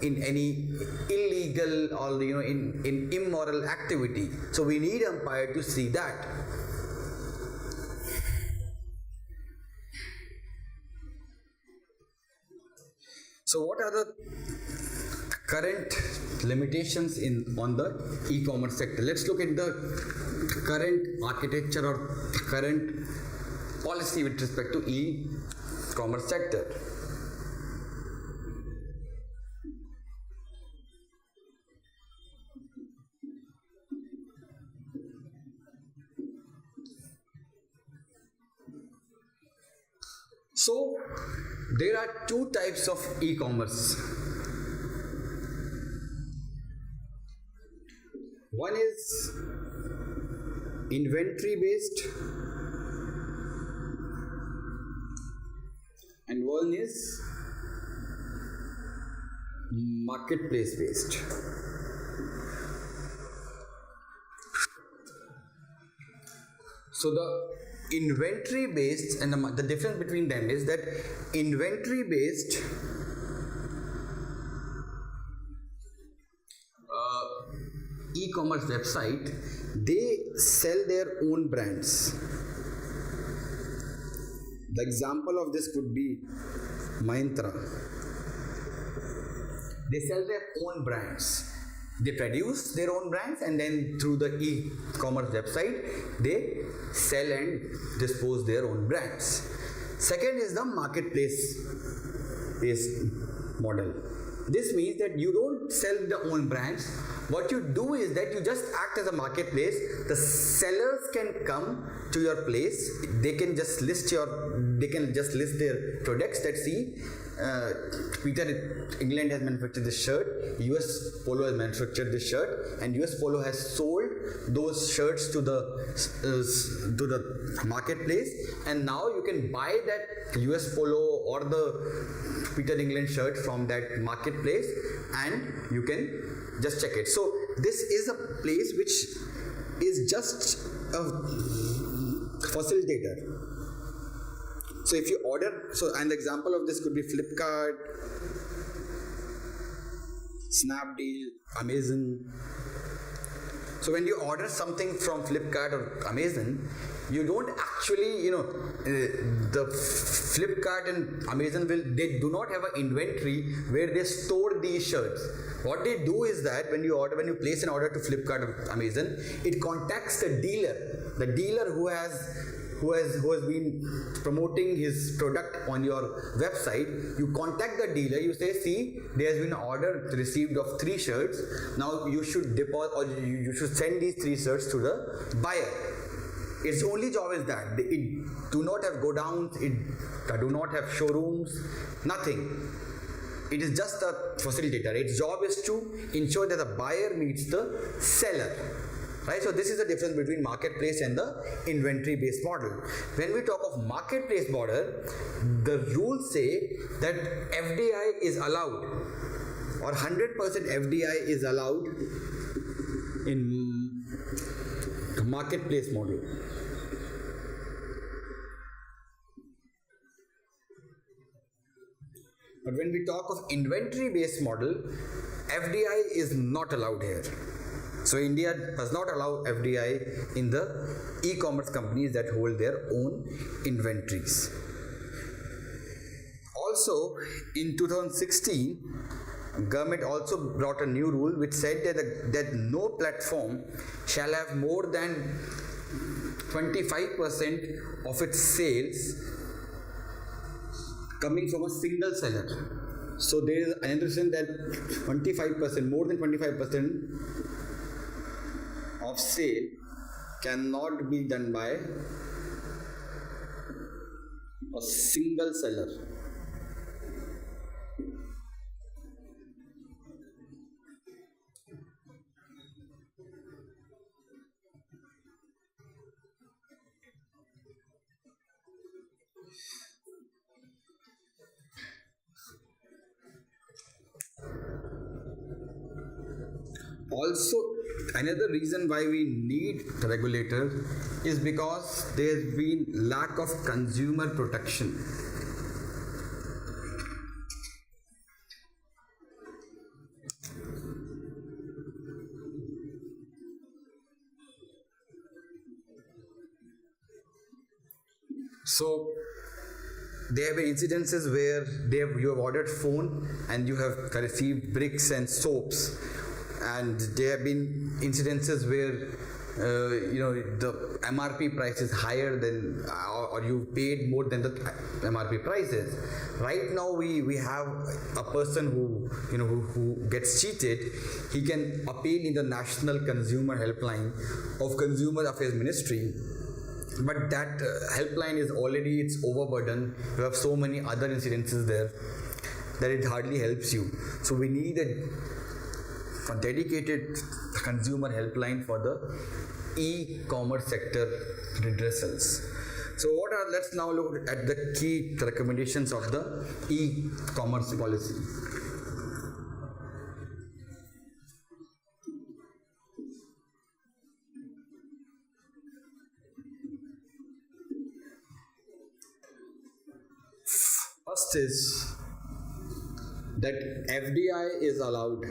in any illegal or in immoral activity. So we need an umpire to see that. So what are the current limitations on the e-commerce sector? Let's look at the current architecture or current policy with respect to e-commerce sector. So there are two types of e-commerce. One is inventory based and one is marketplace based. So the inventory based and the difference between them is that inventory based e-commerce website, they sell their own brands. The example of this could be Manthan. They sell their own brands. They produce their own brands and then through the e-commerce website they sell and dispose their own brands. Second is the marketplace based model. This means that you don't sell the own brands. What you do is that you just act as a marketplace. The sellers can come to your place. They can just list their products. Let's see, Peter England has manufactured this shirt, US Polo has manufactured this shirt, and US Polo has sold those shirts to the marketplace, and now you can buy that US Polo or the Peter England shirt from that marketplace and you can just check it. So this is a place which is just a facilitator. So if you order, so an example of this could be Flipkart, Snapdeal, Amazon. So when you order something from Flipkart or Amazon, you don't actually, the Flipkart and Amazon they do not have an inventory where they store these shirts. What they do is that when you place an order to Flipkart or Amazon, it contacts the dealer who has been promoting his product on your website. You contact the dealer, you say, see, there has been an order received of 3 shirts. Now you should deposit or you should send these 3 shirts to the buyer. Its only job is that it do not have godowns, it do not have showrooms, nothing. It is just a facilitator. Its job is to ensure that the buyer meets the seller. Right? So this is the difference between marketplace and the inventory based model. When we talk of marketplace model, the rules say that FDI is allowed or 100% FDI is allowed in the marketplace model. But when we talk of inventory based model, FDI is not allowed here. So India does not allow FDI in the e-commerce companies that hold their own inventories. Also, in 2016, government also brought a new rule which said that no platform shall have more than 25% of its sales coming from a single seller. So there is an understanding that 25%, more than 25% of sale cannot be done by a single seller. Also, another reason why we need the regulator is because there has been lack of consumer protection. So there have been incidences where you have ordered phone and you have received bricks and soaps, and there have been incidences where the MRP price is higher than or you paid more than the MRP prices. Right now we have a person who gets cheated. He can appeal in the National Consumer Helpline of Consumer Affairs Ministry, but that helpline is already, it's overburdened. You have so many other incidences there that it hardly helps you. So we need a dedicated consumer helpline for the e-commerce sector redressals. So let's now look at the key recommendations of the e-commerce policy. First is that FDI is allowed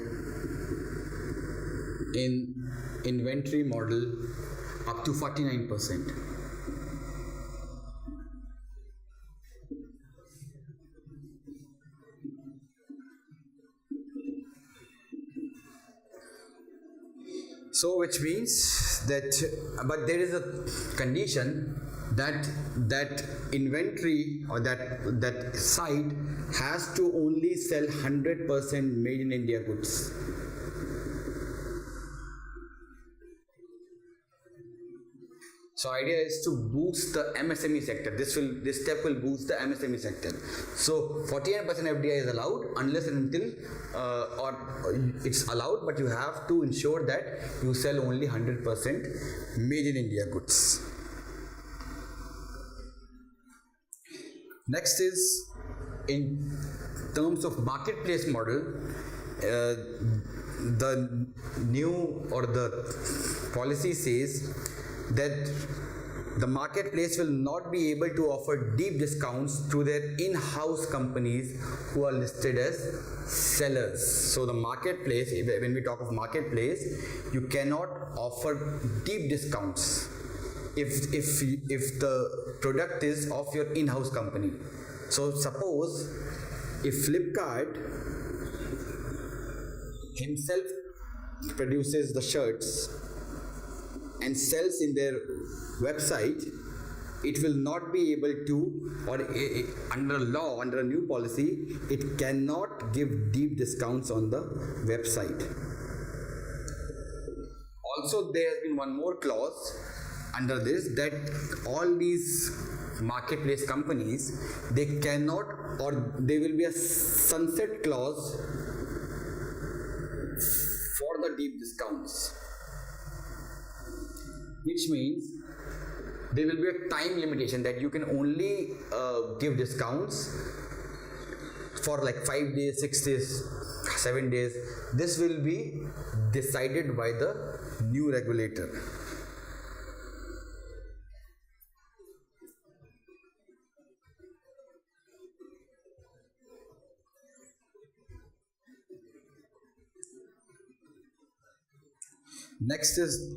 in inventory model up to 49%. So which means that, but there is a condition that inventory or that site has to only sell 100% made in India goods. So idea is to boost the MSME sector. This step will boost the MSME sector. So 49% FDI is allowed unless and until or it's allowed, but you have to ensure that you sell only 100% made in India goods. Next is, in terms of marketplace model, the new or the policy says that the marketplace will not be able to offer deep discounts to their in-house companies who are listed as sellers. So the marketplace, when we talk of marketplace, you cannot offer deep discounts if the product is of your in-house company. So suppose if Flipkart himself produces the shirts and sells in their website, it will not be able to, or under law, under a new policy, it cannot give deep discounts on the website. Also, there has been one more clause under this, that all these marketplace companies, they cannot, or there will be a sunset clause for the deep discounts, which means there will be a time limitation that you can only give discounts for like 5 days, 6 days, 7 days. This will be decided by the new regulator. Next is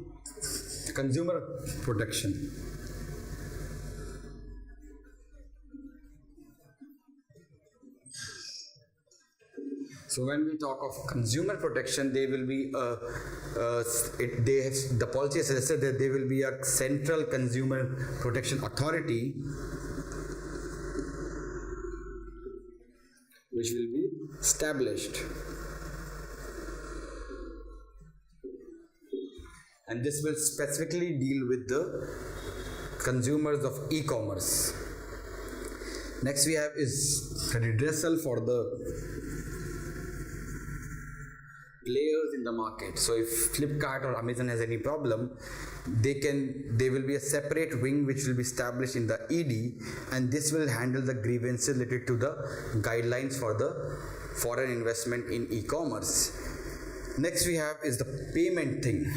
consumer protection. So when we talk of consumer protection, there will be the policy has suggested that there will be a central consumer protection authority which will be established, and this will specifically deal with the consumers of e-commerce. Next we have is redressal for the players in the market. So if Flipkart or Amazon has any problem, there will be a separate wing which will be established in the ED, and this will handle the grievances related to the guidelines for the foreign investment in e-commerce. Next we have is the payment thing.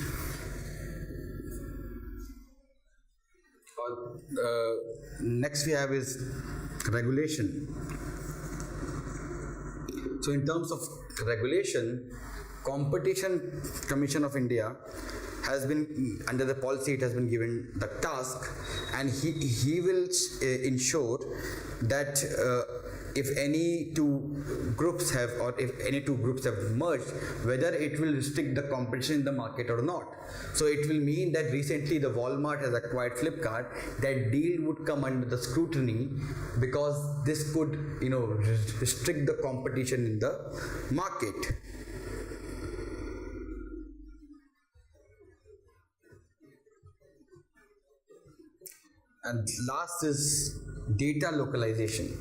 Next we have is regulation. So in terms of regulation, Competition Commission of India has been, under the policy, it has been given the task, and he will ensure that if any two groups have, or if any two groups have merged, whether it will restrict the competition in the market or not. So it will mean that recently the Walmart has acquired Flipkart, that deal would come under the scrutiny, because this could, restrict the competition in the market. And last is data localization.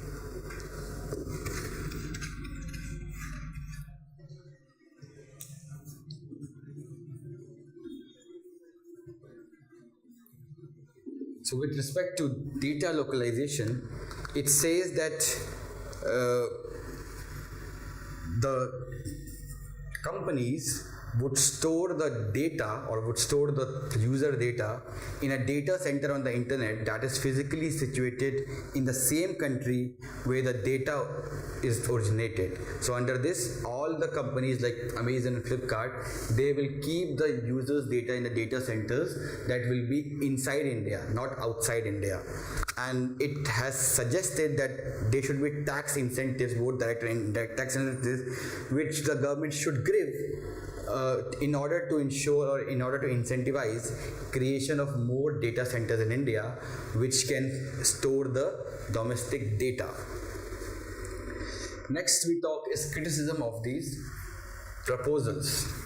So with respect to data localization, it says that the companies would store the data or would store the user data in a data center on the internet that is physically situated in the same country where the data is originated. So under this, all the companies like Amazon and Flipkart, they will keep the users data in the data centers that will be inside India, not outside India. And it has suggested that there should be tax incentives, both direct and indirect tax incentives, which the government should give in order to ensure or in order to incentivize creation of more data centers in India which can store the domestic data. Next we talk is criticism of these proposals.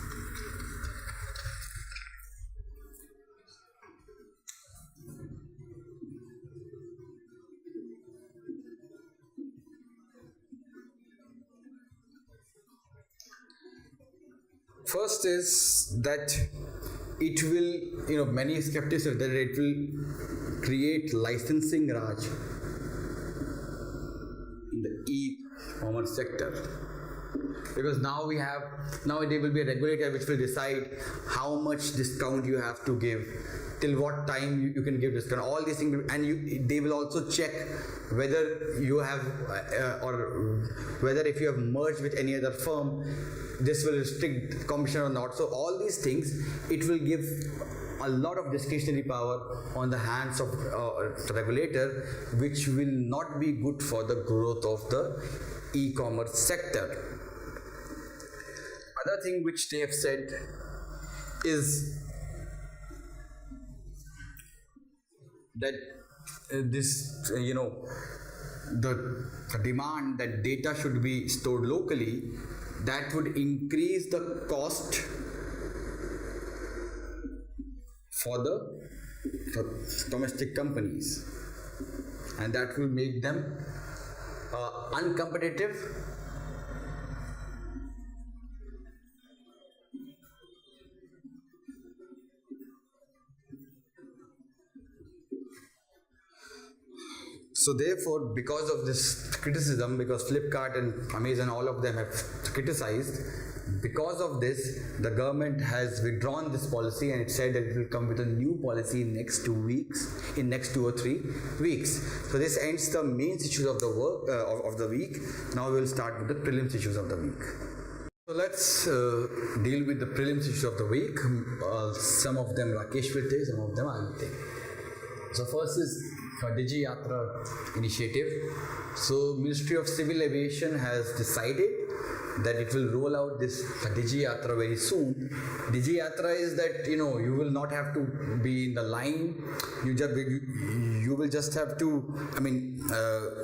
First is that it will, many skeptics are that it will create licensing raj in the e-commerce sector. Because now there will be a regulator which will decide how much discount you have to give, till what time you can give discount, all these things, and they will also check whether you have or whether if you have merged with any other firm, this will restrict competition or not. So all these things, it will give a lot of discretionary power on the hands of the regulator, which will not be good for the growth of the e-commerce sector. Other thing which they have said is that the demand that data should be stored locally, that would increase the cost for the domestic companies, and that will make them uncompetitive. So therefore, because of this criticism, because Flipkart and Amazon, all of them have criticized, because of this, the government has withdrawn this policy, and it said that it will come with a new policy in next 2 or 3 weeks. So this ends the main issues of the of the week. Now we will start with the prelims issues of the week. So let's deal with the prelims issues of the week. Some of them Rakesh will take, some of them I will take. So first is Digi Yatra initiative. So Ministry of Civil Aviation has decided that it will roll out this Digi Yatra very soon. Digi Yatra is that you will not have to be in the line. You will just have to.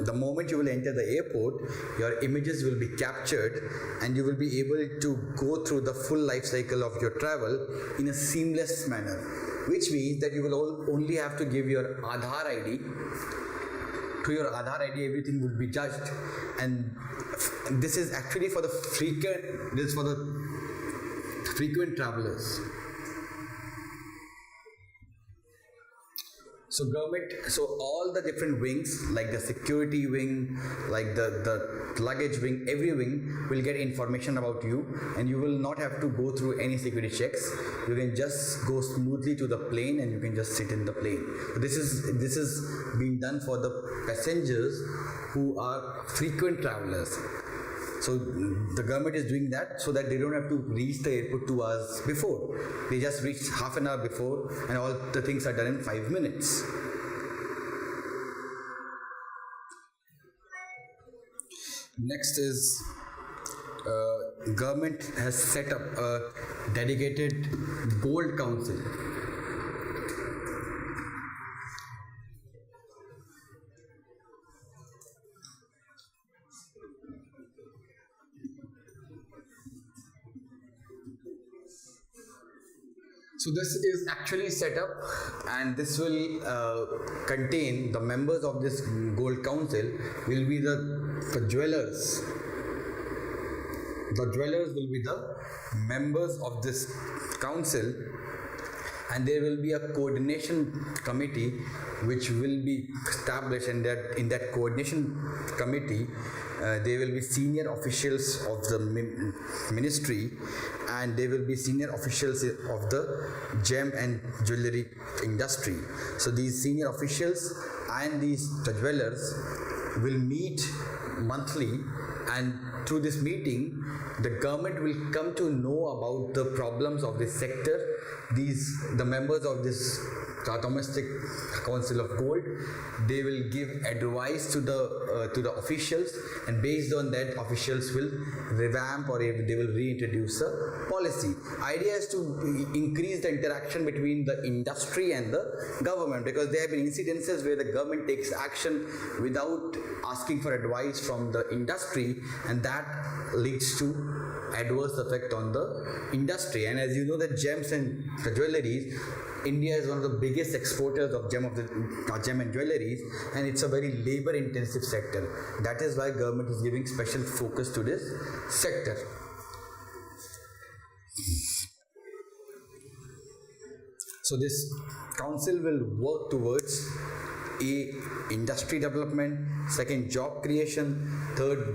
The moment you will enter the airport, your images will be captured, and you will be able to go through the full life cycle of your travel in a seamless manner. Which means that you will only have to give your Aadhaar ID. To your Aadhaar ID, everything will be judged, and this is actually for the frequent travelers. So all the different wings, like the security wing, like the luggage wing, every wing will get information about you, and you will not have to go through any security checks. You can just go smoothly to the plane, and you can just sit in the plane. So this is being done for the passengers who are frequent travelers. So the government is doing that so that they don't have to reach the airport 2 hours before. They just reach half an hour before, and all the things are done in 5 minutes. Next is government has set up a dedicated gold council. So this is actually set up, and this will contain the members of this Gold Council will be the dwellers. The dwellers will be the members of this council, and there will be a coordination committee which will be established, and that in that coordination committee there will be senior officials of the ministry, and there will be senior officials of the gem and jewelry industry. So these senior officials and these dwellers will meet monthly, and through this meeting the government will come to know about the problems of this sector. The members of this domestic council of gold, they will give advice to the officials, and based on that officials will revamp or they will reintroduce a policy. Idea is to increase the interaction between the industry and the government, because there have been incidences where the government takes action without asking for advice from the industry, and that leads to adverse effect on the industry. And as you know, the gems and the jewelries, India is one of the biggest exporters of gem and jewelries, and it's a very labor intensive sector. That is why government is giving special focus to this sector. So this council will work towards industry development, second job creation, third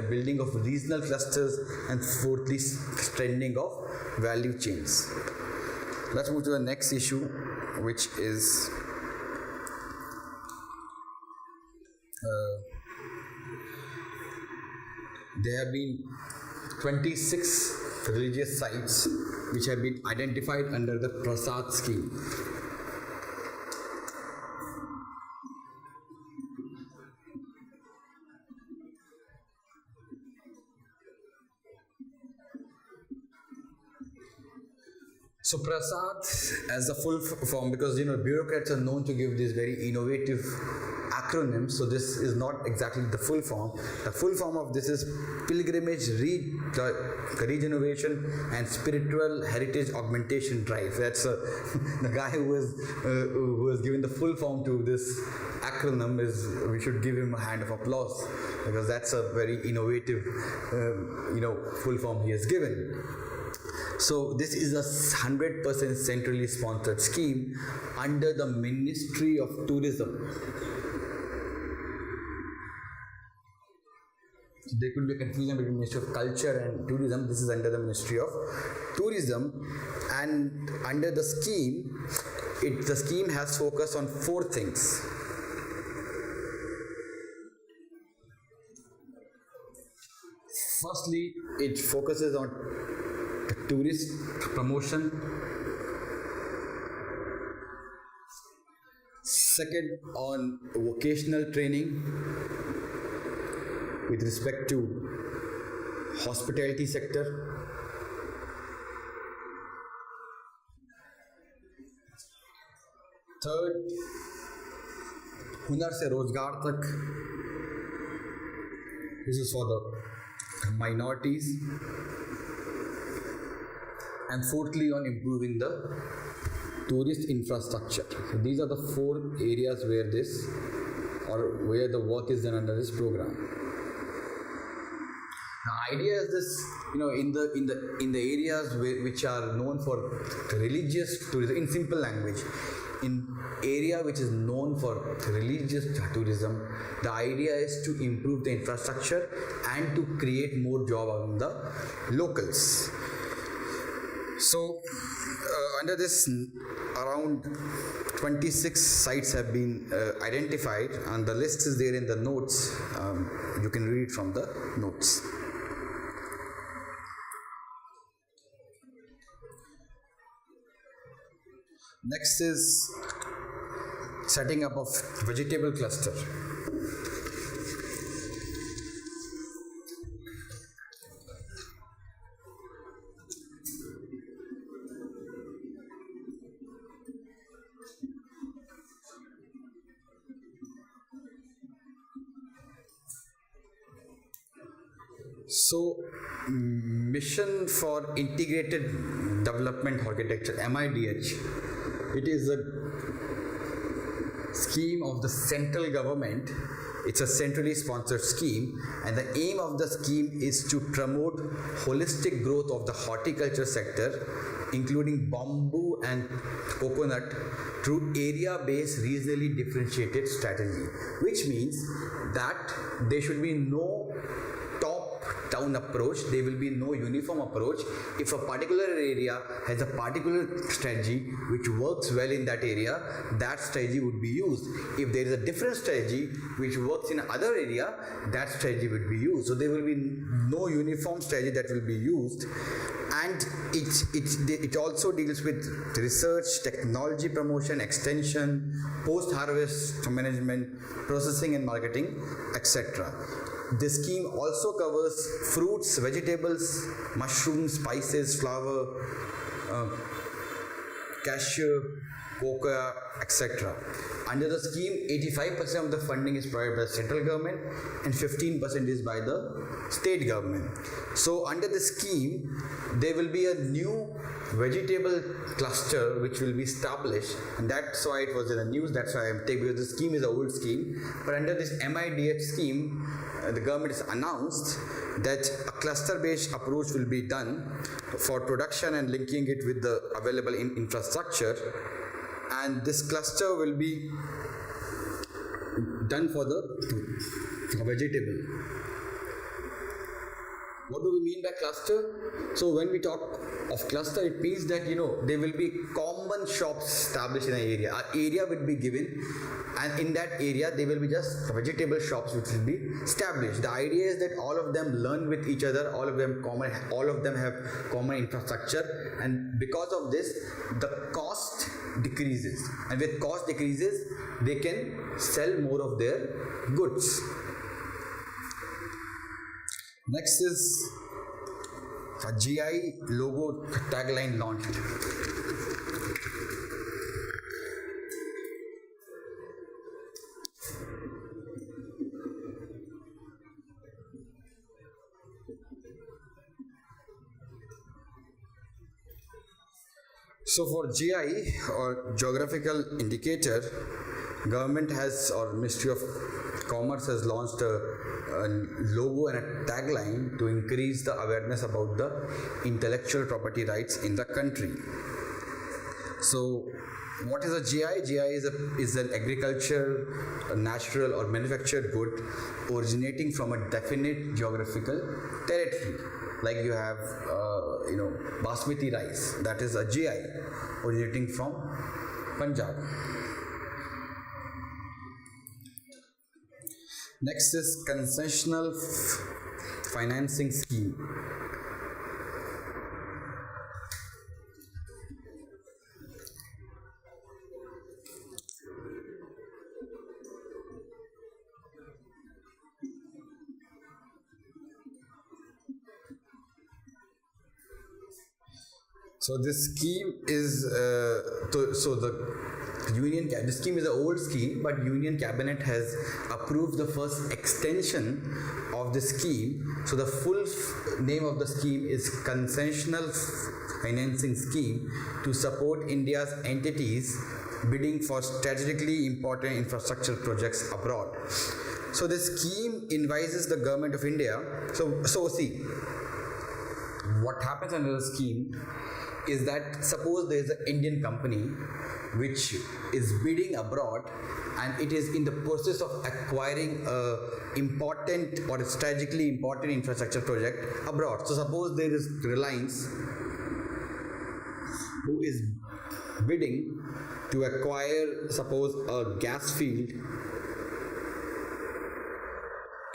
building of regional clusters, and fourthly strengthening of value chains. Let's move to the next issue, which is there have been 26 religious sites which have been identified under the Prasad scheme. So Prasad as a full form, because bureaucrats are known to give these very innovative acronyms, so this is not exactly the full form. The full form of this is Pilgrimage Regeneration and Spiritual Heritage Augmentation Drive. That's the guy who was given the full form to this acronym. We should give him a hand of applause, because that's a very innovative full form he has given. So this is a 100% centrally sponsored scheme under the Ministry of Tourism. So there could be a confusion between Ministry of Culture and Tourism. This is under the Ministry of Tourism, and under the scheme, the scheme has focus on 4 things. Firstly, it focuses on tourist promotion. Second, on vocational training with respect to hospitality sector. Third, हुनर से रोजगार तक. This is for the minorities. And fourthly, on improving the tourist infrastructure. So these are the 4 areas where the work is done under this program. The idea is this, in the areas which are known for religious tourism, in simple language, in area which is known for religious tourism, the idea is to improve the infrastructure and to create more job among the locals. So under this, around 26 sites have been identified, and the list is there in the notes. You can read from the notes. Next is setting up of vegetable cluster. So, Mission for Integrated Development Architecture, MIDH, it is a scheme of the central government. It's a centrally sponsored scheme, and the aim of the scheme is to promote holistic growth of the horticulture sector, including bamboo and coconut, through area-based regionally differentiated strategy, which means that there should be no top-down approach, there will be no uniform approach. If a particular area has a particular strategy which works well in that area, that strategy would be used. If there is a different strategy which works in another area, that strategy would be used. So there will be no uniform strategy that will be used. And it also deals with research, technology promotion, extension, post-harvest management, processing and marketing, etc. This scheme also covers fruits, vegetables, mushrooms, spices, flour, cashew, cocoa, etc. Under the scheme, 85% of the funding is provided by the central government and 15% is by the state government. So under the scheme, there will be a new vegetable cluster which will be established, and that's why it was in the news, that's why I'm taking, because the scheme is an old scheme. But under this MIDH scheme, the government has announced that a cluster-based approach will be done for production and linking it with the available infrastructure, and this cluster will be done for the vegetable. What do we mean by cluster? So when we talk of cluster, it means that there will be common shops established in an area. An area will be given, and in that area there will be just vegetable shops which will be established. The idea is that all of them learn with each other, all of them have common infrastructure, and because of this the cost decreases, and with cost decreases they can sell more of their goods. Next is a GI logo tagline launched. So for GI or geographical indicator, government has, or Ministry of Commerce has launched a logo and a tagline to increase the awareness about the intellectual property rights in the country. So what is a GI? GI is an agriculture, a natural or manufactured good originating from a definite geographical territory. Like you have basmati rice, that is a GI originating from Punjab. Next is concessional financing scheme. So this scheme is this scheme is an old scheme, but Union Cabinet has approved the first extension of the scheme. So the full name of the scheme is Concessional Financing Scheme to support India's entities bidding for strategically important infrastructure projects abroad. So this scheme advises the government of India. So see, what happens under the scheme is that suppose there is an Indian company which is bidding abroad and it is in the process of acquiring a important or strategically important infrastructure project abroad. So suppose there is Reliance who is bidding to acquire, suppose, a gas field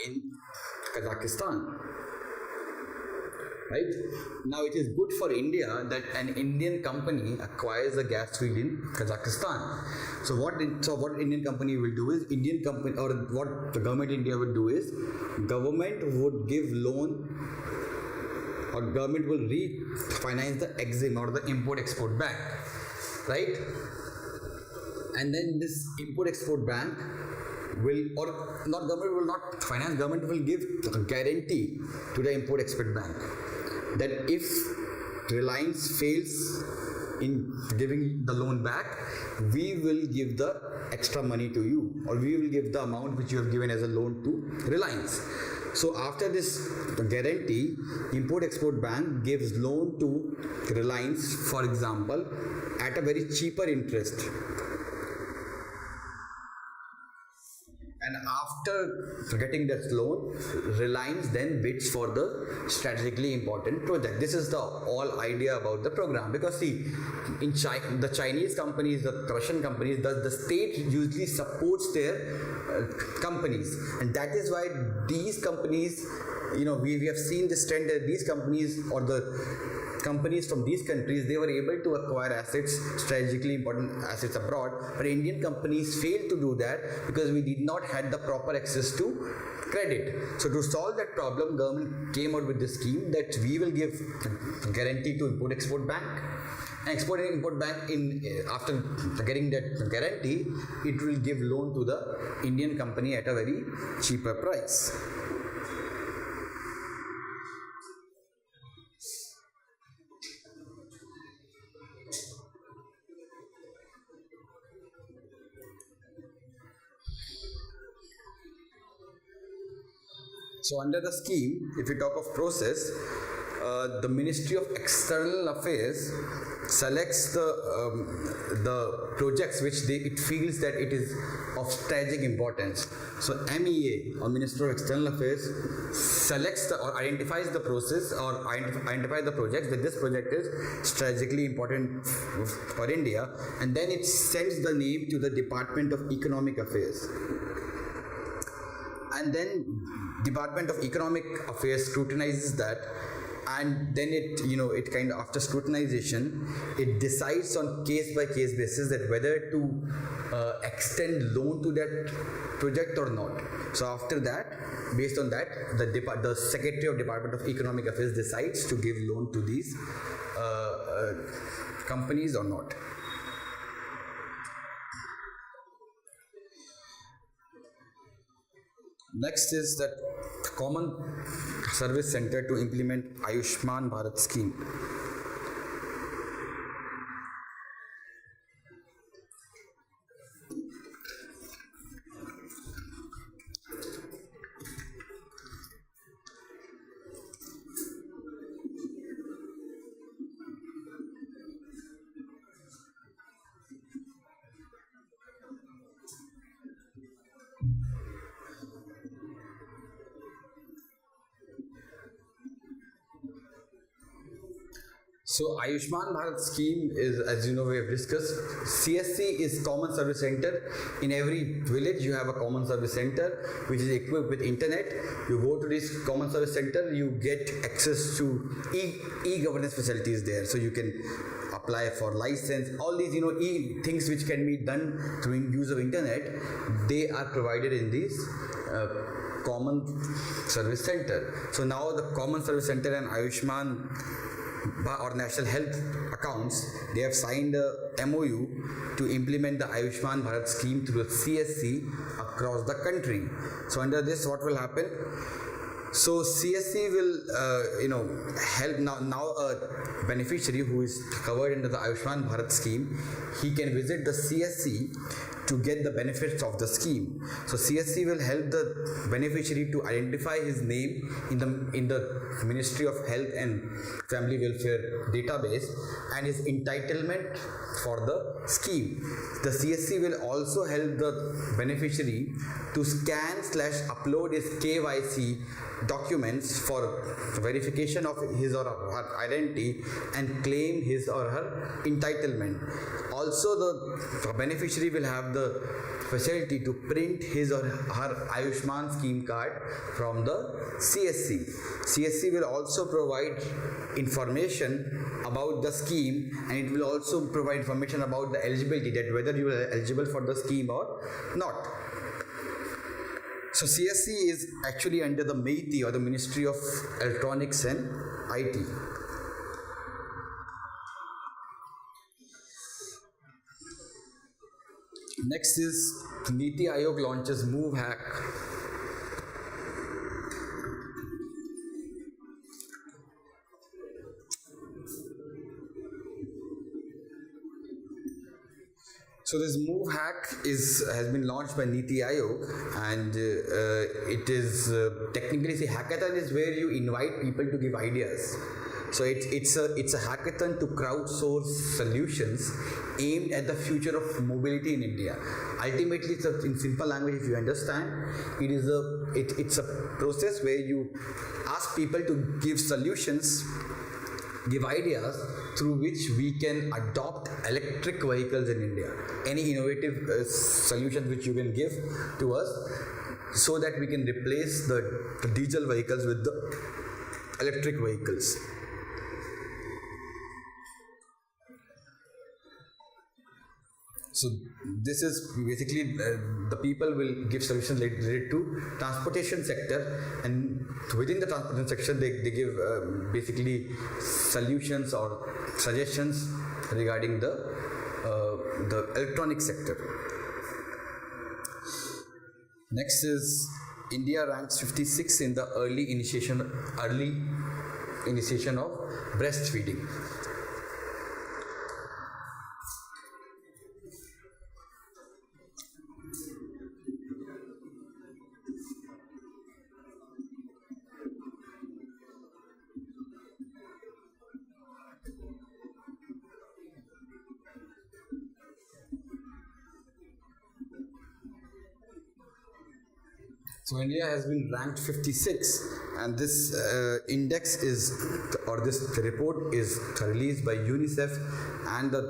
in Kazakhstan. Right? Now it is good for India that an Indian company acquires a gas field in Kazakhstan. So what Indian company will do is, what the government of India would do is, government would give loan, or government will refinance the EXIM or the Import-Export Bank, right? And then this Import-Export Bank will, or not government will not finance, government will give a guarantee to the import export bank that if Reliance fails in giving the loan back, we will give the extra money to you, or we will give the amount which you have given as a loan to Reliance. So after this guarantee, import export bank gives loan to Reliance, for example, at a very cheaper interest. And after getting that loan, Reliance then bids for the strategically important project. This is the all idea about the program. Because see, in China, the Chinese companies, the Russian companies, the state usually supports their companies, and that is why these companies, we have seen this trend that these companies, or the companies from these countries, they were able to acquire assets, strategically important assets abroad, but Indian companies failed to do that because we did not have the proper access to credit. So to solve that problem, government came out with this scheme that we will give guarantee to import export bank, and export and import bank, after getting that guarantee, it will give loan to the Indian company at a very cheaper price. So under the scheme, if you talk of process, the Ministry of External Affairs selects the projects which it feels that it is of strategic importance. So MEA, or Minister of External Affairs, selects or identifies the process, or identifies the projects that this project is strategically important for India, and then it sends the name to the Department of Economic Affairs. And then Department of Economic Affairs scrutinizes that, and then it kind of, after scrutinization, it decides on case by case basis that whether to extend loan to that project or not. So after that, based on that, the Secretary of Department of Economic Affairs decides to give loan to these companies or not. Next is that Common Service Center to implement Ayushman Bharat scheme. So Ayushman Bharat scheme is, as you know, we have discussed, CSC is Common Service Center. In every village you have a Common Service Center which is equipped with internet. You go to this Common Service Center, you get access to e-governance facilities there. So you can apply for license, all these things which can be done through use of internet, they are provided in these Common Service Center. So now the Common Service Center and Ayushman or National Health Accounts, they have signed a MOU to implement the Ayushman Bharat scheme through the CSC across the country. So under this, what will happen? So CSC will help now a beneficiary who is covered under the Ayushman Bharat scheme, he can visit the CSC to get the benefits of the scheme. So CSC will help the beneficiary to identify his name in the Ministry of Health and Family Welfare database and his entitlement for the scheme. The CSC will also help the beneficiary to scan/upload his KYC documents for verification of his or her identity and claim his or her entitlement. Also, the beneficiary will have the facility to print his or her Ayushman scheme card from the CSC. CSC will also provide information about the scheme, and it will also provide information about the eligibility, that whether you are eligible for the scheme or not. So CSC is actually under the MeitY, or the Ministry of Electronics and IT. Next is Niti Aayog launches Move Hack. So this Move Hack has been launched by Niti Aayog, and it is technically, see, hackathon is where you invite people to give ideas. So it's a hackathon to crowdsource solutions aimed at the future of mobility in India. Ultimately, in simple language, if you understand, it's a process where you ask people to give solutions, give ideas through which we can adopt electric vehicles in India. Any innovative solutions which you can give to us, so that we can replace the diesel vehicles with the electric vehicles. So this is basically the people will give solutions related to transportation sector, and within the transportation section they give basically solutions or suggestions regarding the electronic sector. Next is India ranks 56 in the early initiation of breastfeeding. So India has been ranked 56, and this index this report is released by UNICEF and the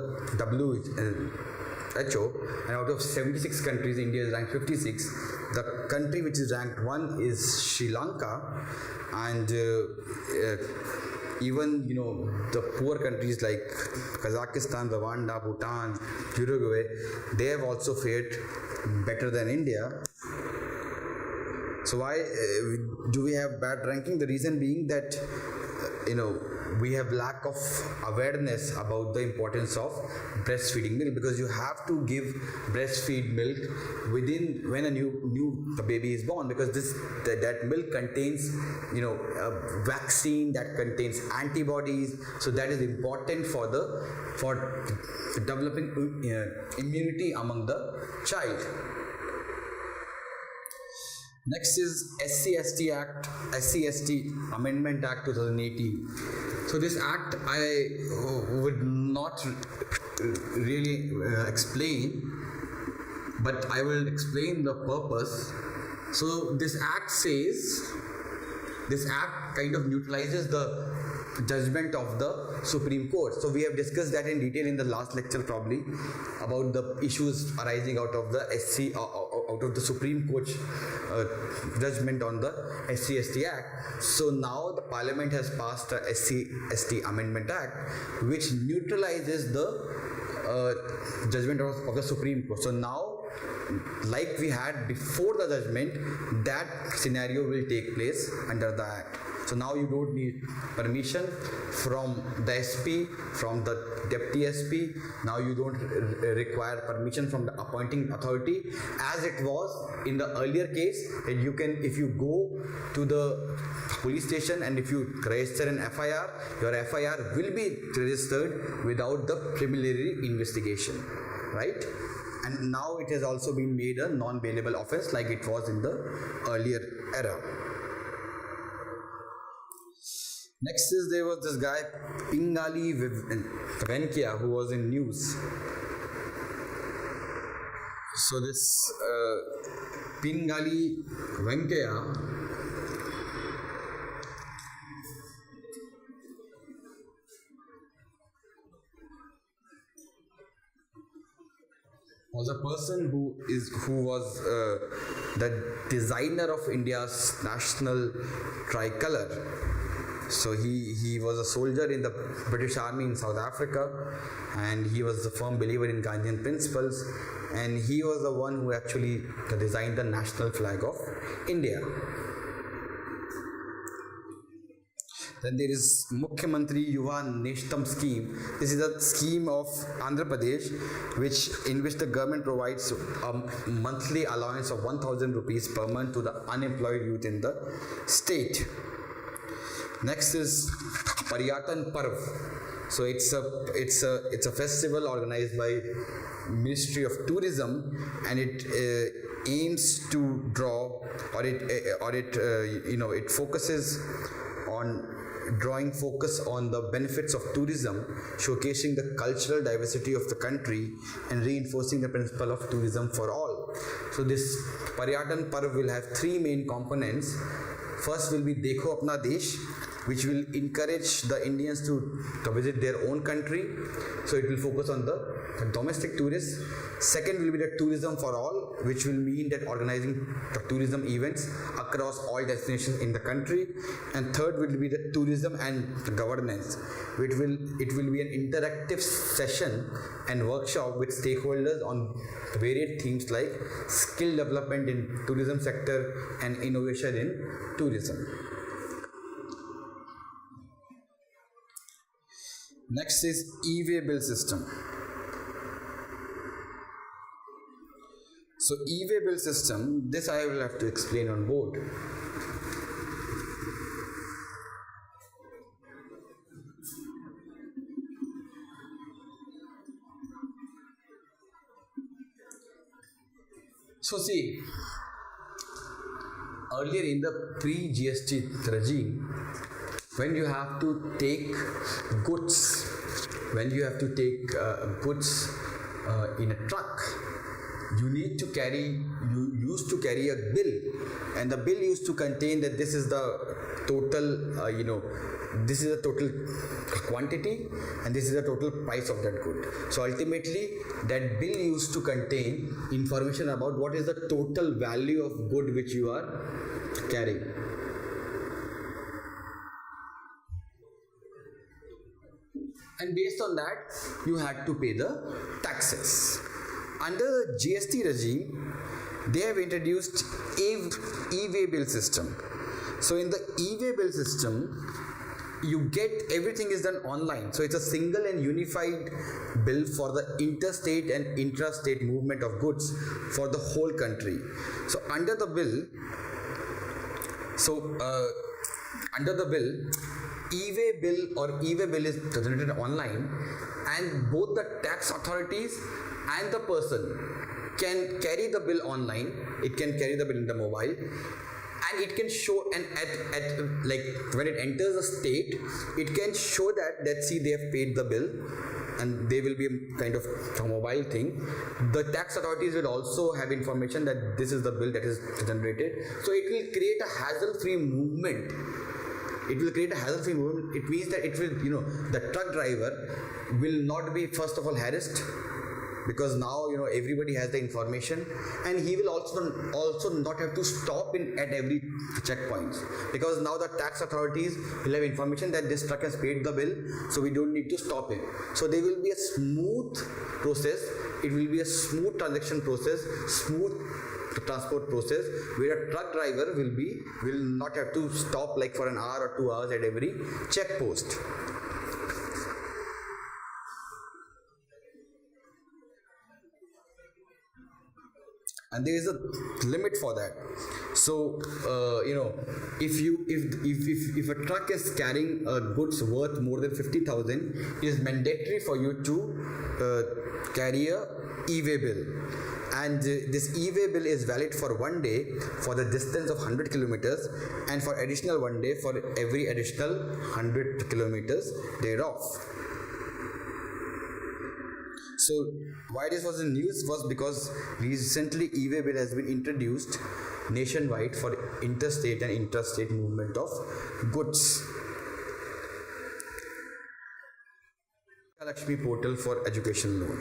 WHO, and out of 76 countries, India is ranked 56. The country which is ranked 1 is Sri Lanka, and even the poor countries like Kazakhstan, Rwanda, Bhutan, Uruguay, they have also fared better than India. So why do we have bad ranking? The reason being that we have lack of awareness about the importance of breastfeeding milk, because you have to give breastfeed milk when a new baby is born, because that milk contains a vaccine that contains antibodies, so that is important for developing immunity among the child. Next is SC/ST Amendment Act 2018. So this act I would not really explain, but I will explain the purpose. So this act kind of neutralizes the judgment of the Supreme Court. So we have discussed that in detail in the last lecture probably, about the issues arising out of the Supreme Court judgment on the SC/ST Act. So now the Parliament has passed the SC/ST Amendment Act, which neutralizes the judgment of the Supreme Court. So now, like we had before the judgment, that scenario will take place under the Act. So now you don't need permission from the SP, from the deputy SP. Now you don't require permission from the appointing authority, as it was in the earlier case. And you can, if you go to the police station and if you register an FIR, your FIR will be registered without the preliminary investigation, right? And now it has also been made a non-bailable offence, like it was in the earlier era. Next is, there was this guy Pingali Venkia, who was in news. So this Pingali Venkia was a person who was the designer of India's national tricolor. So he was a soldier in the British Army in South Africa, and he was a firm believer in Gandhian principles, and he was the one who actually designed the national flag of India. Then there is Mukhyamantri Yuva Neshtam scheme. This is a scheme of Andhra Pradesh, in which the government provides a monthly allowance of 1,000 rupees per month to the unemployed youth in the state. Next is Paryatan Parv. So it's a festival organized by Ministry of Tourism, and it aims to draw, it focuses on drawing focus on the benefits of tourism, showcasing the cultural diversity of the country and reinforcing the principle of tourism for all. So this Paryatan Parv will have three main components. First will be Dekho Apna Desh, which will encourage the Indians to visit their own country. So it will focus on the domestic tourists. Second will be the tourism for all, which will mean that organizing the tourism events across all destinations in the country. And third will be the tourism and governance, it will be an interactive session and workshop with stakeholders on varied themes like skill development in tourism sector and innovation in tourism. Next is e-way bill system. So e-way bill system, this I will have to explain on board. So see, earlier in the pre-GST regime, when you have to take goods, in a truck, you used to carry a bill, and the bill used to contain that this is the total, this is the total quantity and this is the total price of that good. So ultimately, that bill used to contain information about what is the total value of good which you are carrying. And based on that, you had to pay the taxes. Under the GST regime, they have introduced e-way bill system. So in the e-way bill system, you get everything is done online. So it's a single and unified bill for the interstate and intrastate movement of goods for the whole country. So under the bill, e-way bill is generated online, and both the tax authorities and the person can carry the bill online. It can carry the bill in the mobile, and it can show, and at like when it enters a state, it can show that see they have paid the bill, and they will be a kind of a mobile thing. The tax authorities will also have information that this is the bill that is generated. So it will create a hassle-free movement. It means that it will, the truck driver will not be first of all harassed, because now everybody has the information, and he will also not have to stop at every checkpoint, because now the tax authorities will have information that this truck has paid the bill, so we don't need to stop him. So there will be a smooth process. It will be a smooth transaction process, smooth transport process, where a truck driver will not have to stop like for an hour or 2 hours at every check post. And there is a limit for that. So if a truck is carrying goods worth more than 50,000, it is mandatory for you to carry a e-way bill. And this e-way bill is valid for 1 day for the distance of 100 kilometers, and for additional 1 day for every additional 100 kilometers thereof. So why this was in news was because recently e-way bill has been introduced nationwide for interstate and intrastate movement of goods. Lakshmi portal for education loan.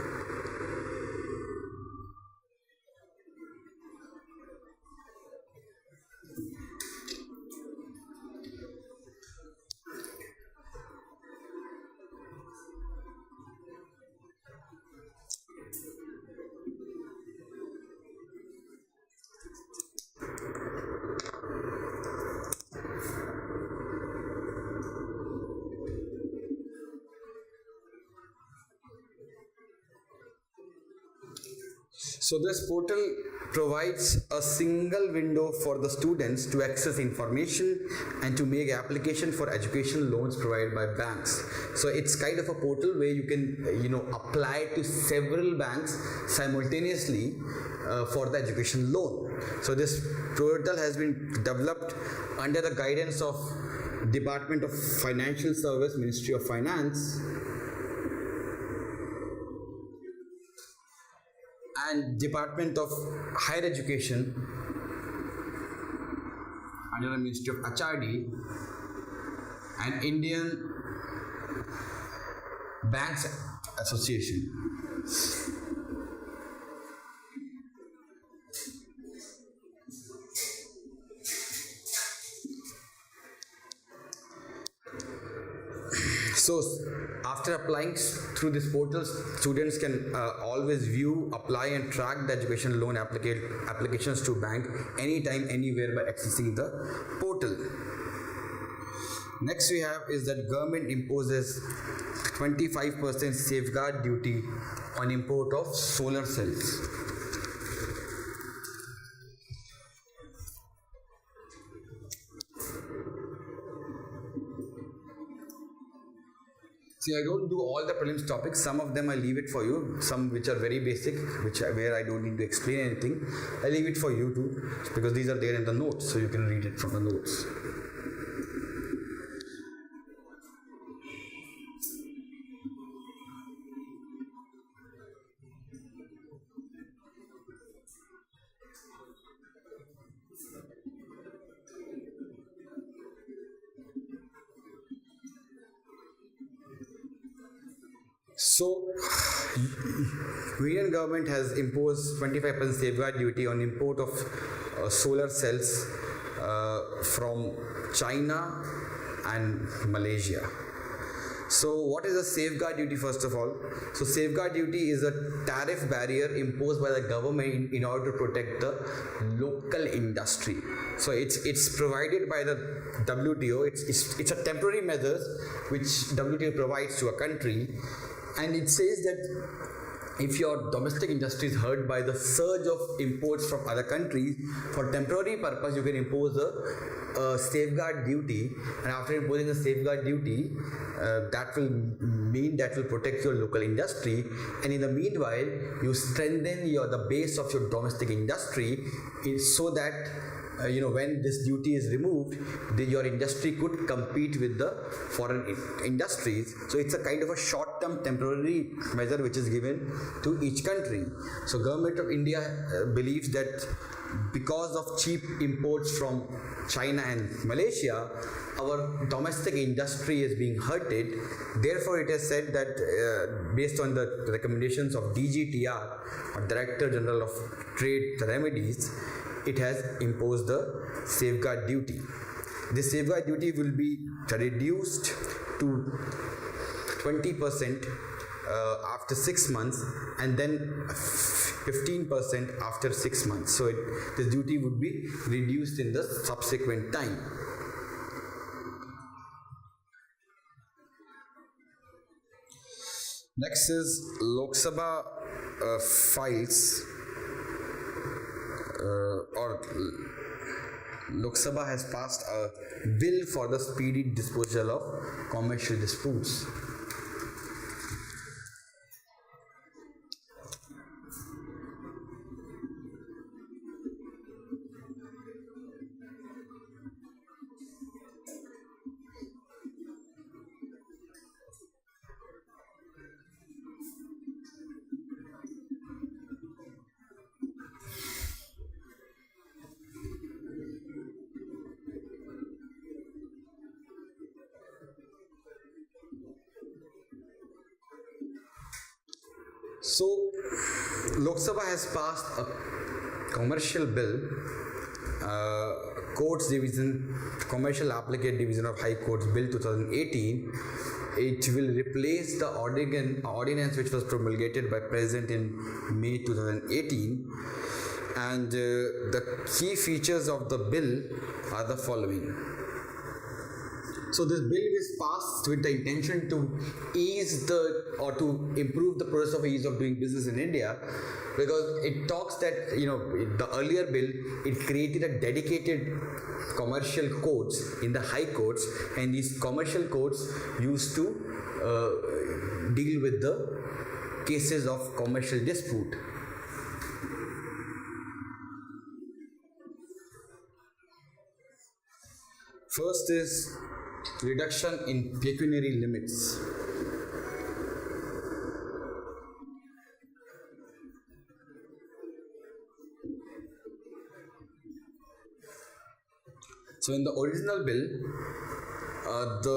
So this portal provides a single window for the students to access information and to make application for education loans provided by banks. So it's kind of a portal where you can apply to several banks simultaneously for the education loan. So this portal has been developed under the guidance of Department of Financial Service, Ministry of Finance, and Department of Higher Education under the Ministry of HRD, and Indian Banks Association. So after applying through this portal, students can always view, apply and track the education loan applications to bank anytime, anywhere by accessing the portal. Next we have is that government imposes 25% safeguard duty on import of solar cells. See, I don't do all the prelims topics. Some of them I leave it for you. Some which are very basic, where I don't need to explain anything, I leave it for you too, because these are there in the notes, so you can read it from the notes. So, Union government has imposed 25% safeguard duty on import of solar cells from China and Malaysia. So what is a safeguard duty first of all? So safeguard duty is a tariff barrier imposed by the government in order to protect the local industry. So it's provided by the WTO. It's a temporary measure which WTO provides to a country, and it says that if your domestic industry is hurt by the surge of imports from other countries, for temporary purpose you can impose a safeguard duty, and after imposing a safeguard duty, that will protect your local industry, and in the meanwhile you strengthen the base of your domestic industry, so that when this duty is removed, your industry could compete with the foreign industries. So it's a kind of a short-term temporary measure which is given to each country. So government of India believes that because of cheap imports from China and Malaysia, our domestic industry is being hurted. Therefore, it has said that based on the recommendations of DGTR, or Director General of Trade Remedies, it has imposed the safeguard duty. This safeguard duty will be reduced to 20% after 6 months, and then 15% after 6 months. So this duty would be reduced in the subsequent time. Next is Lok Sabha files, or Lok Sabha has passed a bill for the speedy disposal of commercial disputes. So, Lok Sabha has passed a commercial bill, Courts Division, Commercial Applicant Division of High Courts Bill 2018. It will replace the ordinance which was promulgated by President in May 2018. And the key features of the bill are the following. So this bill is passed with the intention to to improve the process of ease of doing business in India, because it talks that the earlier bill, it created a dedicated commercial courts in the high courts, and these commercial courts used to deal with the cases of commercial dispute. First is reduction in pecuniary limits. So in the original bill, the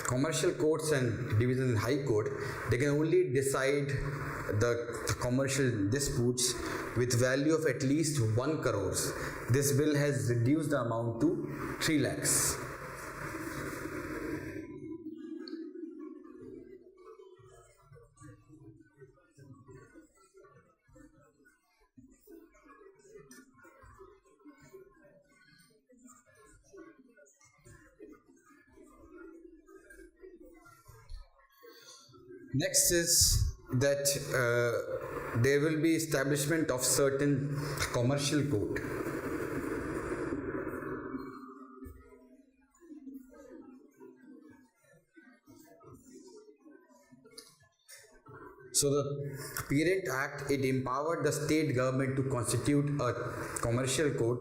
commercial courts and divisions in high court, they can only decide the commercial disputes with value of at least 1 crore. This bill has reduced the amount to 3 lakhs. Next is that there will be establishment of certain commercial court. So the Parent Act, it empowered the state government to constitute a commercial court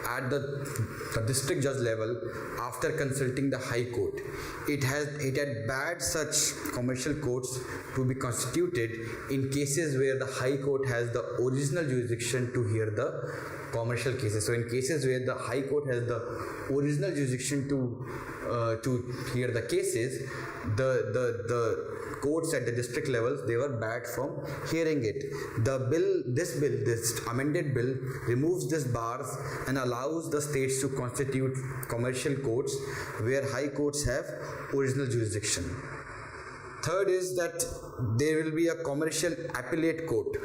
at the district judge level after consulting the High Court. It had bade such commercial courts to be constituted in cases where the High Court has the original jurisdiction to hear the commercial cases. So in cases where the High Court has the original jurisdiction to hear the cases, the courts at the district levels, they were barred from hearing it. This amended bill removes this bars and allows the states to constitute commercial courts where high courts have original jurisdiction. Third is that there will be a commercial appellate court.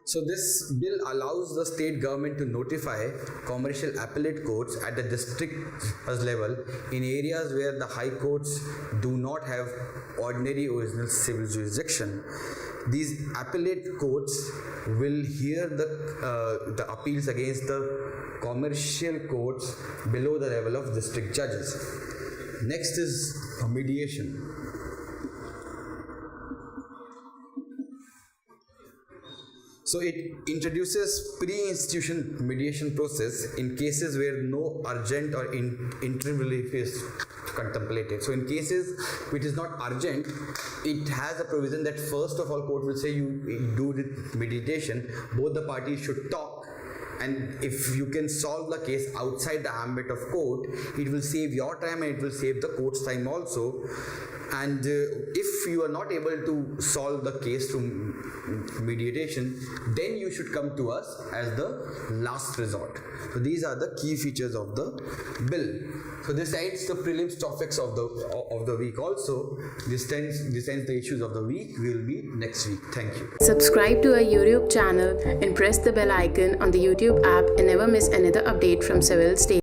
So this bill allows the state government to notify commercial appellate courts at the district level in areas where the high courts do not have ordinary original civil jurisdiction. These appellate courts will hear the appeals against the commercial courts below the level of district judges. Next is mediation. So it introduces pre-institution mediation process in cases where no urgent or interim relief is contemplated. So in cases which is not urgent, it has a provision that first of all court will say you do the mediation, both the parties should talk, and if you can solve the case outside the ambit of court, it will save your time and it will save the court's time also. And if you are not able to solve the case through mediation, then you should come to us as the last resort. So these are the key features of the bill. So this ends the prelims topics of the week also. This ends the issues of the week. We will meet next week. Thank you. Subscribe to our YouTube channel and press the bell icon on the YouTube app and never miss another update from Civil State.